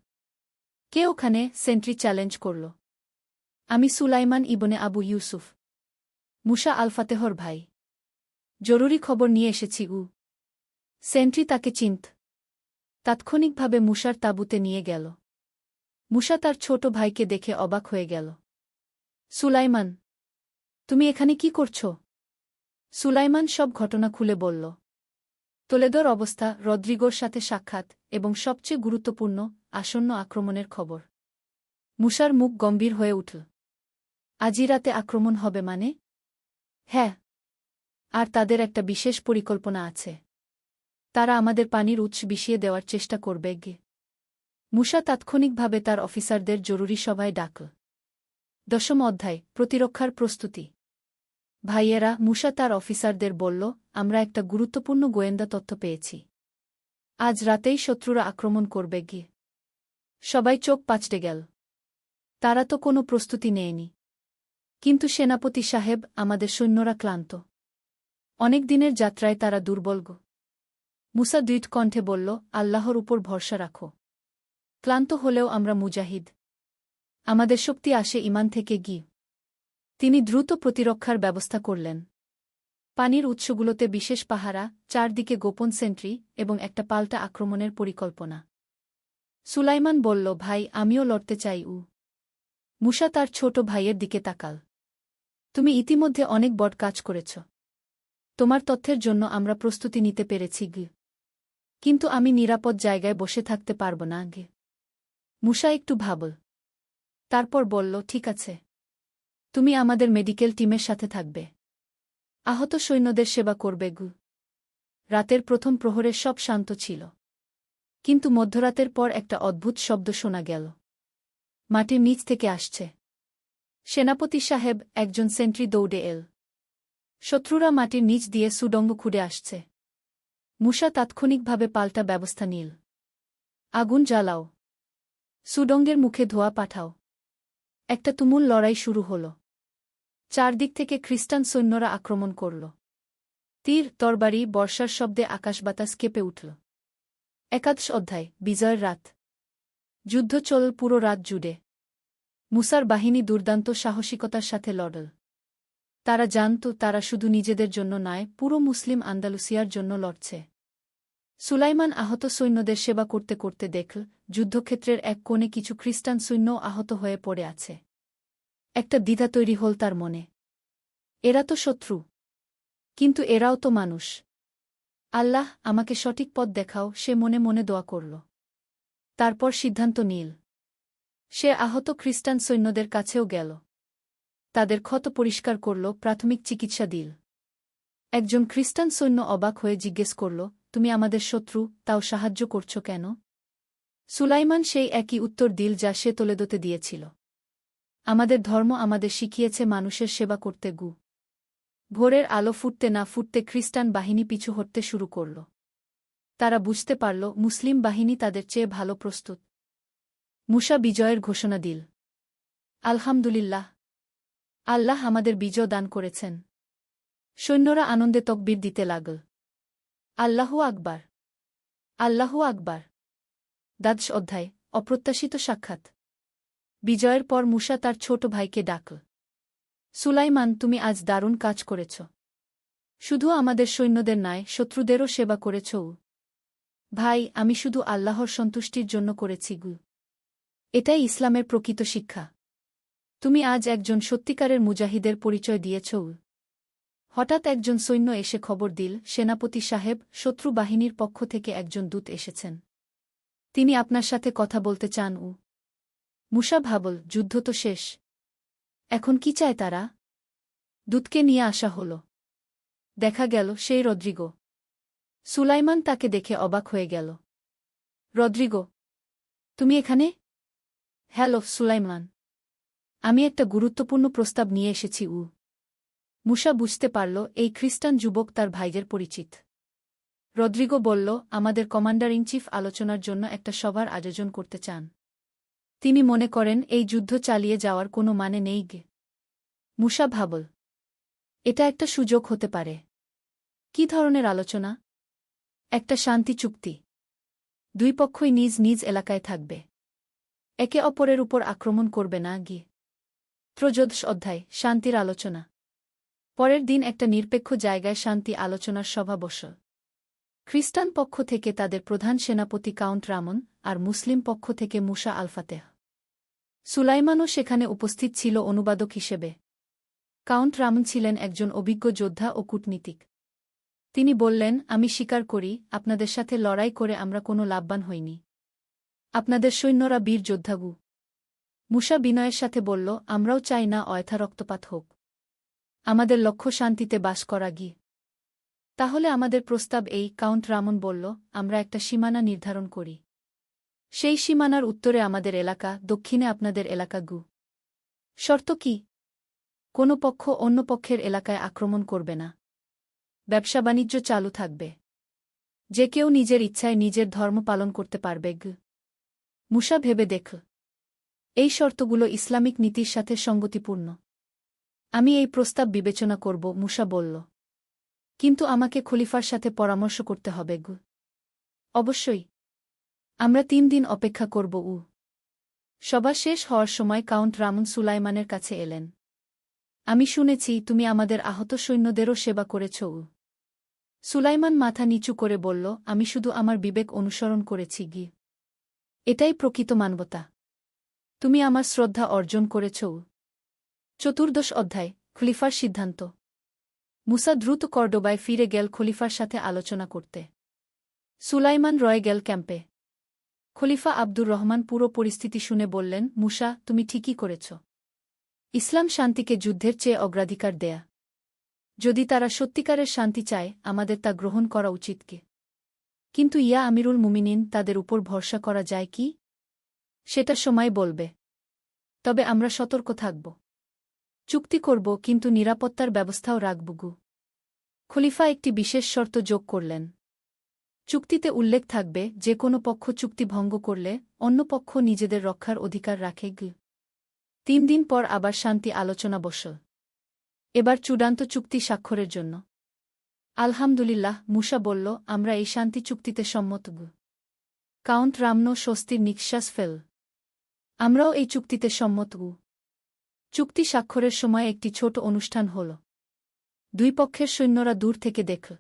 কে ওখানে? সেন্ট্রি চ্যালেঞ্জ করল। আমি সুলাইমান ইবনে আবু ইউসুফ, মুসা আল ফাতেহর ভাই। জরুরি খবর নিয়ে এসেছি। সেন্ট্রি তাকে তাৎক্ষণিকভাবে মুসার তাঁবুতে নিয়ে গেল। মুসা তার ছোট ভাইকে দেখে অবাক হয়ে গেল। সুলাইমান, তুমি এখানে কি করছ? সুলাইমান সব ঘটনা খুলে বলল। তোলেদোর অবস্থা, রদ্রিগোর সাথে সাক্ষাৎ, এবং সবচেয়ে গুরুত্বপূর্ণ, আসন্ন আক্রমণের খবর। মুসার মুখ গম্ভীর হয়ে উঠল। আজই রাতে আক্রমণ হবে মানে? হ্যাঁ, আর তাদের একটা বিশেষ পরিকল্পনা আছে। তারা আমাদের পানির উৎস বিষিয়ে দেওয়ার চেষ্টা করবে। মুসা তাৎক্ষণিকভাবে তার অফিসারদের জরুরি সভায় ডাকল। 10ম অধ্যায়, প্রতিরক্ষার প্রস্তুতি। ভাইয়েরা, মুসা তার অফিসারদের বলল, আমরা একটা গুরুত্বপূর্ণ গোয়েন্দা তথ্য পেয়েছি। আজ রাতেই শত্রুরা আক্রমণ করবে। সবাই চোখ পাঁচড়ে গেল। তারা তো কোনো প্রস্তুতি নেয়নি। কিন্তু সেনাপতি সাহেব, আমাদের সৈন্যরা ক্লান্ত। অনেক দিনের যাত্রায় তারা দুর্বল। মুসা দৃঢ় কণ্ঠে বলল, আল্লাহর উপর ভরসা রাখো। ক্লান্ত হলেও আমরা মুজাহিদ। আমাদের শক্তি আসে ঈমান থেকে। তিনি দ্রুত প্রতিরক্ষার ব্যবস্থা করলেন। পানির উৎসগুলোতে বিশেষ পাহারা, চারদিকে গোপন সেন্ট্রি, এবং একটা পাল্টা আক্রমণের পরিকল্পনা। সুলাইমান বলল, ভাই, আমিও লড়তে চাই। মুসা তার ছোট ভাইয়ের দিকে তাকাল। তুমি ইতিমধ্যে অনেক বড় কাজ করেছ। তোমার তথ্যের জন্য আমরা প্রস্তুতি নিতে পেরেছি। কিন্তু আমি নিরাপদ জায়গায় বসে থাকতে পারব না। মুসা একটু ভাবল। তারপর বলল, ঠিক আছে, তুমি আমাদের মেডিকেল টিমের সাথে থাকবে। আহত সৈন্যদের সেবা করবে। রাতের প্রথম প্রহরে সব শান্ত ছিল, কিন্তু মধ্যরাতের পর একটা অদ্ভুত শব্দ শোনা গেল। মাটির নিচ থেকে আসছে। সেনাপতি সাহেব, একজন সেন্ট্রি দৌড়ে এল। শত্রুরা মাটির নিচ দিয়ে সুডঙ্গ খুঁড়ে আসছে। মুসা তাৎক্ষণিকভাবে পাল্টা ব্যবস্থা নিল। আগুন জ্বালাও। সুডঙ্গের মুখে ধোঁয়া পাঠাও। একটা তুমুল লড়াই শুরু হল। চারদিক থেকে খ্রিস্টান সৈন্যরা আক্রমণ করল। তীর, তরবারি, বর্ষার শব্দে আকাশ-বাতাস কেঁপে উঠল। একাদশ অধ্যায়, বিজয়ের রাত। যুদ্ধ চলল পুরো রাত জুড়ে। মুসার বাহিনী দুর্দান্ত সাহসিকতার সাথে লড়ল। তারা জানত তারা শুধু নিজেদের জন্য নয়, পুরো মুসলিম আন্দালুসিয়ার জন্য লড়ছে। সুলাইমান আহত সৈন্যদের সেবা করতে করতে দেখল, যুদ্ধক্ষেত্রের এক কোণে কিছু খ্রিস্টান সৈন্যও আহত হয়ে পড়ে আছে। একটা দ্বিধা তৈরি হল তার মনে। এরা তো শত্রু, কিন্তু এরাও তো মানুষ। আল্লাহ, আমাকে সঠিক পথ দেখাও, সে মনে মনে দোয়া করল। তারপর সিদ্ধান্ত নিল। সে আহত খ্রিস্টান সৈন্যদের কাছেও গেল। তাদের ক্ষত পরিষ্কার করল, প্রাথমিক চিকিৎসা দিল। একজন খ্রিস্টান সৈন্য অবাক হয়ে জিজ্ঞেস করল, তুমি আমাদের শত্রু, তাও সাহায্য করছ কেন? সুলাইমান সেই একই উত্তর দিল যা সে তোলেদোতে দিয়েছিল। আমাদের ধর্ম আমাদের শিখিয়েছে মানুষের সেবা করতে। ভোরের আলো ফুটতে না ফুটতে খ্রিস্টান বাহিনী পিছু হটতে শুরু করল। তারা বুঝতে পারল মুসলিম বাহিনী তাদের চেয়ে ভালো প্রস্তুত। মুসা বিজয়ের ঘোষণা দিল। আলহামদুলিল্লাহ, আল্লাহ আমাদের বিজয় দান করেছেন। সৈন্যরা আনন্দে তকবীর দিতে লাগল। আল্লাহু আকবার, আল্লাহু আকবার। দ্বাদশ অধ্যায়, অপ্রত্যাশিত সাক্ষাৎ। বিজয়ের পর মুসা তার ছোট ভাইকে ডাকল। সুলাইমান, তুমি আজ দারুণ কাজ করেছ। শুধু আমাদের সৈন্যদের নয়, শত্রুদেরও সেবা করেছ। ভাই, আমি শুধু আল্লাহর সন্তুষ্টির জন্য করেছি। এটাই ইসলামের প্রকৃত শিক্ষা। তুমি আজ একজন সত্যিকারের মুজাহিদের পরিচয় দিয়েছ। হঠাৎ একজন সৈন্য এসে খবর দিল, সেনাপতি সাহেব, শত্রু বাহিনীর পক্ষ থেকে একজন দূত এসেছেন। তিনি আপনার সাথে কথা বলতে চান। মুসা ভাবল, যুদ্ধ তো শেষ, এখন কি চায় তারা? দূতকে নিয়ে আসা হল। দেখা গেল সেই রদ্রিগো। সুলাইমান তাকে দেখে অবাক হয়ে গেল। রদ্রিগো, তুমি এখানে? হ্যালো সুলাইমান, আমি একটা গুরুত্বপূর্ণ প্রস্তাব নিয়ে এসেছি। মুসা বুঝতে পারল এই খ্রিস্টান যুবক তার ভাইদের পরিচিত। রদ্রিগো বলল, আমাদের কমান্ডার ইন চিফ আলোচনার জন্য একটা সভার আয়োজন করতে চান। তিনি মনে করেন এই যুদ্ধ চালিয়ে যাওয়ার কোনো মানে নেই। মুসা ভাবল, এটা একটা সুযোগ হতে পারে। কি ধরনের আলোচনা? একটা শান্তি চুক্তি। দুই পক্ষই নিজ নিজ এলাকায় থাকবে, একে অপরের উপর আক্রমণ করবে না। ত্রয়োদশ অধ্যায়, শান্তির আলোচনা। পরের দিন একটা নিরপেক্ষ জায়গায় শান্তি আলোচনার সভা বসল। খ্রিস্টান পক্ষ থেকে তাদের প্রধান সেনাপতি কাউন্ট রামন, আর মুসলিম পক্ষ থেকে মুসা আল ফাতেহ। সুলাইমানও সেখানে উপস্থিত ছিল অনুবাদক হিসেবে। কাউন্ট রামন ছিলেন একজন অভিজ্ঞ যোদ্ধা ও কূটনীতিক। তিনি বললেন, আমি স্বীকার করি, আপনাদের সাথে লড়াই করে আমরা কোনো লাভবান হইনি। আপনাদের সৈন্যরা বীর যোদ্ধাগু। মুসা বিনয়ের সাথে বলল, আমরাও চাই না অয়থা রক্তপাত হোক। আমাদের লক্ষ্য শান্তিতে বাস করা। তাহলে আমাদের প্রস্তাব এই, কাউন্ট রামন বলল, আমরা একটা সীমানা নির্ধারণ করি। সেই সীমানার উত্তরে আমাদের এলাকা, দক্ষিণে আপনাদের এলাকা। শর্ত কি? কোনো পক্ষ অন্য পক্ষের এলাকায় আক্রমণ করবে না। ব্যবসা বাণিজ্য চালু থাকবে। যে কেউ নিজের ইচ্ছায় নিজের ধর্ম পালন করতে পারবে। মুসা ভেবে দেখল, এই শর্তগুলো ইসলামিক নীতির সাথে সঙ্গতিপূর্ণ। আমি এই প্রস্তাব বিবেচনা করব, মুসা বলল। কিন্তু আমাকে খলিফার সাথে পরামর্শ করতে হবে। অবশ্যই। আমরা 3 দিন অপেক্ষা করব। সভা শেষ হওয়ার সময় কাউন্ট রামন সুলাইমানের কাছে এলেন। আমি শুনেছি তুমি আমাদের আহত সৈন্যদেরও সেবা করেছ। সুলাইমান মাথা নিচু করে বলল, আমি শুধু আমার বিবেক অনুসরণ করেছি। এটাই প্রকৃত মানবতা। তুমি আমার শ্রদ্ধা অর্জন করেছ। চতুর্দশ অধ্যায়, খলিফার সিদ্ধান্ত। মুসা দ্রুত কর্ডোবায় ফিরে গেল খলিফার সাথে আলোচনা করতে। সুলাইমান রয়ে গেল ক্যাম্পে। খলিফা আব্দুর রহমান পুরো পরিস্থিতি শুনে বললেন, মুসা, তুমি ঠিকই করেছ। ইসলাম শান্তিকে যুদ্ধের চেয়ে অগ্রাধিকার দেয়া। যদি তারা সত্যিকারের শান্তি চায়, আমাদের তা গ্রহণ করা উচিত। কিন্তু ইয়া আমিরুল মুমিনিন, তাদের উপর ভরসা করা যায় কি? সেটা সময় বলবে। তবে আমরা সতর্ক থাকব। চুক্তি করব, কিন্তু নিরাপত্তার ব্যবস্থাও রাখব গু। খলিফা একটি বিশেষ শর্ত যোগ করলেন। চুক্তিতে উল্লেখ থাকবে, যে কোনো পক্ষ চুক্তি ভঙ্গ করলে অন্য পক্ষ নিজেদের রক্ষার অধিকার রাখে গু। 3 দিন পর আবার শান্তি আলোচনা বসল। এবার চূড়ান্ত চুক্তি স্বাক্ষরের জন্য। আলহামদুলিল্লাহ, মূসা বলল, আমরা এই শান্তি চুক্তিতে সম্মত গু। কাউন্ট রামনো স্বস্তির নিঃশ্বাস ফেল। আমরাও এই চুক্তিতে সম্মত গু। চুক্তি স্বাক্ষরের সময় একটি ছোট অনুষ্ঠান হল। দুই পক্ষের সৈন্যরা দূর থেকে দেখল।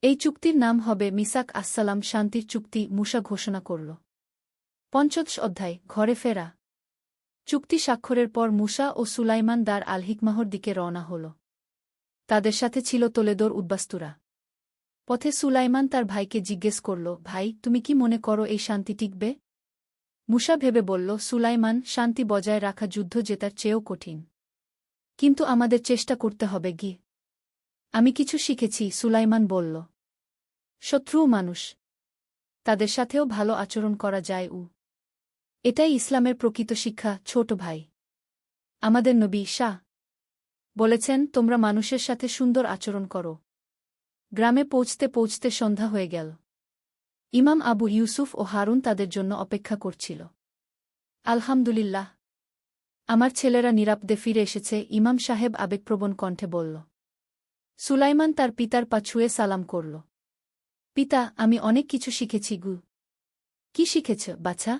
এই চুক্তির নাম হবে মিসাক আসসালাম, শান্তির চুক্তি, মূসা ঘোষণা করল। ৫০ অধ্যায়, ঘরে ফেরা। চুক্তি স্বাক্ষরের পর মূসা ও সুলাইমান দার আল হিকমাহর দিকে রওনা হল। তাদের সাথে ছিল তোলেদোর উদ্বাস্তুরা। পথে সুলাইমান তার ভাইকে জিজ্ঞেস করল, ভাই, তুমি কি মনে করো এই শান্তি টিকবে? মূসা ভেবে বলল, সুলাইমান, শান্তি বজায় রাখা যুদ্ধ জেতার চেয়েও কঠিন। কিন্তু আমাদের চেষ্টা করতে হবে গি। আমি কিছু শিখেছি, সুলাইমান বলল। শত্রুও মানুষ। তাদের সাথেও ভালো আচরণ করা যায়। এটাই ইসলামের প্রকৃত শিক্ষা, ছোট ভাই। আমাদের নবী শাহ বলেছেন, তোমরা মানুষের সাথে সুন্দর আচরণ করো। গ্রামে পৌঁছতে পৌঁছতে সন্ধ্যা হয়ে গেল। ইমাম আবু ইউসুফ ও হারুন তাদের জন্য অপেক্ষা করছিল। আলহামদুলিল্লাহ, আমার ছেলেরা নিরাপদে ফিরে এসেছে, ইমাম সাহেব আবেগপ্রবণ কণ্ঠে বলল। সুলাইমান তার পিতার পা ছুঁয়ে সালাম করল। পিতা, আমি অনেক কিছু শিখেছি গু। কি শিখেছ, বাছা?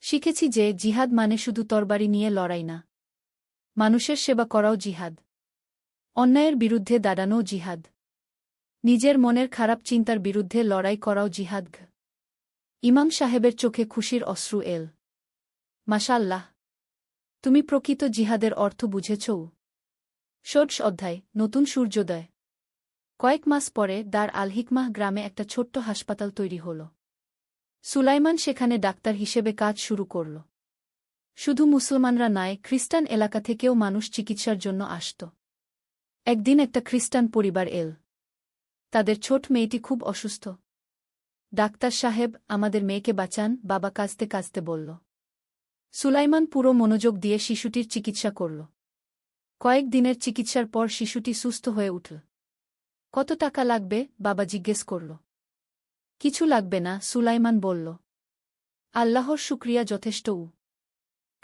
শিখেছি যে জিহাদ মানে শুধু তরবারি নিয়ে লড়াই না। মানুষের সেবা করাও জিহাদ। অন্যায়ের বিরুদ্ধে দাঁড়ানোও জিহাদ। নিজের মনের খারাপ চিন্তার বিরুদ্ধে লড়াই করাও জিহাদ। ইমাম সাহেবের চোখে খুশির অশ্রু এল। মাশাআল্লাহ, তুমি প্রকৃত জিহাদের অর্থ বুঝেছ। ৬০ অধ্যায়, নতুন সূর্যোদয়। কয়েক মাস পরে দার আল হিকমাহ গ্রামে একটা ছোট্ট হাসপাতাল তৈরি হল। সুলাইমান সেখানে ডাক্তার হিসেবে কাজ শুরু করল। শুধু মুসলমানরা নয়, খ্রিস্টান এলাকা থেকেও মানুষ চিকিৎসার জন্য আসত। একদিন একটা খ্রিস্টান পরিবার এল। তাদের ছোট মেয়েটি খুব অসুস্থ। ডাক্তার সাহেব, আমাদের মেয়েকে বাঁচান, বাবা কাঁদতে কাঁদতে বলল। সুলাইমান পুরো মনোযোগ দিয়ে শিশুটির চিকিৎসা করল। কয়েক দিনের চিকিৎসার পর শিশুটি সুস্থ হয়ে উঠল। কত টাকা লাগবে, বাবা জিজ্ঞেস করল। কিছু লাগবে না, সুলাইমান বলল। আল্লাহর শুকরিয়া যথেষ্ট।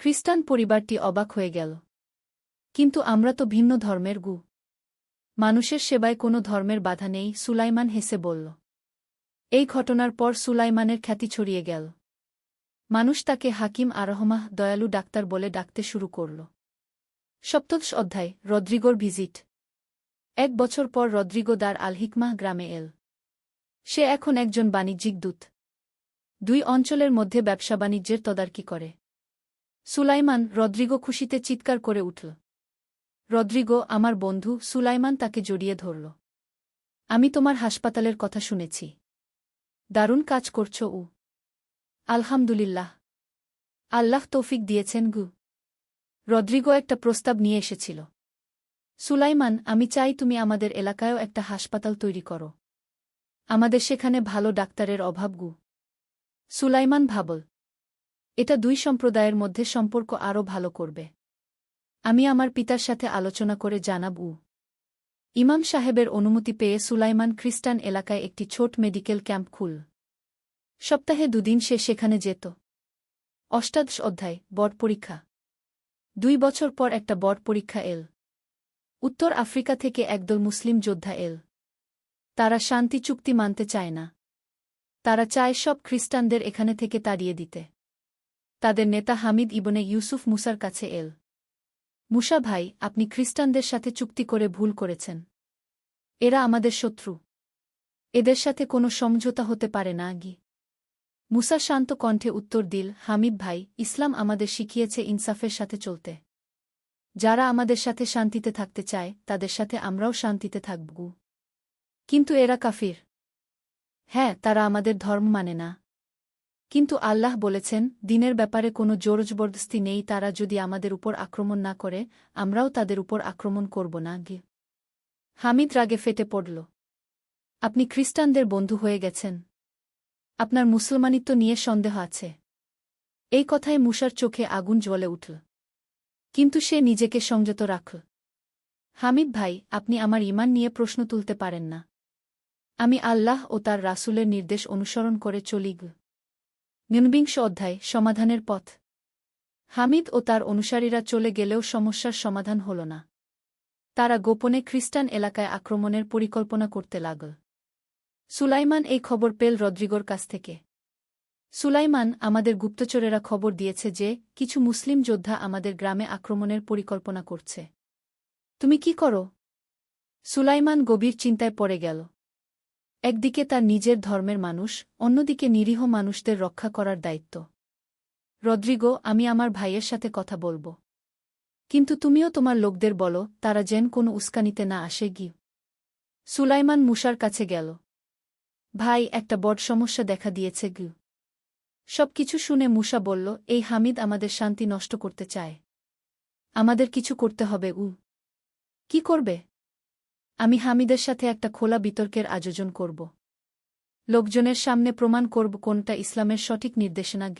খ্রিস্টান পরিবারটি অবাক হয়ে গেল। কিন্তু আমরা তো ভিন্ন ধর্মের গু। মানুষের সেবায় কোনো ধর্মের বাধা নেই, সুলাইমান হেসে বলল। এই ঘটনার পর সুলাইমানের খ্যাতি ছড়িয়ে গেল। মানুষ তাকে হাকিম আরহমাহ, দয়ালু ডাক্তার বলে ডাকতে শুরু করল। ৭০ অধ্যায়, রদ্রিগোর ভিজিট। ১ বছর পর রদ্রিগো দার আল হিকমাহ গ্রামে এল। সে এখন একজন বাণিজ্যিক দূত। 2 অঞ্চলের মধ্যে ব্যবসা বাণিজ্যের তদারকি করে। সুলাইমান, রদ্রিগো খুশিতে চিৎকার করে উঠল। রদ্রিগো, আমার বন্ধু। সুলাইমান তাকে জড়িয়ে ধরল। আমি তোমার হাসপাতালের কথা শুনেছি। দারুণ কাজ করছ। আলহামদুলিল্লাহ, আল্লাহ তৌফিক দিয়েছেন গু। রদ্রিগো একটা প্রস্তাব নিয়ে এসেছিল। সুলাইমান, আমি চাই তুমি আমাদের এলাকায়ও একটা হাসপাতাল তৈরি করো। আমাদের সেখানে ভালো ডাক্তারের অভাব গু। সুলাইমান ভাবল, এটা 2 সম্প্রদায়ের মধ্যে সম্পর্ক আরও ভালো করবে। আমি আমার পিতার সাথে আলোচনা করে জানাব। ইমাম সাহেবের অনুমতি পেয়ে সুলাইমান খ্রিস্টান এলাকায় একটি ছোট মেডিকেল ক্যাম্প খুল। সপ্তাহে 2 দিন সে সেখানে যেত। ৮৮ অধ্যায়, বড় পরীক্ষা। 2 বছর পর একটা বড় পরীক্ষা এল। উত্তর আফ্রিকা থেকে একদল মুসলিম যোদ্ধা এল। তারা শান্তি চুক্তি মানতে চায় না। তারা চায় সব খ্রিস্টানদের এখানে থেকে তাড়িয়ে দিতে। তাদের নেতা হামিদ ইবনে ইউসুফ মুসার কাছে এল। মুসা ভাই, আপনি খ্রিস্টানদের সাথে চুক্তি করে ভুল করেছেন। এরা আমাদের শত্রু। এদের সাথে কোনো সমঝোতা হতে পারে না গি। মুসা শান্ত কণ্ঠে উত্তর দিল, হামিদ ভাই, ইসলাম আমাদের শিখিয়েছে ইনসাফের সাথে চলতে। যারা আমাদের সাথে শান্তিতে থাকতে চায়, তাদের সাথে আমরাও শান্তিতে থাকব। কিন্তু এরা কাফির। হ্যাঁ, তারা আমাদের ধর্ম মানে না। কিন্তু আল্লাহ বলেছেন, দিনের ব্যাপারে কোনো জোরজবরদস্তি নেই। তারা যদি আমাদের উপর আক্রমণ না করে, আমরাও তাদের উপর আক্রমণ করব না গি। হামিদ রাগে ফেটে পড়ল। আপনি খ্রিস্টানদের বন্ধু হয়ে গেছেন। আপনার মুসলমানিত্ব নিয়ে সন্দেহ আছে। এই কথায় মুসার চোখে আগুন জ্বলে উঠল। কিন্তু সে নিজেকে সংযত রাখল। হামিদ ভাই, আপনি আমার ঈমান নিয়ে প্রশ্ন তুলতে পারেন না। আমি আল্লাহ ও তার রাসূলের নির্দেশ অনুসরণ করে চলি। 49 অধ্যায়, সমাধানের পথ। হামিদ ও তার অনুসারীরা চলে গেলেও সমস্যার সমাধান হল না। তারা গোপনে খ্রিস্টান এলাকায় আক্রমণের পরিকল্পনা করতে লাগল। সুলাইমান এই খবর পেল রদ্রিগোর কাছ থেকে। সুলাইমান, আমাদের গুপ্তচরেরা খবর দিয়েছে যে কিছু মুসলিম যোদ্ধা আমাদের গ্রামে আক্রমণের পরিকল্পনা করছে। তুমি কি করো? সুলাইমান গভীর চিন্তায় পড়ে গেল। একদিকে তার নিজের ধর্মের মানুষ, অন্যদিকে নিরীহ মানুষদের রক্ষা করার দায়িত্ব। রদ্রিগো, আমি আমার ভাইয়ের সাথে কথা বলবো। কিন্তু তুমিও তোমার লোকদের বলো তারা যেন কোনো উস্কানিতে না আসে। সুলাইমান মুসার কাছে গেল। ভাই, একটা বড় সমস্যা দেখা দিয়েছে। সবকিছু শুনে মুসা বলল, এই হামিদ আমাদের শান্তি নষ্ট করতে চায়। আমাদের কিছু করতে হবে। কি করবে? আমি হামিদের সাথে একটা খোলা বিতর্কের আয়োজন করব। লোকজনের সামনে প্রমাণ করব কোনটা ইসলামের সঠিক নির্দেশনা।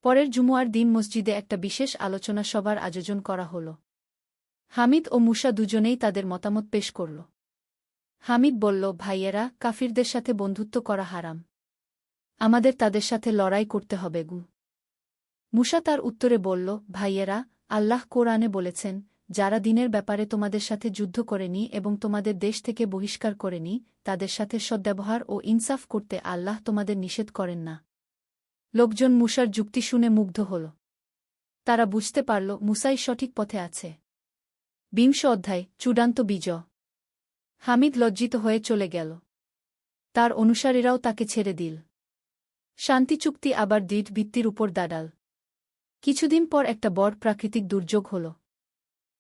পরের জুমুয়ার দিন মসজিদে একটা বিশেষ আলোচনা সভার আয়োজন করা হল। হামিদ ও মুসা দুজনেই তাদের মতামত পেশ করল। হামিদ বলল, ভাইয়েরা, কাফিরদের সাথে বন্ধুত্ব করা হারাম। আমাদের তাদের সাথে লড়াই করতে হবে। মুসা তার উত্তরে বলল, ভাইয়েরা, আল্লাহ কোরআনে বলেছেন, যারা দিনের ব্যাপারে তোমাদের সাথে যুদ্ধ করেনি এবং তোমাদের দেশ থেকে বহিষ্কার করেনি, তাদের সাথে সদ্ব্যবহার ও ইনসাফ করতে আল্লাহ তোমাদের নিষেধ করেন না। লোকজন মুসার যুক্তি শুনে মুগ্ধ হল। তারা বুঝতে পারল মুসাই সঠিক পথে আছে। 20 অধ্যায়, চূড়ান্ত বিজয়। হামিদ লজ্জিত হয়ে চলে গেল। তার অনুসারীরাও তাকে ছেড়ে দিল। শান্তি চুক্তি আবার দৃঢ় ভিত্তির উপর দাঁড়াল। কিছুদিন পর একটা বড় প্রাকৃতিক দুর্যোগ হল।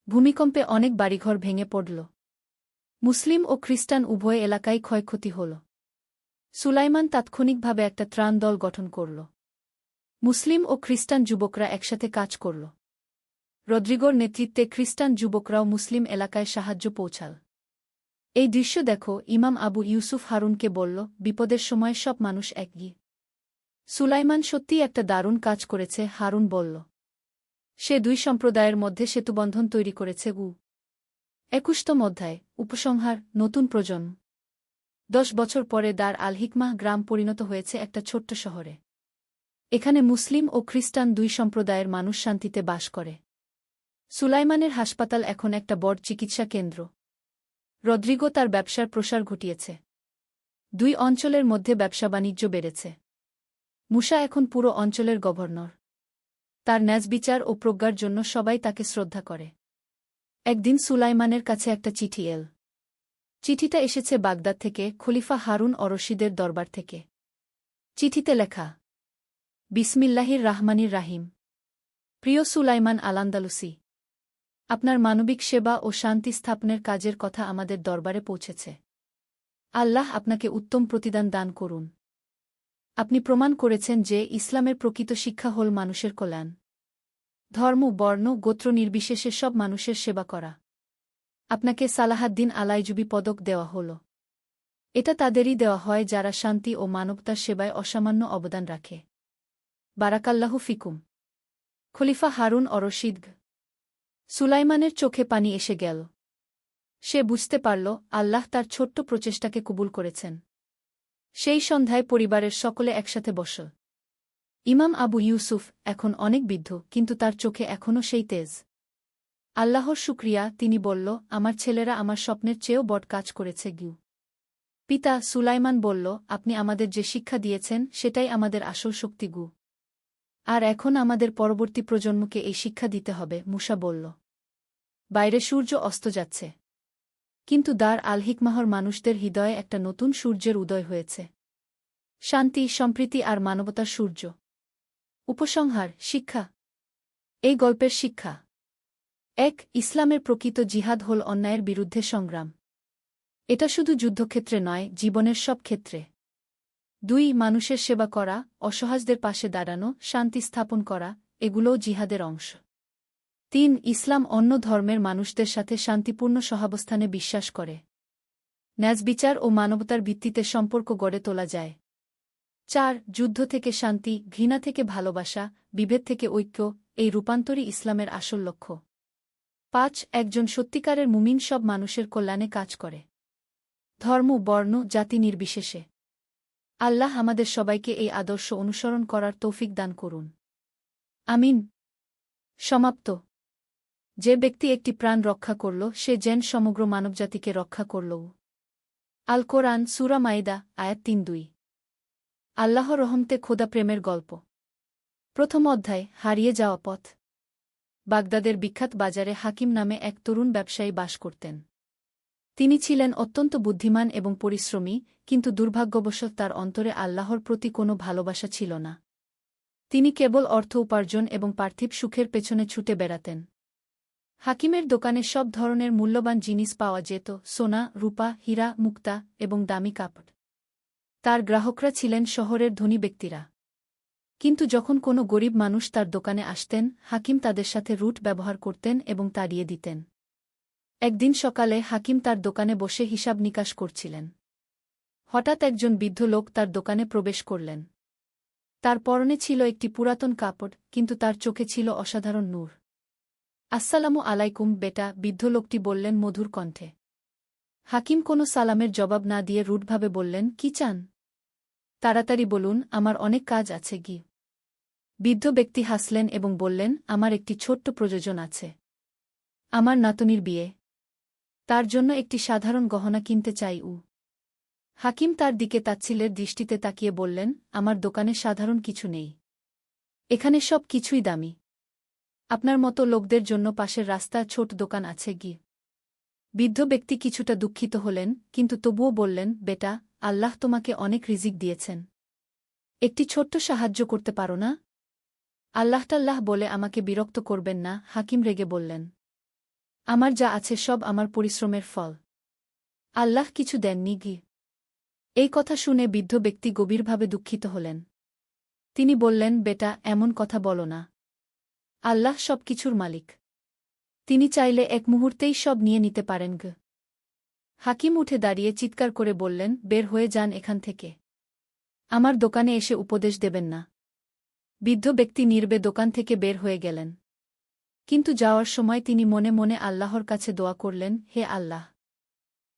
ভূমিকম্পে অনেক বাড়িঘর ভেঙে পড়ল। মুসলিম ও খ্রিস্টান উভয় এলাকায় ক্ষয়ক্ষতি হল। সুলাইমান তাৎক্ষণিকভাবে একটা ত্রাণ দল গঠন করল। মুসলিম ও খ্রিস্টান যুবকরা একসাথে কাজ করল। রদ্রিগোর নেতৃত্বে খ্রিস্টান যুবকরাও মুসলিম এলাকায় সাহায্য পৌঁছাল। এই দৃশ্য দেখো, ইমাম আবু ইউসুফ হারুনকে বলল, বিপদের সময় সব মানুষ একই। সুলাইমান সত্যিই একটা দারুণ কাজ করেছে, হারুন বলল। সে দুই সম্প্রদায়ের মধ্যে সেতুবন্ধন তৈরি করেছে। 21 অধ্যায়, উপসংহার, নতুন প্রজন্ম। 10 বছর পরে দার আল হিকমাহ গ্রাম পরিণত হয়েছে একটা ছোট্ট শহরে। এখানে মুসলিম ও খ্রিস্টান দুই সম্প্রদায়ের মানুষ শান্তিতে বাস করে। সুলাইমানের হাসপাতাল এখন একটা বড় চিকিৎসা কেন্দ্র। রদ্রিগো তার ব্যবসার প্রসার ঘটিয়েছে। দুই অঞ্চলের মধ্যে ব্যবসা বাণিজ্য বেড়েছে। মুসা এখন পুরো অঞ্চলের গভর্নর। তার ন্যায়বিচার ও প্রজ্ঞার জন্য সবাই তাকে শ্রদ্ধা করে। একদিন সুলাইমানের কাছে একটা চিঠি এল। চিঠিটা এসেছে বাগদাদ থেকে, খলিফা হারুন অর-রশিদের দরবার থেকে। চিঠিতে লেখা, বিসমিল্লাহির রাহমানির রাহিম। প্রিয় সুলাইমান আল-আন্দালুসি, আপনার মানবিক সেবা ও শান্তি স্থাপনের কাজের কথা আমাদের দরবারে পৌঁছেছে। আল্লাহ আপনাকে উত্তম প্রতিদান দান করুন। আপনি প্রমাণ করেছেন যে ইসলামের প্রকৃত শিক্ষা হল মানুষের কল্যাণ। ধর্ম, বর্ণ, গোত্র নির্বিশেষে সব মানুষের সেবা করা। আপনাকে সালাহাদ্দিন আলাইজুবি পদক দেওয়া হল। এটা তাদেরই দেওয়া হয় যারা শান্তি ও মানবতার সেবায় অসামান্য অবদান রাখে। বারাকাল্লাহু ফিকুম। খলিফা হারুন অর-রশিদ। সুলাইমানের চোখে পানি এসে গেল। সে বুঝতে পারল আল্লাহ তার ছোট্ট প্রচেষ্টাকে কবুল করেছেন। সেই সন্ধ্যায় পরিবারের সকলে একসাথে বসল। ইমাম আবু ইউসুফ এখন অনেক বৃদ্ধ, কিন্তু তার চোখে এখনও সেই তেজ। আল্লাহর শুকরিয়া, তিনি বলল, আমার ছেলেরা আমার স্বপ্নের চেয়েও বড় কাজ করেছে। পিতা সুলাইমান বলল, আপনি আমাদের যে শিক্ষা দিয়েছেন সেটাই আমাদের আসল শক্তি। আর এখন আমাদের পরবর্তী প্রজন্মকে এই শিক্ষা দিতে হবে, মুসা বলল। বাইরে সূর্য অস্ত যাচ্ছে। কিন্তু দার আল হিকমাহর মানুষদের হৃদয়ে একটা নতুন সূর্যের উদয় হয়েছে। শান্তি, সম্প্রীতি আর মানবতার সূর্য। উপসংহার, শিক্ষা। এই গল্পের শিক্ষা: 1. ইসলামের প্রকৃত জিহাদ হল অন্যায়ের বিরুদ্ধে সংগ্রাম। এটা শুধু যুদ্ধক্ষেত্রে নয়, জীবনের সব ক্ষেত্রে। 2. মানুষের সেবা করা, অসহায়দের পাশে দাঁড়ানো, শান্তি স্থাপন করা, এগুলোও জিহাদের অংশ। 3. ইসলাম অন্য ধর্মের মানুষদের সাথে শান্তিপূর্ণ সহাবস্থানে বিশ্বাস করে। ন্যায়বিচার ও মানবতার ভিত্তিতে সম্পর্ক গড়ে তোলা যায়। 4 যুদ্ধ থেকে শান্তি, ঘৃণা থেকে ভালোবাসা, বিভেদ থেকে ঐক্য, এই রূপান্তরই ইসলামের আসল লক্ষ্য। 5 একজন সত্যিকারের মুমিন সব মানুষের কল্যাণে কাজ করে। ধর্ম, বর্ণ, জাতি নির্বিশেষে। আল্লাহ আমাদের সবাইকে এই আদর্শ অনুসরণ করার তৌফিক দান করুন। আমিন। সমাপ্ত। যে ব্যক্তি একটি প্রাণ রক্ষা করল, সে যেন সমগ্র মানবজাতিকে রক্ষা করল। আল কোরআন, সূরা মাইদা, আয়াত 3-2। আল্লাহ রহমতে খোদা প্রেমের গল্প। প্রথম অধ্যায়, হারিয়ে যাওয়া পথ। বাগদাদের বিখ্যাত বাজারে হাকিম নামে এক তরুণ ব্যবসায়ী বাস করতেন। তিনি ছিলেন অত্যন্ত বুদ্ধিমান এবং পরিশ্রমী, কিন্তু দুর্ভাগ্যবশত তার অন্তরে আল্লাহর প্রতি কোনো ভালোবাসা ছিল না। তিনি কেবল অর্থ উপার্জন এবং পার্থিব সুখের পেছনে ছুটে বেড়াতেন। হাকিমের দোকানে সব ধরনের মূল্যবান জিনিস পাওয়া যেত, সোনা, রূপা, হীরা, মুক্তা এবং দামি কাপড়। তার গ্রাহকরা ছিলেন শহরের ধনী ব্যক্তিরা। কিন্তু যখন কোনো গরিব মানুষ তার দোকানে আসতেন, হাকিম তাদের সাথে রুট ব্যবহার করতেন এবং তাড়িয়ে দিতেন। একদিন সকালে হাকিম তার দোকানে বসে হিসাব নিকাশ করছিলেন। হঠাৎ একজন বৃদ্ধ লোক তার দোকানে প্রবেশ করলেন। তার পরনে ছিল একটি পুরাতন কাপড়, কিন্তু তার চোখে ছিল অসাধারণ নূর। আসসালামু আলাইকুম বেটা, বৃদ্ধ লোকটি বললেন মধুর কণ্ঠে। হাকিম কোনো সালামের জবাব না দিয়ে রুটভাবে বললেন, কি চান? তাড়াতাড়ি বলুন, আমার অনেক কাজ আছে গি। বৃদ্ধ ব্যক্তি হাসলেন এবং বললেন, আমার একটি ছোট্ট প্রয়োজন আছে। আমার নাতনির বিয়ে। তার জন্য একটি সাধারণ গহনা কিনতে চাই। হাকিম তার দিকে তাচ্ছিল্যের দৃষ্টিতে তাকিয়ে বললেন, আমার দোকানে সাধারণ কিছু নেই। এখানে সব কিছুই দামি। আপনার মতো লোকদের জন্য পাশের রাস্তা ছোট দোকান আছে গি। বৃদ্ধ ব্যক্তি কিছুটা দুঃখিত হলেন, কিন্তু তবুও বললেন, বেটা, আল্লাহ তোমাকে অনেক রিজিক দিয়েছেন। একটি ছোট্ট সাহায্য করতে পারো না? আল্লাহটাল্লাহ বলে আমাকে বিরক্ত করবেন না, হাকিম রেগে বললেন। আমার যা আছে সব আমার পরিশ্রমের ফল। আল্লাহ কিছু দেননি গি। এই কথা শুনে বৃদ্ধ ব্যক্তি গভীরভাবে দুঃখিত হলেন। তিনি বললেন, বেটা, এমন কথা বলো না। আল্লাহ সব কিছুর মালিক। তিনি চাইলে এক মুহূর্তেই সব নিয়ে নিতে পারেন গ। হাকিম উঠে দাঁড়িয়ে চিৎকার করে বললেন, বের হয়ে যান এখান থেকে। আমার দোকানে এসে উপদেশ দেবেন না। বৃদ্ধ ব্যক্তি নীরবে দোকান থেকে বের হয়ে গেলেন। কিন্তু যাওয়ার সময় তিনি মনে মনে আল্লাহর কাছে দোয়া করলেন, হে আল্লাহ,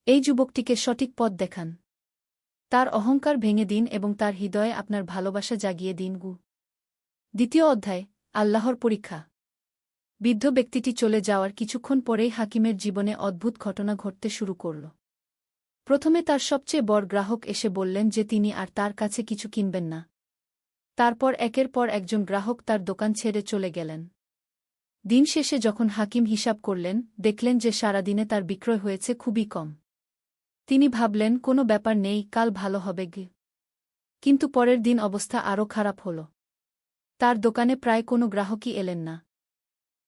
এই যুবকটিকে সঠিক পথ দেখান। তার অহংকার ভেঙে দিন এবং তার হৃদয়ে আপনার ভালোবাসা জাগিয়ে দিন গু। দ্বিতীয় অধ্যায়, আল্লাহর পরীক্ষা। বৃদ্ধ ব্যক্তিটি চলে যাওয়ার কিছুক্ষণ পরেই হাকিমের জীবনে অদ্ভুত ঘটনা ঘটতে শুরু করল। প্রথমে তার সবচেয়ে বড় গ্রাহক এসে বললেন যে তিনি আর তার কাছে কিছু কিনবেন না। তারপর একের পর একজন গ্রাহক তার দোকান ছেড়ে চলে গেলেন। দিন শেষে যখন হাকিম হিসাব করলেন, দেখলেন যে সারাদিনে তার বিক্রয় হয়েছে খুবই কম। তিনি ভাবলেন, কোনো ব্যাপার নেই, কাল ভালো হবে গে। কিন্তু পরের দিন অবস্থা আরও খারাপ হল। তার দোকানে প্রায় কোনো গ্রাহকই এলেন না।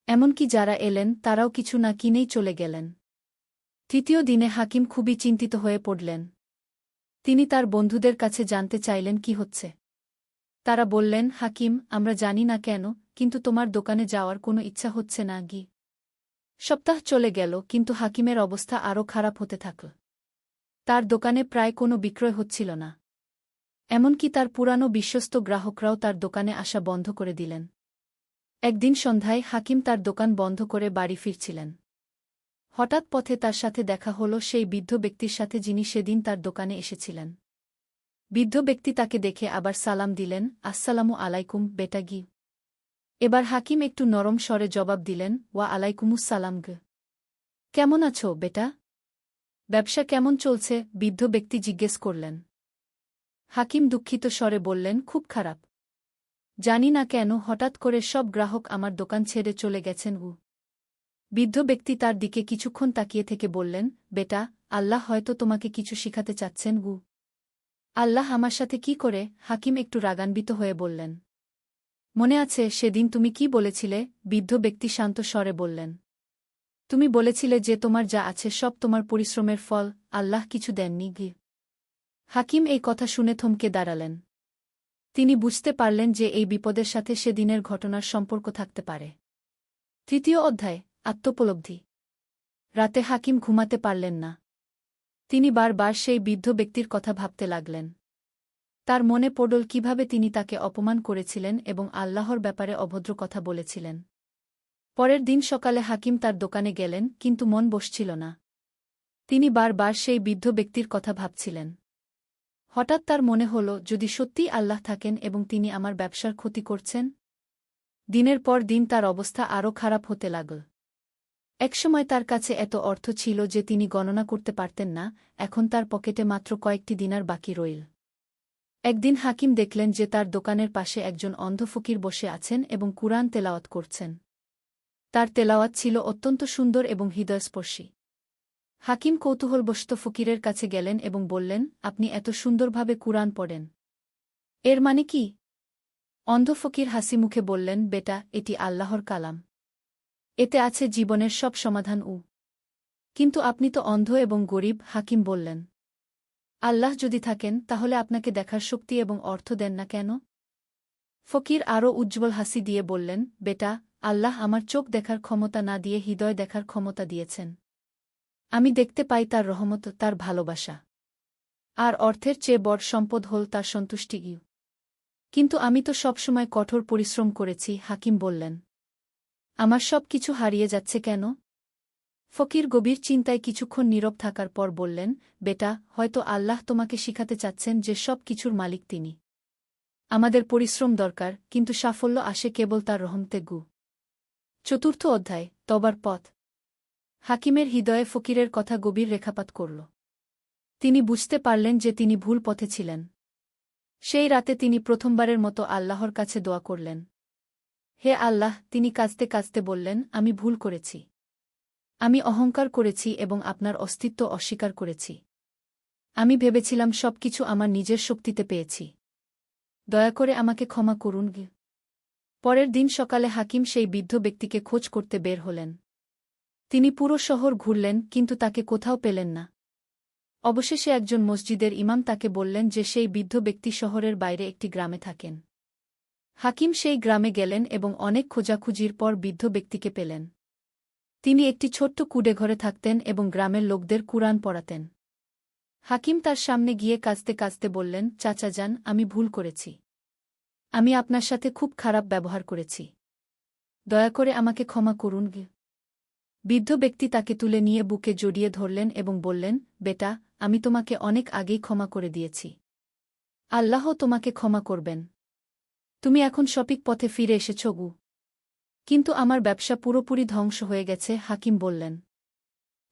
এমনকি যারা এলেন তারাও কিছু না কিনেই চলে গেলেন। তৃতীয় দিনে হাকিম খুবই চিন্তিত হয়ে পড়লেন। তিনি তার বন্ধুদের কাছে জানতে চাইলেন কি হচ্ছে। তারা বললেন, হাকিম, আমরা জানি না কেন, কিন্তু তোমার দোকানে যাওয়ার কোনো ইচ্ছা হচ্ছে না গি। সপ্তাহ চলে গেল, কিন্তু হাকিমের অবস্থা আরও খারাপ হতে থাকল। তার দোকানে প্রায় কোনো বিক্রয় হচ্ছিল না। এমনকি তার পুরানো বিশ্বস্ত গ্রাহকরাও তার দোকানে আসা বন্ধ করে দিলেন। একদিন সন্ধ্যায় হাকিম তার দোকান বন্ধ করে বাড়ি ফিরছিলেন। হঠাৎ পথে তার সাথে দেখা হল সেই বৃদ্ধ ব্যক্তির সাথে যিনি সেদিন তার দোকানে এসেছিলেন। বৃদ্ধ ব্যক্তি তাকে দেখে আবার সালাম দিলেন, আসসালামু আলাইকুম বেটা গি। এবার হাকিম একটু নরম স্বরে জবাব দিলেন, ওয়া আলাইকুমুসসালাম গ। কেমন আছো বেটা? ব্যবসা কেমন চলছে? বৃদ্ধ ব্যক্তি জিজ্ঞেস করলেন। হাকিম দুঃখিত স্বরে বললেন, খুব খারাপ। জানি না কেন হঠাৎ করে সব গ্রাহক আমার দোকান ছেড়ে চলে গেছেন। বৃদ্ধ ব্যক্তি তার দিকে কিছুক্ষণ তাকিয়ে থেকে বললেন, বেটা, আল্লাহ হয়তো তোমাকে কিছু শিখাতে চাচ্ছেন গু। আল্লাহ আমার সাথে কি করে? হাকিম একটু রাগান্বিত হয়ে বললেন। মনে আছে সেদিন তুমি কি বলেছিলে? বৃদ্ধ ব্যক্তি শান্ত স্বরে বললেন। তুমি বলেছিলে যে তোমার যা আছে সব তোমার পরিশ্রমের ফল, আল্লাহ কিছু দেননি গি। হাকিম এই কথা শুনে থমকে দাঁড়ালেন। তিনি বুঝতে পারলেন যে এই বিপদের সাথে সেদিনের ঘটনার সম্পর্ক থাকতে পারে। তৃতীয় অধ্যায়, আত্মোপলব্ধি। রাতে হাকিম ঘুমাতে পারলেন না। তিনি বারবার সেই বৃদ্ধ ব্যক্তির কথা ভাবতে লাগলেন। তার মনে পড়ল কিভাবে তিনি তাকে অপমান করেছিলেন এবং আল্লাহর ব্যাপারে অভদ্র কথা বলেছিলেন। পরের দিন সকালে হাকিম তার দোকানে গেলেন, কিন্তু মন বসছিল না। তিনি বারবার সেই বৃদ্ধ ব্যক্তির কথা ভাবছিলেন। হঠাৎ তার মনে হল, যদি সত্যিই আল্লাহ থাকেন এবং তিনি আমার ব্যবসার ক্ষতি করছেন। দিনের পর দিন তার অবস্থা আরও খারাপ হতে লাগল। একসময় তার কাছে এত অর্থ ছিল যে তিনি গণনা করতে পারতেন না, এখন তার পকেটে মাত্র কয়েকটি দিনার বাকি রইল। একদিন হাকিম দেখলেন যে তার দোকানের পাশে একজন অন্ধ ফকির বসে আছেন এবং কুরআন তেলাওয়াত করছেন। তার তেলাওয়াত ছিল অত্যন্ত সুন্দর এবং হৃদয়স্পর্শী। হাকিম কৌতূহলবশত ফকিরের কাছে গেলেন এবং বললেন, আপনি এত সুন্দরভাবে কুরআন পড়েন, এর মানে কি? অন্ধ ফকির হাসি মুখে বললেন, বেটা, এটি আল্লাহর কালাম। এতে আছে জীবনের সব সমাধান। কিন্তু আপনি তো অন্ধ এবং গরিব। হাকিম বললেন, আল্লাহ যদি থাকেন তাহলে আপনাকে দেখার শক্তি এবং অর্থ দেন না কেন? ফকির আরও উজ্জ্বল হাসি দিয়ে বললেন, বেটা, আল্লাহ আমার চোখ দেখার ক্ষমতা না দিয়ে হৃদয় দেখার ক্ষমতা দিয়েছেন। আমি দেখতে পাই তার রহমত, তার ভালোবাসা। আর অর্থের চেয়ে বড় সম্পদ হল তার সন্তুষ্টি। কিন্তু আমি তো সবসময় কঠোর পরিশ্রম করেছি। হাকিম বললেন, আমার সব কিছু হারিয়ে যাচ্ছে কেন? ফকির গভীর চিন্তায় কিছুক্ষণ নীরব থাকার পর বললেন, বেটা, হয়তো আল্লাহ তোমাকে শিখাতে চাচ্ছেন যে সব কিছুর মালিক তিনি। আমাদের পরিশ্রম দরকার, কিন্তু সাফল্য আসে কেবল তার রহমতে। চতুর্থ অধ্যায়, তওবার পথ। হাকিমের হৃদয়ে ফকিরের কথা গভীর রেখাপাত করল। তিনি বুঝতে পারলেন যে তিনি ভুল পথে ছিলেন। সেই রাতে তিনি প্রথমবারের মতো আল্লাহর কাছে দোয়া করলেন। হে আল্লাহ, তিনি কাঁদতে কাঁদতে বললেন, আমি ভুল করেছি। আমি অহংকার করেছি এবং আপনার অস্তিত্ব অস্বীকার করেছি। আমি ভেবেছিলাম সবকিছু আমার নিজের শক্তিতে পেয়েছি। দয়া করে আমাকে ক্ষমা করুন। পরের দিন সকালে হাকিম সেই বৃদ্ধ ব্যক্তিকে খোঁজ করতে বের হলেন। তিনি পুরো শহর ঘুরলেন, কিন্তু তাকে কোথাও পেলেন না। অবশেষে একজন মসজিদের ইমাম তাকে বললেন যে সেই বৃদ্ধ ব্যক্তি শহরের বাইরে একটি গ্রামে থাকেন। হাকিম সেই গ্রামে গেলেন এবং অনেক খোঁজাখুঁজির পর বৃদ্ধ ব্যক্তিকে পেলেন। তিনি একটি ছোট্ট কুঁড়েঘরে থাকতেন এবং গ্রামের লোকদের কুরআন পড়াতেন। হাকিম তার সামনে গিয়ে কাঁদতে কাঁদতে বললেন, চাচা যান, আমি ভুল করেছি। আমি আপনার সাথে খুব খারাপ ব্যবহার করেছি। দয়া করে আমাকে ক্ষমা করুন। বৃদ্ধ ব্যক্তি তাকে তুলে নিয়ে বুকে জড়িয়ে ধরলেন এবং বললেন, বেটা, আমি তোমাকে অনেক আগেই ক্ষমা করে দিয়েছি। আল্লাহ তোমাকে ক্ষমা করবেন। তুমি এখন সঠিক পথে ফিরে এসেছ। কিন্তু আমার ব্যবসা পুরোপুরি ধ্বংস হয়ে গেছে। হাকিম বললেন,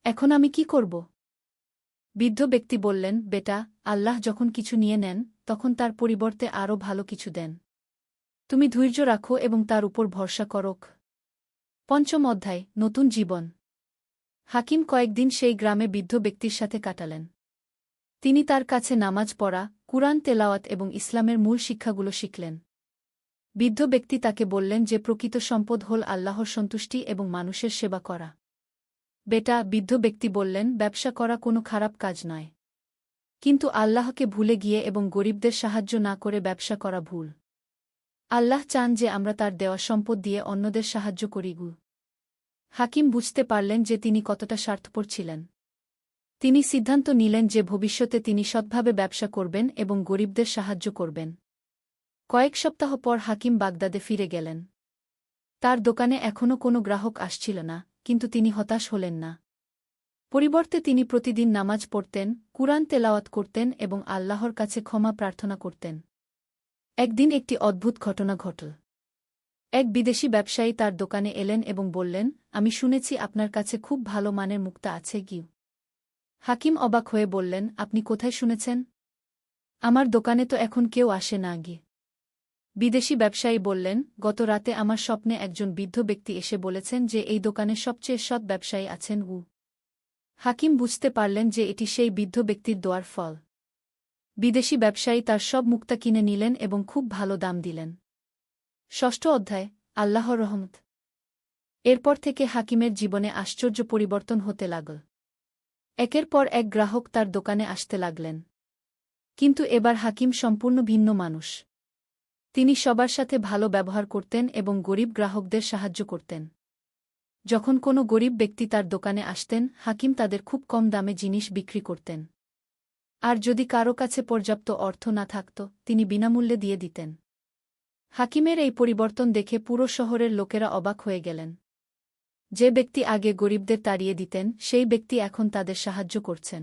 এখন আমি কি করব? বৃদ্ধ ব্যক্তি বললেন, বেটা, আল্লাহ যখন কিছু নিয়ে নেন তখন তার পরিবর্তে আরও ভালো কিছু দেন। তুমি ধৈর্য রাখো এবং তার উপর ভরসা করো। পঞ্চম অধ্যায়, নতুন জীবন। হাকিম কয়েকদিন সেই গ্রামে বৃদ্ধ ব্যক্তির সাথে কাটালেন। তিনি তার কাছে নামাজ পড়া, কুরআন তেলাওয়াত এবং ইসলামের মূল শিক্ষাগুলো শিখলেন। বৃদ্ধ ব্যক্তি তাকে বললেন যে প্রকৃত সম্পদ হল আল্লাহর সন্তুষ্টি এবং মানুষের সেবা করা। বেটা, বৃদ্ধ ব্যক্তি বললেন, ব্যবসা করা কোনো খারাপ কাজ নয়। কিন্তু আল্লাহকে ভুলে গিয়ে এবং গরিবদের সাহায্য না করে ব্যবসা করা ভুল। আল্লাহ চান যে আমরা তার দেওয়া সম্পদ দিয়ে অন্যদের সাহায্য করি। হাকিম বুঝতে পারলেন যে তিনি কতটা স্বার্থপর ছিলেন। তিনি সিদ্ধান্ত নিলেন যে ভবিষ্যতে তিনি সৎভাবে ব্যবসা করবেন এবং গরিবদের সাহায্য করবেন। কয়েক সপ্তাহ পর হাকিম বাগদাদে ফিরে গেলেন। তার দোকানে এখনও কোনো গ্রাহক আসছিল না, কিন্তু তিনি হতাশ হলেন না। পরিবর্তে তিনি প্রতিদিন নামাজ পড়তেন, কুরআন তেলাওয়াত করতেন এবং আল্লাহর কাছে ক্ষমা প্রার্থনা করতেন। একদিন একটি অদ্ভুত ঘটনা ঘটল। এক বিদেশি ব্যবসায়ী তার দোকানে এলেন এবং বললেন, আমি শুনেছি আপনার কাছে খুব ভালো মানের মুক্তা আছে। হাকিম অবাক হয়ে বললেন, আপনি কোথায় শুনেছেন? আমার দোকানে তো এখন কেউ আসে না। বিদেশি ব্যবসায়ী বললেন, গত রাতে আমার স্বপ্নে একজন বৃদ্ধ ব্যক্তি এসে বলেছেন যে এই দোকানে সবচেয়ে সৎ ব্যবসায়ী আছেন। হাকিম বুঝতে পারলেন যে এটি সেই বৃদ্ধ ব্যক্তির দোয়ার ফল। বিদেশি ব্যবসায়ী তার সব মুক্তা কিনে নিলেন এবং খুব ভালো দাম দিলেন। ষষ্ঠ অধ্যায়, আল্লাহর রহমত। এরপর থেকে হাকিমের জীবনে আশ্চর্য পরিবর্তন হতে লাগল। একের পর এক গ্রাহক তার দোকানে আসতে লাগলেন। কিন্তু এবার হাকিম সম্পূর্ণ ভিন্ন মানুষ। তিনি সবার সাথে ভালো ব্যবহার করতেন এবং গরিব গ্রাহকদের সাহায্য করতেন। যখন কোনো গরিব ব্যক্তি তার দোকানে আসতেন, হাকিম তাদের খুব কম দামে জিনিস বিক্রি করতেন। আর যদি কারো কাছে পর্যাপ্ত অর্থ না থাকত তিনি বিনামূল্যে দিয়ে দিতেন। হাকিমের এই পরিবর্তন দেখে পুরো শহরের লোকেরা অবাক হয়ে গেলেন। যে ব্যক্তি আগে গরিবদের তাড়িয়ে দিতেন সেই ব্যক্তি এখন তাদের সাহায্য করছেন।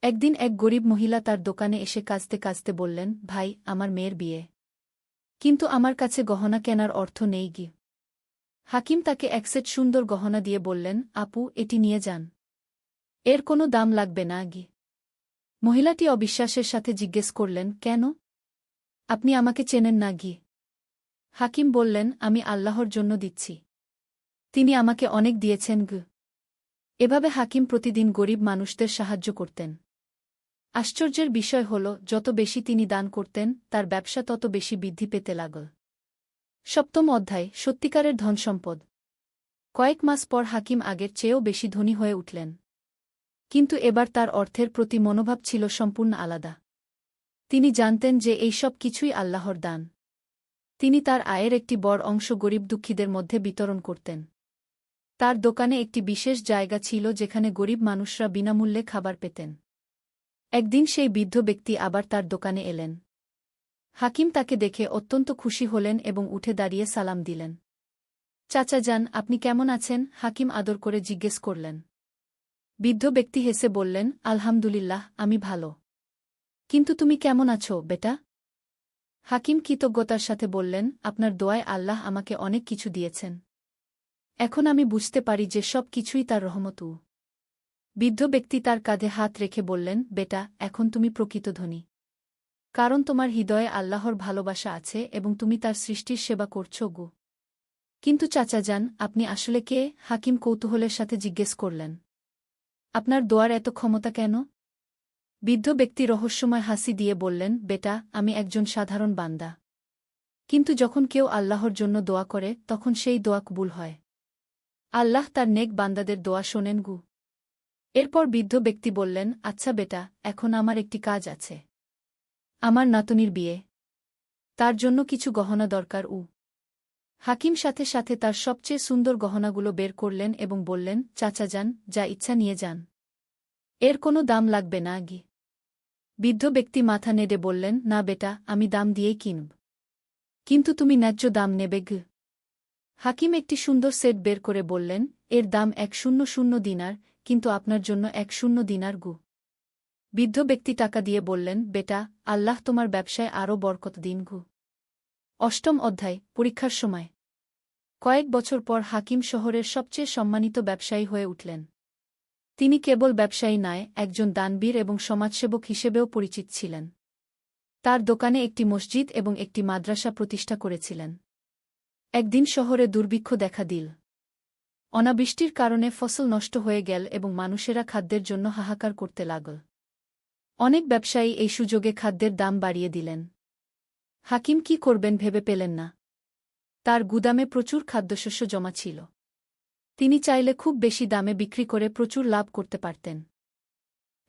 একদিন এক গরিব মহিলা তার দোকানে এসে কাঁদতে কাঁদতে বললেন, ভাই, আমার মেয়ের বিয়ে, কিন্তু আমার কাছে গহনা কেনার অর্থ নেই গি। হাকিম তাকে এক সেট সুন্দর গহনা দিয়ে বললেন, আপু, এটি নিয়ে যান, এর কোনো দাম লাগবে না গি। মহিলাটি অবিশ্বাসের সাথে জিজ্ঞেস করলেন, কেন? আপনি আমাকে চেনেন না গি? হাকিম বললেন, আমি আল্লাহর জন্য দিচ্ছি, তিনি আমাকে অনেক দিয়েছেন গ। এভাবে হাকিম প্রতিদিন গরিব মানুষদের সাহায্য করতেন। আশ্চর্যের বিষয় হল, যত বেশি তিনি দান করতেন তার ব্যবসা তত বেশি বৃদ্ধি পেতে লাগল। সপ্তম অধ্যায়, সত্যিকারের ধনসম্পদ। কয়েক মাস পর হাকিম আগের চেয়েও বেশি ধনী হয়ে উঠলেন। কিন্তু এবার তার অর্থের প্রতি মনোভাব ছিল সম্পূর্ণ আলাদা। তিনি জানতেন যে এই সব কিছুই আল্লাহর দান। তিনি তার আয়ের একটি বড় অংশ গরিব দুঃখীদের মধ্যে বিতরণ করতেন। তার দোকানে একটি বিশেষ জায়গা ছিল যেখানে গরিব মানুষরা বিনামূল্যে খাবার পেতেন। একদিন সেই বৃদ্ধ ব্যক্তি আবার তার দোকানে এলেন। হাকিম তাকে দেখে অত্যন্ত খুশি হলেন এবং উঠে দাঁড়িয়ে সালাম দিলেন। চাচা যান, আপনি কেমন আছেন? হাকিম আদর করে জিজ্ঞেস করলেন। বৃদ্ধ ব্যক্তি হেসে বললেন, আলহামদুলিল্লাহ, আমি ভালো। কিন্তু তুমি কেমন আছো, বেটা? হাকিম কৃতজ্ঞতার সাথে বললেন, আপনার দোয়ায় আল্লাহ আমাকে অনেক কিছু দিয়েছেন। এখন আমি বুঝতে পারি যে সব কিছুই তার রহমত। বৃদ্ধ ব্যক্তি তার কাঁধে হাত রেখে বললেন, বেটা, এখন তুমি প্রকৃত ধনী, কারণ তোমার হৃদয়ে আল্লাহর ভালোবাসা আছে এবং তুমি তার সৃষ্টির সেবা করছ গো। কিন্তু চাচা যান, আপনি আসলে কে? হাকিম কৌতূহলের সাথে জিজ্ঞেস করলেন। আপনার দোয়ার এত ক্ষমতা কেন? বৃদ্ধ ব্যক্তি রহস্যময় হাসি দিয়ে বললেন, বেটা, আমি একজন সাধারণ বান্দা, কিন্তু যখন কেউ আল্লাহর জন্য দোয়া করে তখন সেই দোয়া কবুল হয়। আল্লাহ তার নেক বান্দাদের দোয়া শোনেন গু। এরপর বৃদ্ধ ব্যক্তি বললেন, আচ্ছা বেটা, এখন আমার একটি কাজ আছে। আমার নাতনির বিয়ে, তার জন্য কিছু গহনা দরকার। হাকিম সাথে সাথে তার সবচেয়ে সুন্দর গহনাগুলো বের করলেন এবং বললেন, চাচা যান, যা ইচ্ছা নিয়ে যান, এর কোনো দাম লাগবে না গি। বৃদ্ধ ব্যক্তি মাথা নেড়ে বললেন, না বেটা, আমি দাম দিয়েই কিনব, কিন্তু তুমি ন্যায্য দাম নেবে গ। হাকিম একটি সুন্দর সেট বের করে বললেন, এর দাম 100 দিনার, কিন্তু আপনার জন্য 100 দিনার গু। বৃদ্ধ ব্যক্তি টাকা দিয়ে বললেন, বেটা, আল্লাহ তোমার ব্যবসায় আরও বরকত দিন গু। অষ্টম অধ্যায়, পরীক্ষার সময়। কয়েক বছর পর হাকিম শহরের সবচেয়ে সম্মানিত ব্যবসায়ী হয়ে উঠলেন। তিনি কেবল ব্যবসায়ী নয়, একজন দানবীর এবং সমাজসেবক হিসেবেও পরিচিত ছিলেন। তার দোকানে একটি মসজিদ এবং একটি মাদ্রাসা প্রতিষ্ঠা করেছিলেন। একদিন শহরে দুর্ভিক্ষ দেখা দিল। অনাবৃষ্টির কারণে ফসল নষ্ট হয়ে গেল এবং মানুষেরা খাদ্যের জন্য হাহাকার করতে লাগল। অনেক ব্যবসায়ী এই সুযোগে খাদ্যের দাম বাড়িয়ে দিলেন। হাকিম কি করবেন ভেবে পেলেন না। তার গুদামে প্রচুর খাদ্যশস্য জমা ছিল। তিনি চাইলে খুব বেশি দামে বিক্রি করে প্রচুর লাভ করতে পারতেন।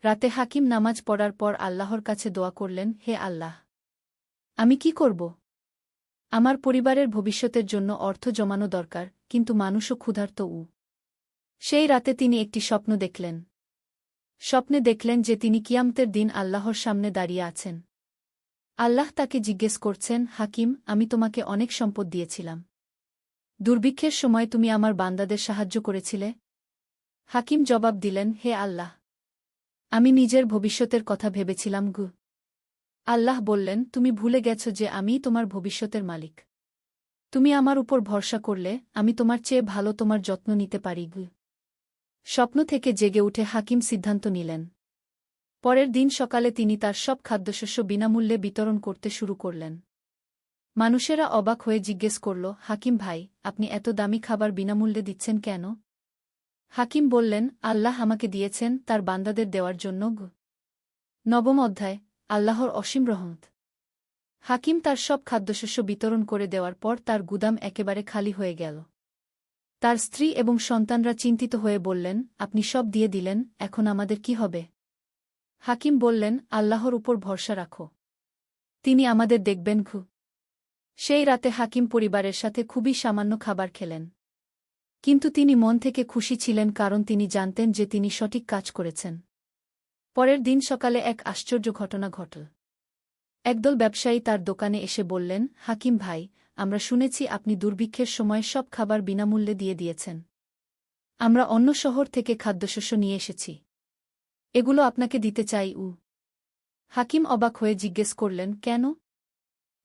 রাতে হাকিম নামাজ পড়ার পর আল্লাহর কাছে দোয়া করলেন, হে আল্লাহ, আমি কি করব? আমার পরিবারের ভবিষ্যতের জন্য অর্থ জমানো দরকার, কিন্তু মানুষও ক্ষুধার্ত। সেই রাতে তিনি একটি স্বপ্ন দেখলেন। স্বপ্নে দেখলেন যে তিনি কিয়ামতের দিন আল্লাহর সামনে দাঁড়িয়ে আছেন। আল্লাহ তাকে জিজ্ঞেস করছেন, হাকিম, আমি তোমাকে অনেক সম্পদ দিয়েছিলাম, দুর্ভিক্ষের সময় তুমি আমার বান্দাদের সাহায্য করেছিলে। হাকিম জবাব দিলেন, হে আল্লাহ, আমি নিজের ভবিষ্যতের কথা ভেবেছিলাম গু। আল্লাহ বললেন, তুমি ভুলে গেছ যে আমিই তোমার ভবিষ্যতের মালিক। তুমি আমার উপর ভরসা করলে আমি তোমার চেয়ে ভালো তোমার যত্ন নিতে পারি গু। স্বপ্ন থেকে জেগে উঠে হাকিম সিদ্ধান্ত নিলেন। পরের দিন সকালে তিনি তার সব খাদ্যশস্য বিনামূল্যে বিতরণ করতে শুরু করলেন। মানুষেরা অবাক হয়ে জিজ্ঞেস করল, হাকিম ভাই, আপনি এত দামি খাবার বিনামূল্যে দিচ্ছেন কেন? হাকিম বললেন, আল্লাহ আমাকে দিয়েছেন তার বান্দাদের দেওয়ার জন্য গু। নবম অধ্যায়, আল্লাহর অসীম রহমত। হাকিম তার সব খাদ্যশস্য বিতরণ করে দেওয়ার পর তার গুদাম একেবারে খালি হয়ে গেল। তার স্ত্রী এবং সন্তানরা চিন্তিত হয়ে বললেন, আপনি সব দিয়ে দিলেন, এখন আমাদের কি হবে? হাকিম বললেন, আল্লাহর উপর ভরসা রাখো, তিনি আমাদের দেখবেন গু। সেই রাতে হাকিম পরিবারের সাথে খুবই সামান্য খাবার খেলেন। কিন্তু তিনি মন থেকে খুশি ছিলেন, কারণ তিনি জানতেন যে তিনি সঠিক কাজ করেছেন। পরের দিন সকালে এক আশ্চর্য ঘটনা ঘটল। একদল ব্যবসায়ী তার দোকানে এসে বললেন, হাকিম ভাই, আমরা শুনেছি আপনি দুর্ভিক্ষের সময় সব খাবার বিনামূল্যে দিয়ে দিয়েছেন। আমরা অন্য শহর থেকে খাদ্যশস্য নিয়ে এসেছি। এগুলো আপনাকে দিতে চাই। হাকিম অবাক হয়ে জিজ্ঞেস করলেন, কেন?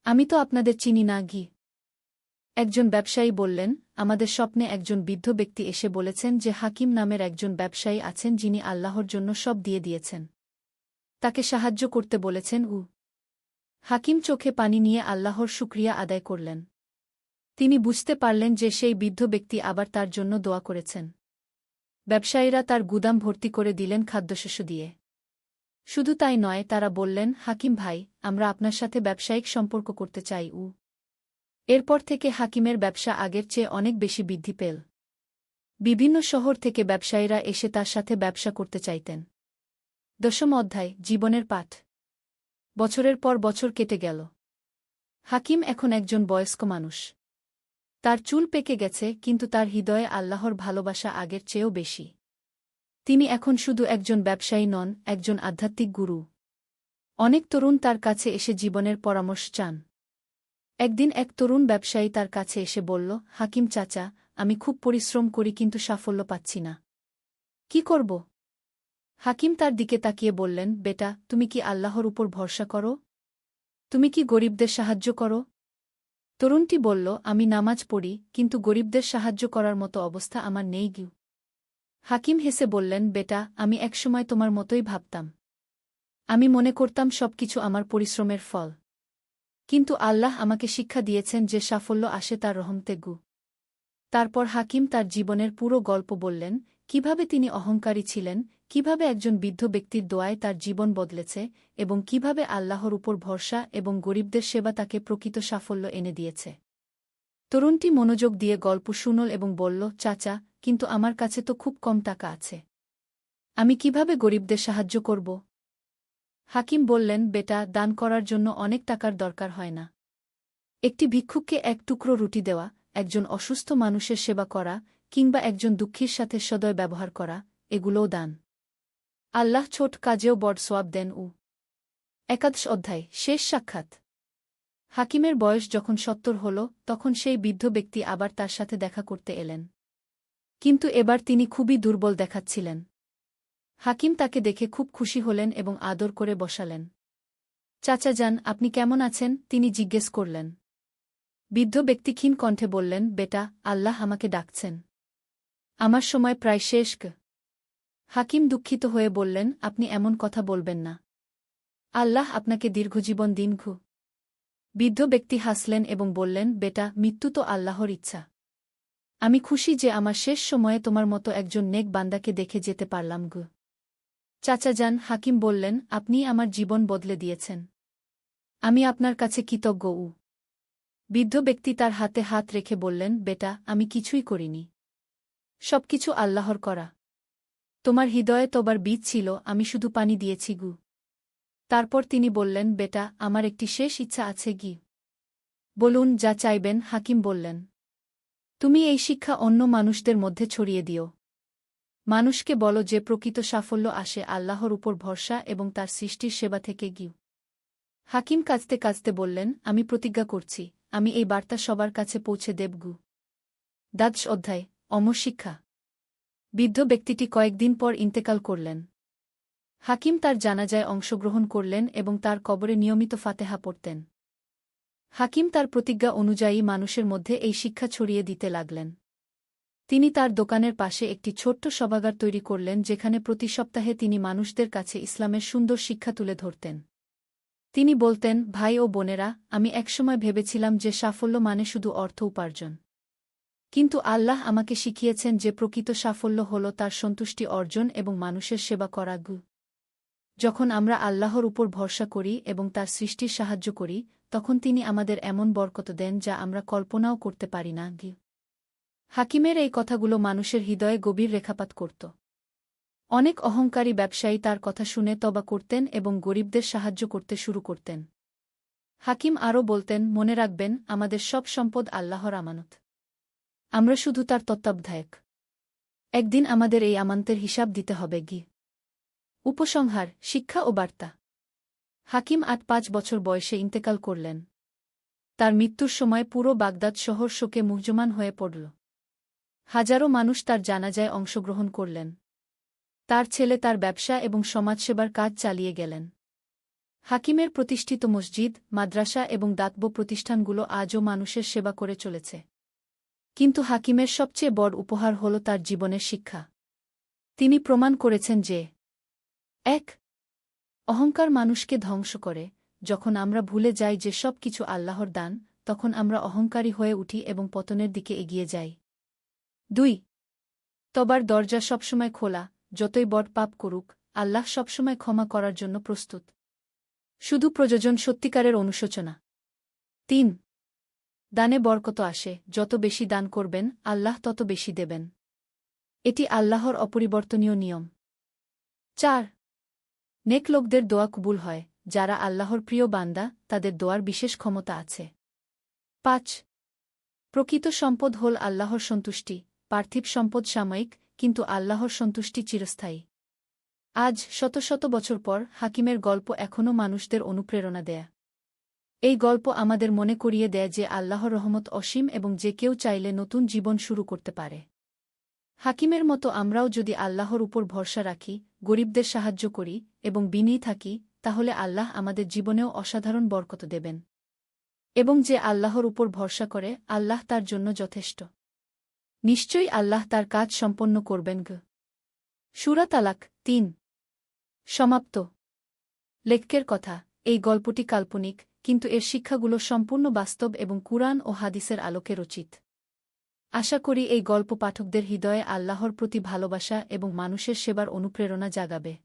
আমি তো আপনাদের চিনি না। একজন ব্যবসায়ী বললেন, আমাদের স্বপ্নে একজন বৃদ্ধ ব্যক্তি এসে বলেছেন যে হাকিম নামের একজন ব্যবসায়ী আছেন যিনি আল্লাহর জন্য সব দিয়ে দিয়েছেন। তাকে সাহায্য করতে বলেছেন। হাকিম চোখে পানি নিয়ে আল্লাহর শুকরিয়া আদায় করলেন। তিনি বুঝতে পারলেন যে সেই বৃদ্ধ ব্যক্তি আবার তার জন্য দোয়া করেছেন। ব্যবসায়ীরা তার গুদাম ভর্তি করে দিলেন খাদ্যশস্য দিয়ে। শুধু তাই নয়, তারা বললেন, হাকিম ভাই, আমরা আপনার সাথে ব্যবসায়িক সম্পর্ক করতে চাই। এরপর থেকে হাকিমের ব্যবসা আগের চেয়ে অনেক বেশি বৃদ্ধি পেল। বিভিন্ন শহর থেকে ব্যবসায়ীরা এসে তার সাথে ব্যবসা করতে চাইতেন। 10ম অধ্যায়, জীবনের পাঠ। বছরের পর বছর কেটে গেল। হাকিম এখন একজন বয়স্ক মানুষ। তার চুল পেকে গেছে, কিন্তু তার হৃদয়ে আল্লাহর ভালোবাসা আগের চেয়েও বেশি। তিনি এখন শুধু একজন ব্যবসায়ী নন, একজন আধ্যাত্মিক গুরু। অনেক তরুণ তার কাছে এসে জীবনের পরামর্শ চান। একদিন এক তরুণ ব্যবসায়ী তার কাছে এসে বলল, হাকিম চাচা, আমি খুব পরিশ্রম করি কিন্তু সাফল্য পাচ্ছি না। কি করব? হাকিম তার দিকে তাকিয়ে বললেন, বেটা, তুমি কি আল্লাহর উপর ভরসা করো? তুমি কি গরিবদের সাহায্য করো? তরুণটি বলল, আমি নামাজ পড়ি, কিন্তু গরিবদের সাহায্য করার মতো অবস্থা আমার নেই। হাকিম হেসে বললেন, বেটা, আমি একসময় তোমার মতোই ভাবতাম। আমি মনে করতাম সবকিছু আমার পরিশ্রমের ফল। কিন্তু আল্লাহ আমাকে শিক্ষা দিয়েছেন যে সাফল্য আসে তার রহমতে। তারপর হাকিম তার জীবনের পুরো গল্প বললেন, কিভাবে তিনি অহংকারী ছিলেন, কিভাবে একজন বৃদ্ধ ব্যক্তির দোয়ায় তার জীবন বদলেছে, এবং কিভাবে আল্লাহর উপর ভরসা এবং গরিবদের সেবা তাকে প্রকৃত সাফল্য এনে দিয়েছে। তরুণটি মনোযোগ দিয়ে গল্প শুনল এবং বলল, চাচা, কিন্তু আমার কাছে তো খুব কম টাকা আছে। আমি কিভাবে গরিবদের সাহায্য করব? হাকিম বললেন, বেটা, দান করার জন্য অনেক টাকার দরকার হয় না। একটি ভিক্ষুককে এক টুকরো রুটি দেওয়া, একজন অসুস্থ মানুষের সেবা করা, কিংবা একজন দুঃখীর সাথে সদয় ব্যবহার করা, এগুলোও দান। আল্লাহ ছোট কাজেও বড় সোয়াব দেন। একাদশ অধ্যায়, শেষ সাক্ষাৎ। হাকিমের বয়স যখন 70 হল, তখন সেই বৃদ্ধ ব্যক্তি আবার তার সাথে দেখা করতে এলেন। কিন্তু এবার তিনি খুবই দুর্বল দেখাচ্ছিলেন। হাকিম তাকে দেখে খুব খুশি হলেন এবং আদর করে বসালেন। চাচা যান, আপনি কেমন আছেন? তিনি জিজ্ঞেস করলেন। বৃদ্ধ ব্যক্তি ক্ষীণ কণ্ঠে বললেন, বেটা, আল্লাহ আমাকে ডাকছেন। আমার সময় প্রায় শেষ। হাকিম দুঃখিত হয়ে বললেন, আপনি এমন কথা বলবেন না। আল্লাহ আপনাকে দীর্ঘজীবন দিন। বৃদ্ধ ব্যক্তি হাসলেন এবং বললেন, বেটা, মৃত্যু তো আল্লাহর ইচ্ছা। আমি খুশি যে আমার শেষ সময়ে তোমার মতো একজন নেক বান্দাকে দেখে যেতে পারলাম। চাচা যান, হাকিম বললেন, আপনিই আমার জীবন বদলে দিয়েছেন। আমি আপনার কাছে কৃতজ্ঞ। বৃদ্ধ ব্যক্তি তার হাতে হাত রেখে বললেন, বেটা, আমি কিছুই করিনি। সবকিছু আল্লাহর করা। তোমার হৃদয়ে তোবার বীজ ছিল, আমি শুধু পানি দিয়েছি। তারপর তিনি বললেন, বেটা, আমার একটি শেষ ইচ্ছা আছে। বলুন, যা চাইবেন। হাকিম বললেন, তুমি এই শিক্ষা অন্য মানুষদের মধ্যে ছড়িয়ে দিও। মানুষকে বলো যে প্রকৃত সাফল্য আসে আল্লাহর উপর ভরসা এবং তার সৃষ্টির সেবা থেকে। হাকিম কাঁদতে কাঁদতে বললেন, আমি প্রতিজ্ঞা করছি, আমি এই বার্তা সবার কাছে পৌঁছে দেব। দ্বাদশ অধ্যায়, অমর শিক্ষা। বৃদ্ধ ব্যক্তিটি কয়েকদিন পর ইন্তেকাল করলেন। হাকিম তার জানাজায় অংশগ্রহণ করলেন এবং তার কবরে নিয়মিত ফাতেহা পড়তেন। হাকিম তার প্রতিজ্ঞা অনুযায়ী মানুষের মধ্যে এই শিক্ষা ছড়িয়ে দিতে লাগলেন। তিনি তার দোকানের পাশে একটি ছোট্ট সভাগার তৈরি করলেন যেখানে প্রতি সপ্তাহে তিনি মানুষদের কাছে ইসলামের সুন্দর শিক্ষা তুলে ধরতেন। তিনি বলতেন, ভাই ও বোনেরা, আমি একসময় ভেবেছিলাম যে সাফল্য মানে শুধু অর্থ উপার্জন। কিন্তু আল্লাহ আমাকে শিখিয়েছেন যে প্রকৃত সাফল্য হল তার সন্তুষ্টি অর্জন এবং মানুষের সেবা করা। যখন আমরা আল্লাহর উপর ভরসা করি এবং তার সৃষ্টির সাহায্য করি, তখন তিনি আমাদের এমন বরকত দেন যা আমরা কল্পনাও করতে পারি না। হাকিমের এই কথাগুলো মানুষের হৃদয়ে গভীর রেখাপাত করত। অনেক অহংকারী ব্যবসায়ী তার কথা শুনে তওবা করতেন এবং গরিবদের সাহায্য করতে শুরু করতেন। হাকিম আরও বলতেন, মনে রাখবেন, আমাদের সব সম্পদ আল্লাহর আমানত। আমরা শুধু তার তত্ত্বাবধায়ক। একদিন আমাদের এই আমানতের হিসাব দিতে হবে। উপসংহার, শিক্ষা ও বার্তা। হাকিম ৮-৫ বছর বয়সে ইন্তেকাল করলেন। তার মৃত্যুর সময় পুরো বাগদাদ শহর শোকে মুহ্যমান হয়ে পড়ল। হাজারো মানুষ তার জানাজায় অংশগ্রহণ করলেন। তার ছেলে তার ব্যবসা এবং সমাজসেবার কাজ চালিয়ে গেলেন। হাকিমের প্রতিষ্ঠিত মসজিদ, মাদ্রাসা এবং দাতব্য প্রতিষ্ঠানগুলো আজও মানুষের সেবা করে চলেছে। কিন্তু হাকিমের সবচেয়ে বড় উপহার হল তার জীবনের শিক্ষা। তিনি প্রমাণ করেছেন যে ১. অহংকার মানুষকে ধ্বংস করে। যখন আমরা ভুলে যাই যে সব কিছু আল্লাহর দান, তখন আমরা অহংকারী হয়ে উঠি এবং পতনের দিকে এগিয়ে যাই। ২. তবার দরজা সবসময় খোলা, যতই বড় পাপ করুক, আল্লাহ সবসময় ক্ষমা করার জন্য প্রস্তুত। শুধু প্রয়োজন সত্যিকারের অনুশোচনা। ৩. দানে বরকত আসে, যত বেশি দান করবেন, আল্লাহ তত বেশি দেবেন। এটি আল্লাহর অপরিবর্তনীয় নিয়ম। ৪. নেক লোকদের দোয়া কবুল হয়, যারা আল্লাহর প্রিয় বান্দা, তাদের দোয়ার বিশেষ ক্ষমতা আছে। ৫. প্রকৃত সম্পদ হল আল্লাহর সন্তুষ্টি। পার্থিব সম্পদ সাময়িক, কিন্তু আল্লাহর সন্তুষ্টি চিরস্থায়ী। আজ শত শত বছর পর হাকিমের গল্প এখনও মানুষদের অনুপ্রেরণা দেয়। এই গল্প আমাদের মনে করিয়ে দেয় যে আল্লাহর রহমত অসীম এবং যে কেউ চাইলে নতুন জীবন শুরু করতে পারে। হাকিমের মতো আমরাও যদি আল্লাহর উপর ভরসা রাখি, গরিবদের সাহায্য করি এবং বিনয়ী থাকি, তাহলে আল্লাহ আমাদের জীবনেও অসাধারণ বরকত দেবেন। এবং যে আল্লাহর উপর ভরসা করে, আল্লাহ তার জন্য যথেষ্ট। নিশ্চয়ই আল্লাহ তার কাজ সম্পন্ন করবেন। সূরা তালাক ৩। সমাপ্ত। লেখকের কথা, এই গল্পটি কাল্পনিক, কিন্তু এর শিক্ষাগুলো সম্পূর্ণ বাস্তব এবং কুরআন ও হাদিসের আলোকে রচিত। আশা করি এই গল্প পাঠকদের হৃদয়ে আল্লাহর প্রতি ভালোবাসা এবং মানুষের সেবার অনুপ্রেরণা জাগাবে।